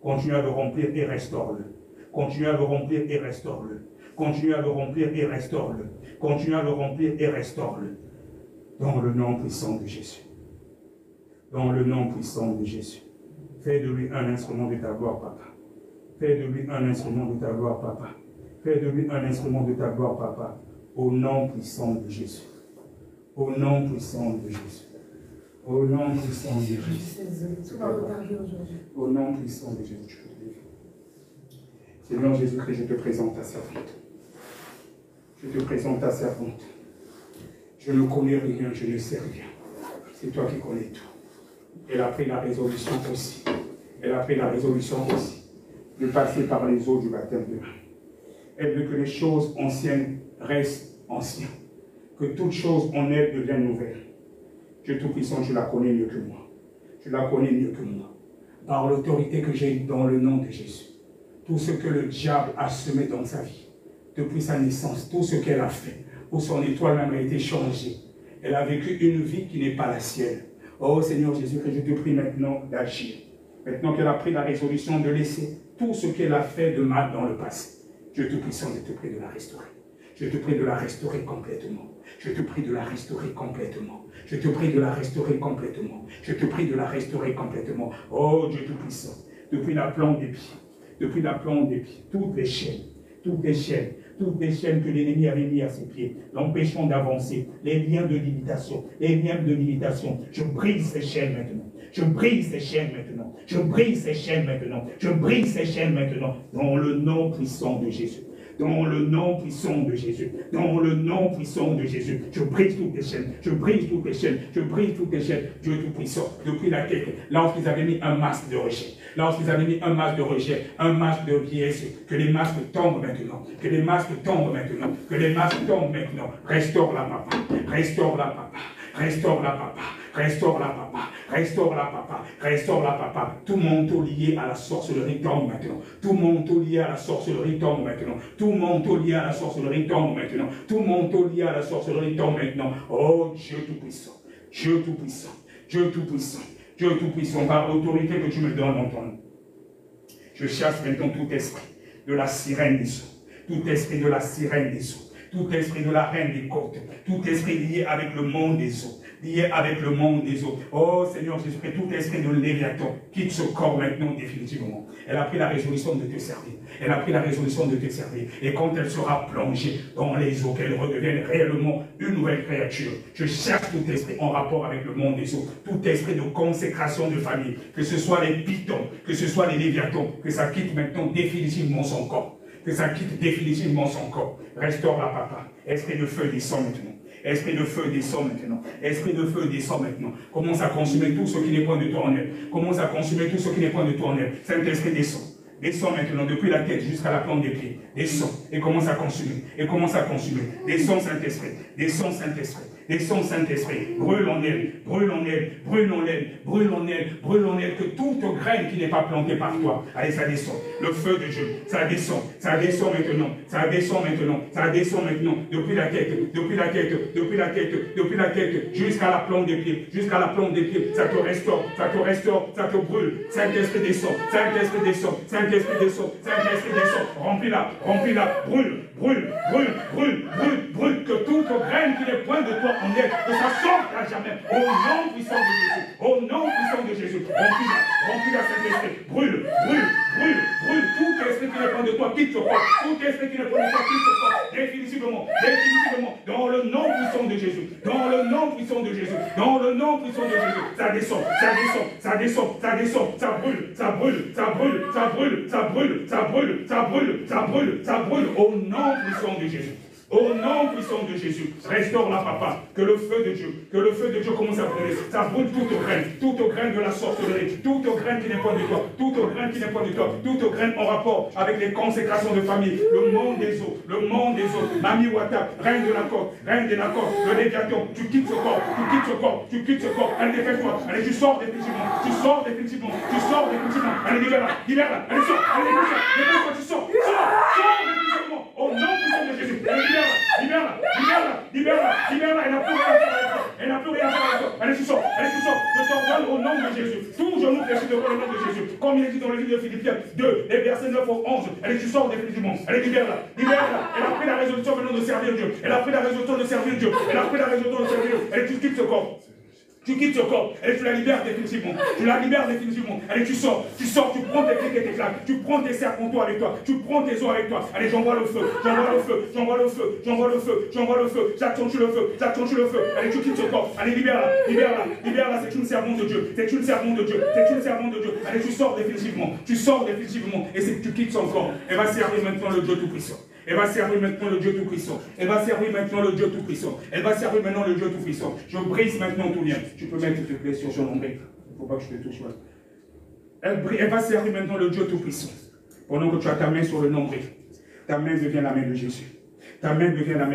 Continue à le remplir et restaure-le. Continue à le remplir et restaure-le. Continue à le remplir et restaure-le. Continue à le remplir et restaure-le. Dans le nom puissant de Jésus. Dans le nom puissant de Jésus. Fais de lui un instrument de ta gloire, papa. Fais de lui un instrument de ta gloire, papa. Fais de lui un instrument de ta gloire, papa. Au nom puissant de Jésus. Au nom puissant de Jésus. Au nom puissant de Jésus. Au nom puissant de Jésus. Seigneur Jésus-Christ, je te présente ta servante. Je te présente ta servante. Je ne connais rien, je ne sais rien. C'est toi qui connais tout. Elle a pris la résolution aussi. Elle a pris la résolution aussi de passer par les eaux du baptême de main. Elle veut que les choses anciennes restent anciennes. Que toute chose en elle devienne nouvelle. Dieu Tout-Puissant, je la connais mieux que moi. Je la connais mieux que moi. Par l'autorité que j'ai dans le nom de Jésus. Tout ce que le diable a semé dans sa vie, depuis sa naissance, tout ce qu'elle a fait, où son étoile même a été changée. Elle a vécu une vie qui n'est pas la sienne. Oh Seigneur Jésus-Christ, je te prie maintenant d'agir. Maintenant qu'elle a pris la résolution de laisser tout ce qu'elle a fait de mal dans le passé. Dieu Tout-Puissant, je te prie de la restaurer. Je te prie de la restaurer complètement. Je te prie de la restaurer complètement. Je te prie de la restaurer complètement. Je te prie de la restaurer complètement. Oh Dieu Tout-Puissant, depuis la plante des pieds, depuis la plante des pieds, toutes les chaînes que l'ennemi avait mis à ses pieds, l'empêchant d'avancer, les liens de limitation, je brise ces chaînes maintenant. Je brise ces chaînes maintenant. Je brise ces chaînes maintenant. Je brise ces chaînes maintenant. Dans le nom puissant de Jésus. Dans le nom puissant de Jésus. Dans le nom puissant de Jésus. Je brise toutes les chaînes. Je brise toutes les chaînes. Je brise toutes les chaînes. Dieu Tout-Puissant. Depuis la tête, lorsqu'ils avaient mis un masque de rejet. lorsqu'ils avaient mis un masque de rejet, un masque de vieillesse, que les masques tombent maintenant, que les masques tombent maintenant, que les masques tombent maintenant. Restaure-la, papa, restaure-la, papa, restaure-la, papa, restaure-la, papa, restaure-la, papa, restaure-la, papa. Tout manteau lié à la sorcellerie tombe maintenant. Tout manteau lié à la sorcellerie tombe maintenant. Tout manteau lié à la sorcellerie tombe maintenant. Tout manteau lié à la sorcellerie tombe maintenant. Oh Dieu Tout-Puissant, Dieu Tout-Puissant, Dieu Tout-Puissant, Dieu Tout-Puissant, par l'autorité que tu me donnes en ton nom. Je chasse maintenant tout esprit de la sirène des eaux, tout esprit de la sirène des eaux, tout esprit de la reine des côtes, tout esprit lié avec le monde des eaux, lié avec le monde des eaux. Oh Seigneur Jésus-Christ, tout esprit de Léviathan quitte ce corps maintenant définitivement. Elle a pris la résolution de te servir. Elle a pris la résolution de te servir. Et quand elle sera plongée dans les eaux, qu'elle redevienne réellement une nouvelle créature, je cherche tout esprit en rapport avec le monde des eaux, tout esprit de consécration de famille, que ce soit les pitons, que ce soit les Léviathans, que ça quitte maintenant définitivement son corps. Que ça quitte définitivement son corps. Restaure la papa. Esprit de feu descend maintenant. Esprit de feu descend maintenant. Esprit de feu descend maintenant. Commence à consumer tout ce qui n'est point de toi en elle. Commence à consumer tout ce qui n'est point de toi en elle. Saint-Esprit descend. Descends maintenant, depuis la tête jusqu'à la plante des pieds. Descends et commence à consumer. Et commence à consumer. Descends Saint-Esprit. Descends Saint-Esprit. Descends Saint-Esprit. Brûle en elle. Brûle en elle. Brûle en elle. Brûle en elle. Brûle en elle. Que toute graine qui n'est pas plantée par toi. Allez, ça descend. Le feu de Dieu. Ça descend. Ça descend maintenant. Ça descend maintenant. Ça descend maintenant. Depuis la tête. Depuis la tête. Depuis la tête. Depuis la tête. Jusqu'à la plante des pieds. Jusqu'à la plante des pieds. Ça te restaure. Ça te restaure. Ça te brûle. Saint-Esprit descend. Saint-Esprit descend. Saint-Esprit descend. Saint-Esprit descend. Remplis-la. Remplis-la. Brûle. Brûle. Brûle. Brûle. Brûle. Brûle. Que toute graine qui n'est point de toi en elle, que ça sorte à jamais. Au nom puissant de Jésus. Au nom puissant de Jésus. Remplis-la. Remplis-la, Saint-Esprit. Brûle. Brûle. Brûle. Brûle. Tout esprit qui n'est point de toi quitte ce corps. Tout esprit qui n'est point de toi quitte ce corps. Définitivement. Définitivement. Dans le nom puissant de Jésus. Dans le nom puissant de Jésus. Dans le nom puissant de Jésus. Ça descend. Ça descend. Ça descend. Ça descend. Ça brûle. Ça brûle. Ça brûle. Ça brûle. Ça brûle. Ça brûle. Ça brûle. Ça brûle. Ça brûle. Au nom puissant de Jésus. Au nom puissant de Jésus, restaure la papa, que le feu de Dieu commence à brûler. Ça brûle toute graine de la sorcellerie, toute graine qui n'est pas de toi, toute graine qui n'est pas de toi, toute graine en rapport avec les consécrations de famille, le monde des eaux, Mami Wata, reine de la côte, reine de la côte, le Léviathan, tu quittes ce corps, tu quittes ce corps, tu quittes ce corps, allez défais-toi, allez tu sors définitivement, tu sors définitivement, tu sors définitivement, allez libère-la, allez sors, allez dépêche-toi, tu sors définitivement, au nom puissant de Jésus, allez libère-la, elle n'a plus rien à faire avec toi. Elle n'a plus rien à faire avec toi. Allez, tu sors. Je t'ordonne au nom de Jésus. Tout genou fléchi devant le nom de Jésus. Comme il est dit dans le livre de Philippiens 2, les versets 9 au 11. Allez, tu sors définitivement. Allez, libère-la. Elle a pris la résolution maintenant de servir Dieu. Elle a pris la résolution de servir Dieu. Allez, tu quittes ce corps. Tu quittes ce corps, et tu la libères définitivement. Allez, tu sors, tu prends tes clics et tes claques, tu prends tes serpentaux avec toi, tu prends tes os avec toi. Allez, j'envoie le feu, j'accentue le feu. Allez, tu quittes ce corps, allez, libère-la, c'est une servante de Dieu. Allez, tu sors définitivement, et c'est que tu quittes son corps. Elle va servir maintenant le Dieu Tout-Puissant. Elle va servir maintenant le Dieu Tout-Puissant. Elle va servir maintenant le Dieu Tout-Puissant. Je brise maintenant tout lien. Tu peux mettre tes pieds sur son nombril. Il ne faut pas que je te touche. Elle va servir maintenant le Dieu Tout-Puissant. Pendant que tu as ta main sur le nombril, ta main devient la main de Jésus. Ta main devient la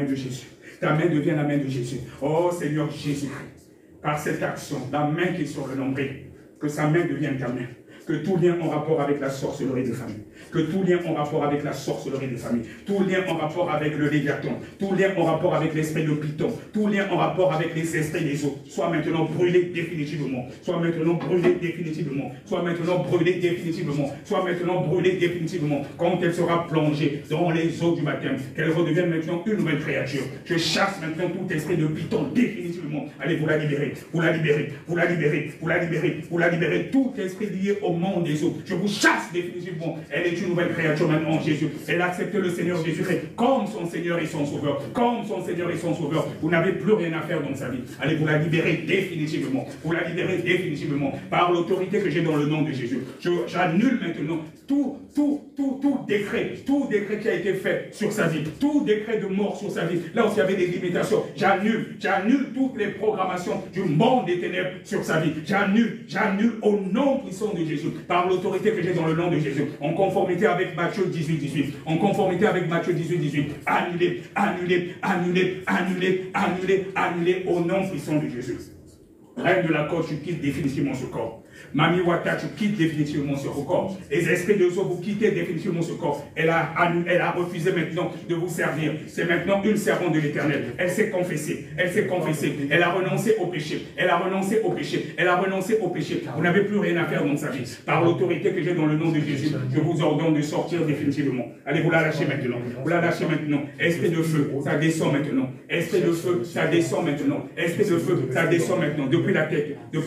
main de Jésus. Oh Seigneur Jésus-Christ, par cette action, la main qui est sur le nombril, que sa main devienne ta main. Que tout lien en rapport avec la sorcellerie de famille, tout lien en rapport avec le Léviathan, tout lien en rapport avec l'esprit de Python, tout lien en rapport avec les esprits des eaux, soit maintenant brûlé définitivement, quand elle sera plongée dans les eaux du baptême, qu'elle redevienne maintenant une nouvelle créature. Je chasse maintenant tout esprit de Python définitivement. Allez, vous la libérez, tout esprit lié au monde des eaux. Je vous chasse définitivement. Elle Elle est une nouvelle créature maintenant en Jésus. Elle a accepté le Seigneur Jésus-Christ comme son Seigneur et son Sauveur. Comme son Seigneur et son Sauveur. Vous n'avez plus rien à faire dans sa vie. Allez, vous la libérez définitivement. Vous la libérez définitivement. Par l'autorité que j'ai dans le nom de Jésus. J'annule maintenant tout décret qui a été fait sur sa vie. Tout décret de mort sur sa vie. Là où il y avait des limitations. J'annule toutes les programmations du monde des ténèbres sur sa vie. J'annule au nom puissant de Jésus. Par l'autorité que j'ai dans le nom de Jésus. En conformité avec Matthieu 18. En conformité avec Matthieu 18. Annulé au nom puissant de Jésus. Reine de la côte, tu quittes définitivement ce corps. Mami Wata, tu quittes définitivement ce corps. Les esprits de Zo, vous quittez définitivement ce corps. Elle a refusé maintenant de vous servir. C'est maintenant une servante de l'Éternel. Elle s'est confessée. Elle a renoncé au péché. Elle a renoncé au péché. Vous n'avez plus rien à faire dans sa vie. Par l'autorité que j'ai dans le nom de Jésus, je vous ordonne de sortir définitivement. Allez, vous la lâchez maintenant. Vous la lâchez maintenant. Esprit de feu, ça descend maintenant. Esprit de feu, ça descend maintenant. Esprit de feu, ça descend maintenant. Depuis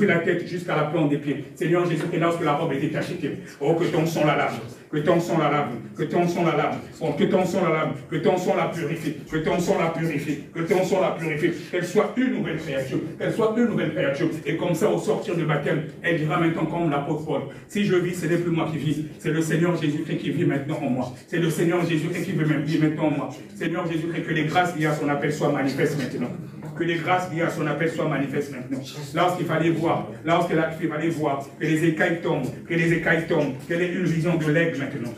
la tête jusqu'à la plante des pieds. Seigneur Jésus, que lorsque la robe était cachetée, oh, que ton sang la lave, que ton sang la lave, que ton sang la lave, oh, que ton sang la lave, que ton sang la purifie, que ton sang la purifie, que ton sang la purifie, qu'elle soit une nouvelle créature, et comme ça, au sortir du baptême, elle dira maintenant comme l'apôtre Paul, si je vis, ce n'est plus moi qui vis, c'est le Seigneur Jésus-Christ qui vit maintenant en moi, c'est le Seigneur Jésus-Christ qui vit maintenant en moi, Seigneur Jésus-Christ, que les grâces liées à son appel soient manifestes maintenant. Que les grâces liées à son appel soient manifestes maintenant. Lorsqu'il fallait voir, que les écailles tombent, qu'elle ait une vision de l'aigle maintenant.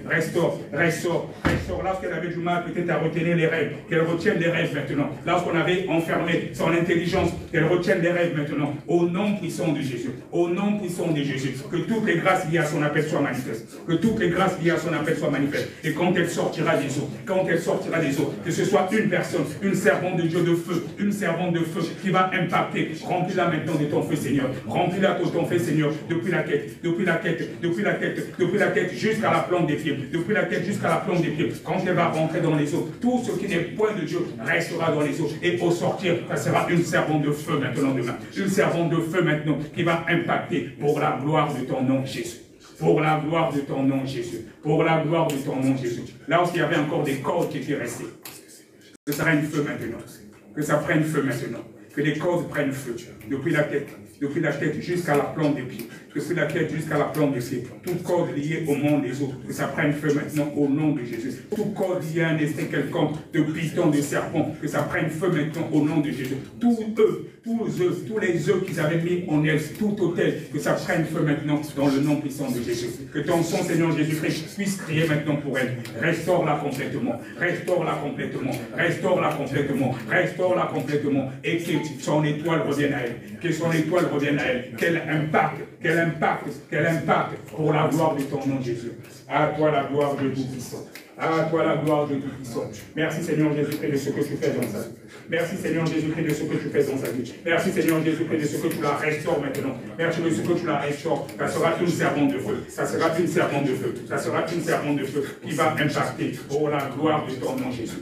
Restaure. Lorsqu'elle avait du mal peut-être à retenir les rêves, qu'elle retienne les rêves maintenant. Lorsqu'on avait enfermé son intelligence, qu'elle retienne les rêves maintenant. Au nom puissant de Jésus. Que toutes les grâces liées à son appel soient manifestes. Et quand elle sortira des eaux, que ce soit une personne, une servante de Dieu de feu, qui va impacter. Remplis-la maintenant de ton feu, Seigneur. Remplis-la de ton feu, Seigneur, depuis la tête jusqu'à la plante des pieds. Quand elle va rentrer dans les eaux, tout ce qui n'est point de Dieu restera dans les eaux. Et au sortir, ça sera une servante de feu maintenant demain. Une servante de feu maintenant qui va impacter pour la gloire de ton nom, Jésus. Pour la gloire de ton nom, Jésus. Là où il y avait encore des cordes qui étaient restées. Que ça prenne feu maintenant. Que les cordes prennent feu. Depuis la tête jusqu'à la plante des pieds. Toute corde liée au monde des autres. Que ça prenne feu maintenant au nom de Jésus. Toute corde liée à un esprit quelconque de python, de serpent. Que ça prenne feu maintenant au nom de Jésus. Tous les œufs qu'ils avaient mis en elle, tout autel, que ça prenne feu maintenant dans le nom puissant de Jésus. Que ton sang, Seigneur Jésus-Christ, puisse crier maintenant pour elle. Restaure-la complètement. Et que son étoile revienne à elle. Qu'elle impacte pour la gloire de ton nom, Jésus. À toi la gloire de Tout-Puissant. Merci Seigneur Jésus-Christ de ce que tu fais dans sa vie. Merci Seigneur Jésus-Christ de ce que tu fais dans sa vie. Merci Seigneur Jésus-Christ de ce que tu la restaures maintenant. Merci de ce que tu la restaures. Ça sera une servante de feu. Qui va impacter pour la gloire de ton nom, Jésus.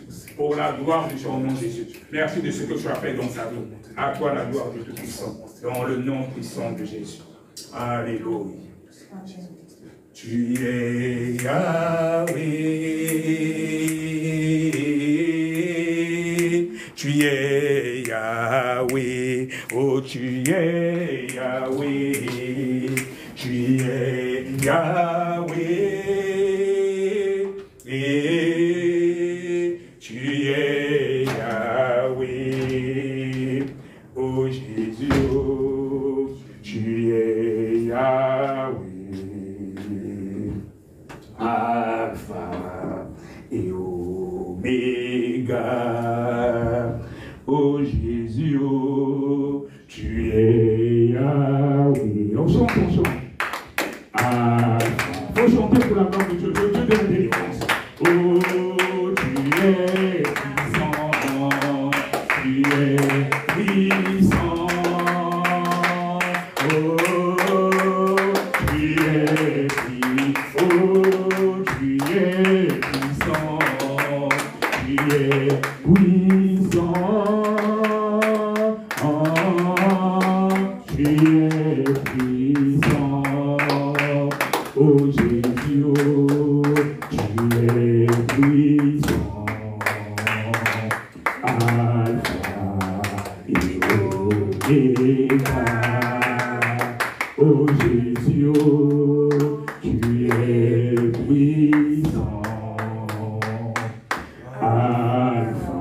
Merci de ce que tu as fait dans sa vie. À toi la gloire de Tout-Puissant. Dans le nom puissant de Jésus. Alléluia. Tu es Yahweh, oh tu es Yahweh, et tu es Yahweh, oh Jésus, oh, tu es Yahweh. Alpha et Oméga, oh Jésus, oh, tu es Yahweh. On chante. Faut chanter pour la gloire de Dieu, Dieu de la délivrance. Oh, tu es puissant. Oh Jésus, oh, tu es puissant. Alpha et Omega. Oh Jésus, oh, tu es puissant. Alpha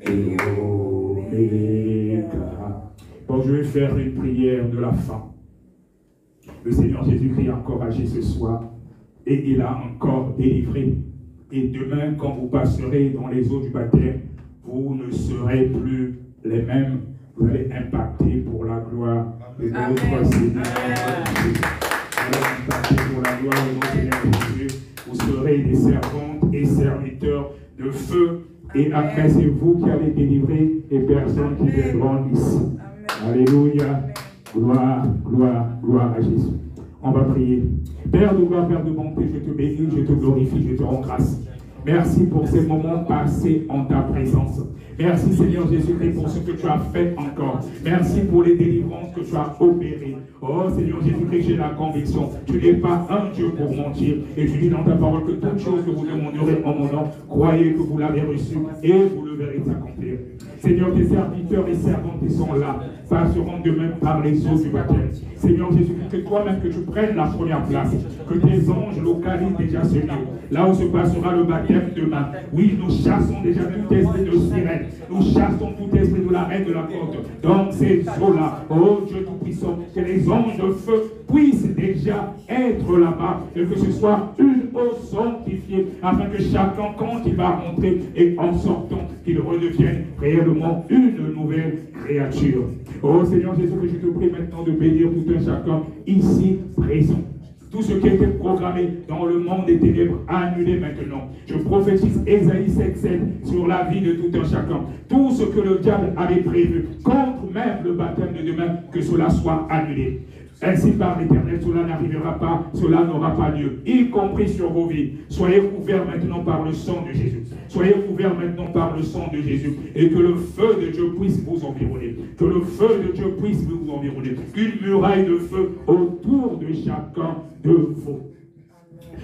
et Omega. Bon, je vais faire une prière de la fin. Le Seigneur Jésus-Christ a encore agi ce soir et il a encore délivré. Et demain, quand vous passerez dans les eaux du baptême, vous ne serez plus les mêmes. Vous allez impacter pour la gloire de notre Seigneur Jésus. Vous allez impacter pour la gloire de notre Seigneur Jésus. Vous serez des servantes et serviteurs de feu. Et après, c'est vous qui allez délivrer les personnes qui viendront ici. Alléluia. Gloire, gloire, gloire à Jésus. On va prier. Père de gloire, Père de bonté, je te bénis, je te glorifie, je te rends grâce. Merci pour ces moments passés en ta présence. Merci Seigneur Jésus-Christ pour ce que tu as fait encore. Merci pour les délivrances que tu as opérées. Oh Seigneur Jésus-Christ, j'ai la conviction. Tu n'es pas un Dieu pour mentir. Et tu dis dans ta parole que toute chose que vous demanderez en mon nom, croyez que vous l'avez reçu et vous le verrez s'accomplir. Seigneur, tes serviteurs et servantes qui sont là passeront de même par les eaux du baptême. Seigneur Jésus-Christ, que toi-même que tu prennes la première place, que tes anges localisent déjà ce lieu, là où se passera le baptême demain. Oui, nous chassons déjà tout esprit de sirène, nous chassons tout esprit de la reine de la côte dans ces eaux-là. Oh Dieu Tout-Puissant, que les anges de feu puissent déjà être là-bas, et que ce soit une eau sanctifiée, afin que chacun, quand il va rentrer et en sortant, qu'il redevienne réellement une nouvelle créature. Oh Seigneur Jésus, que je te prie maintenant de bénir tout un chacun ici présent. Tout ce qui était programmé dans le monde des ténèbres, annulé maintenant. Je prophétise Ésaïe 7:7 sur la vie de tout un chacun. Tout ce que le diable avait prévu, contre même le baptême de demain, que cela soit annulé. Ainsi par l'Éternel, cela n'arrivera pas, cela n'aura pas lieu, y compris sur vos vies. Soyez couverts maintenant par le sang de Jésus. Soyez couverts maintenant par le sang de Jésus. Et que le feu de Dieu puisse vous environner. Que le feu de Dieu puisse vous environner. Qu'une muraille de feu autour de chacun de vous.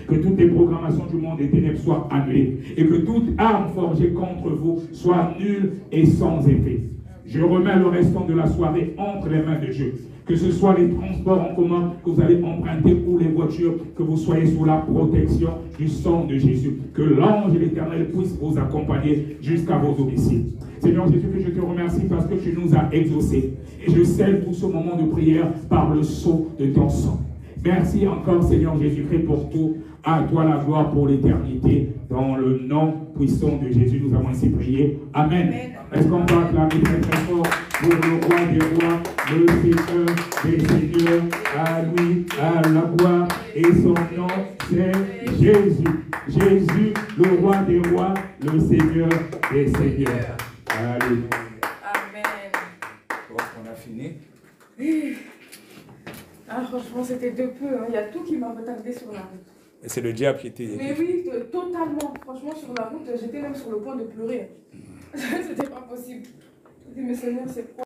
Que toutes les programmations du monde des ténèbres soient annulées. Et que toute arme forgée contre vous soit nulle et sans effet. Je remets le restant de la soirée entre les mains de Dieu. Que ce soit les transports en commun que vous allez emprunter ou les voitures, que vous soyez sous la protection du sang de Jésus. Que l'ange de l'Éternel puisse vous accompagner jusqu'à vos domiciles. Seigneur Jésus, que je te remercie parce que tu nous as exaucés. Et je scelle tout ce moment de prière par le sceau de ton sang. Merci encore, Seigneur Jésus-Christ, pour tout. À toi la gloire pour l'éternité. Dans le nom puissant de Jésus, nous avons ainsi prié. Amen. Est-ce qu'on va acclamer très très fort pour le roi des rois, le Seigneur des seigneurs, à lui, à la gloire, et son nom, c'est Jésus. Jésus, le roi des rois, le Seigneur des seigneurs. Alléluia. Amen. Bon, on a fini. Ah, franchement, c'était de peu. Hein. Il y a tout qui m'a retardé sur la route. Et c'est le diable qui était... Mais oui, totalement. Franchement, sur la route, j'étais même sur le point de pleurer. C'était pas possible. Je dis, mais Seigneur, c'est quoi?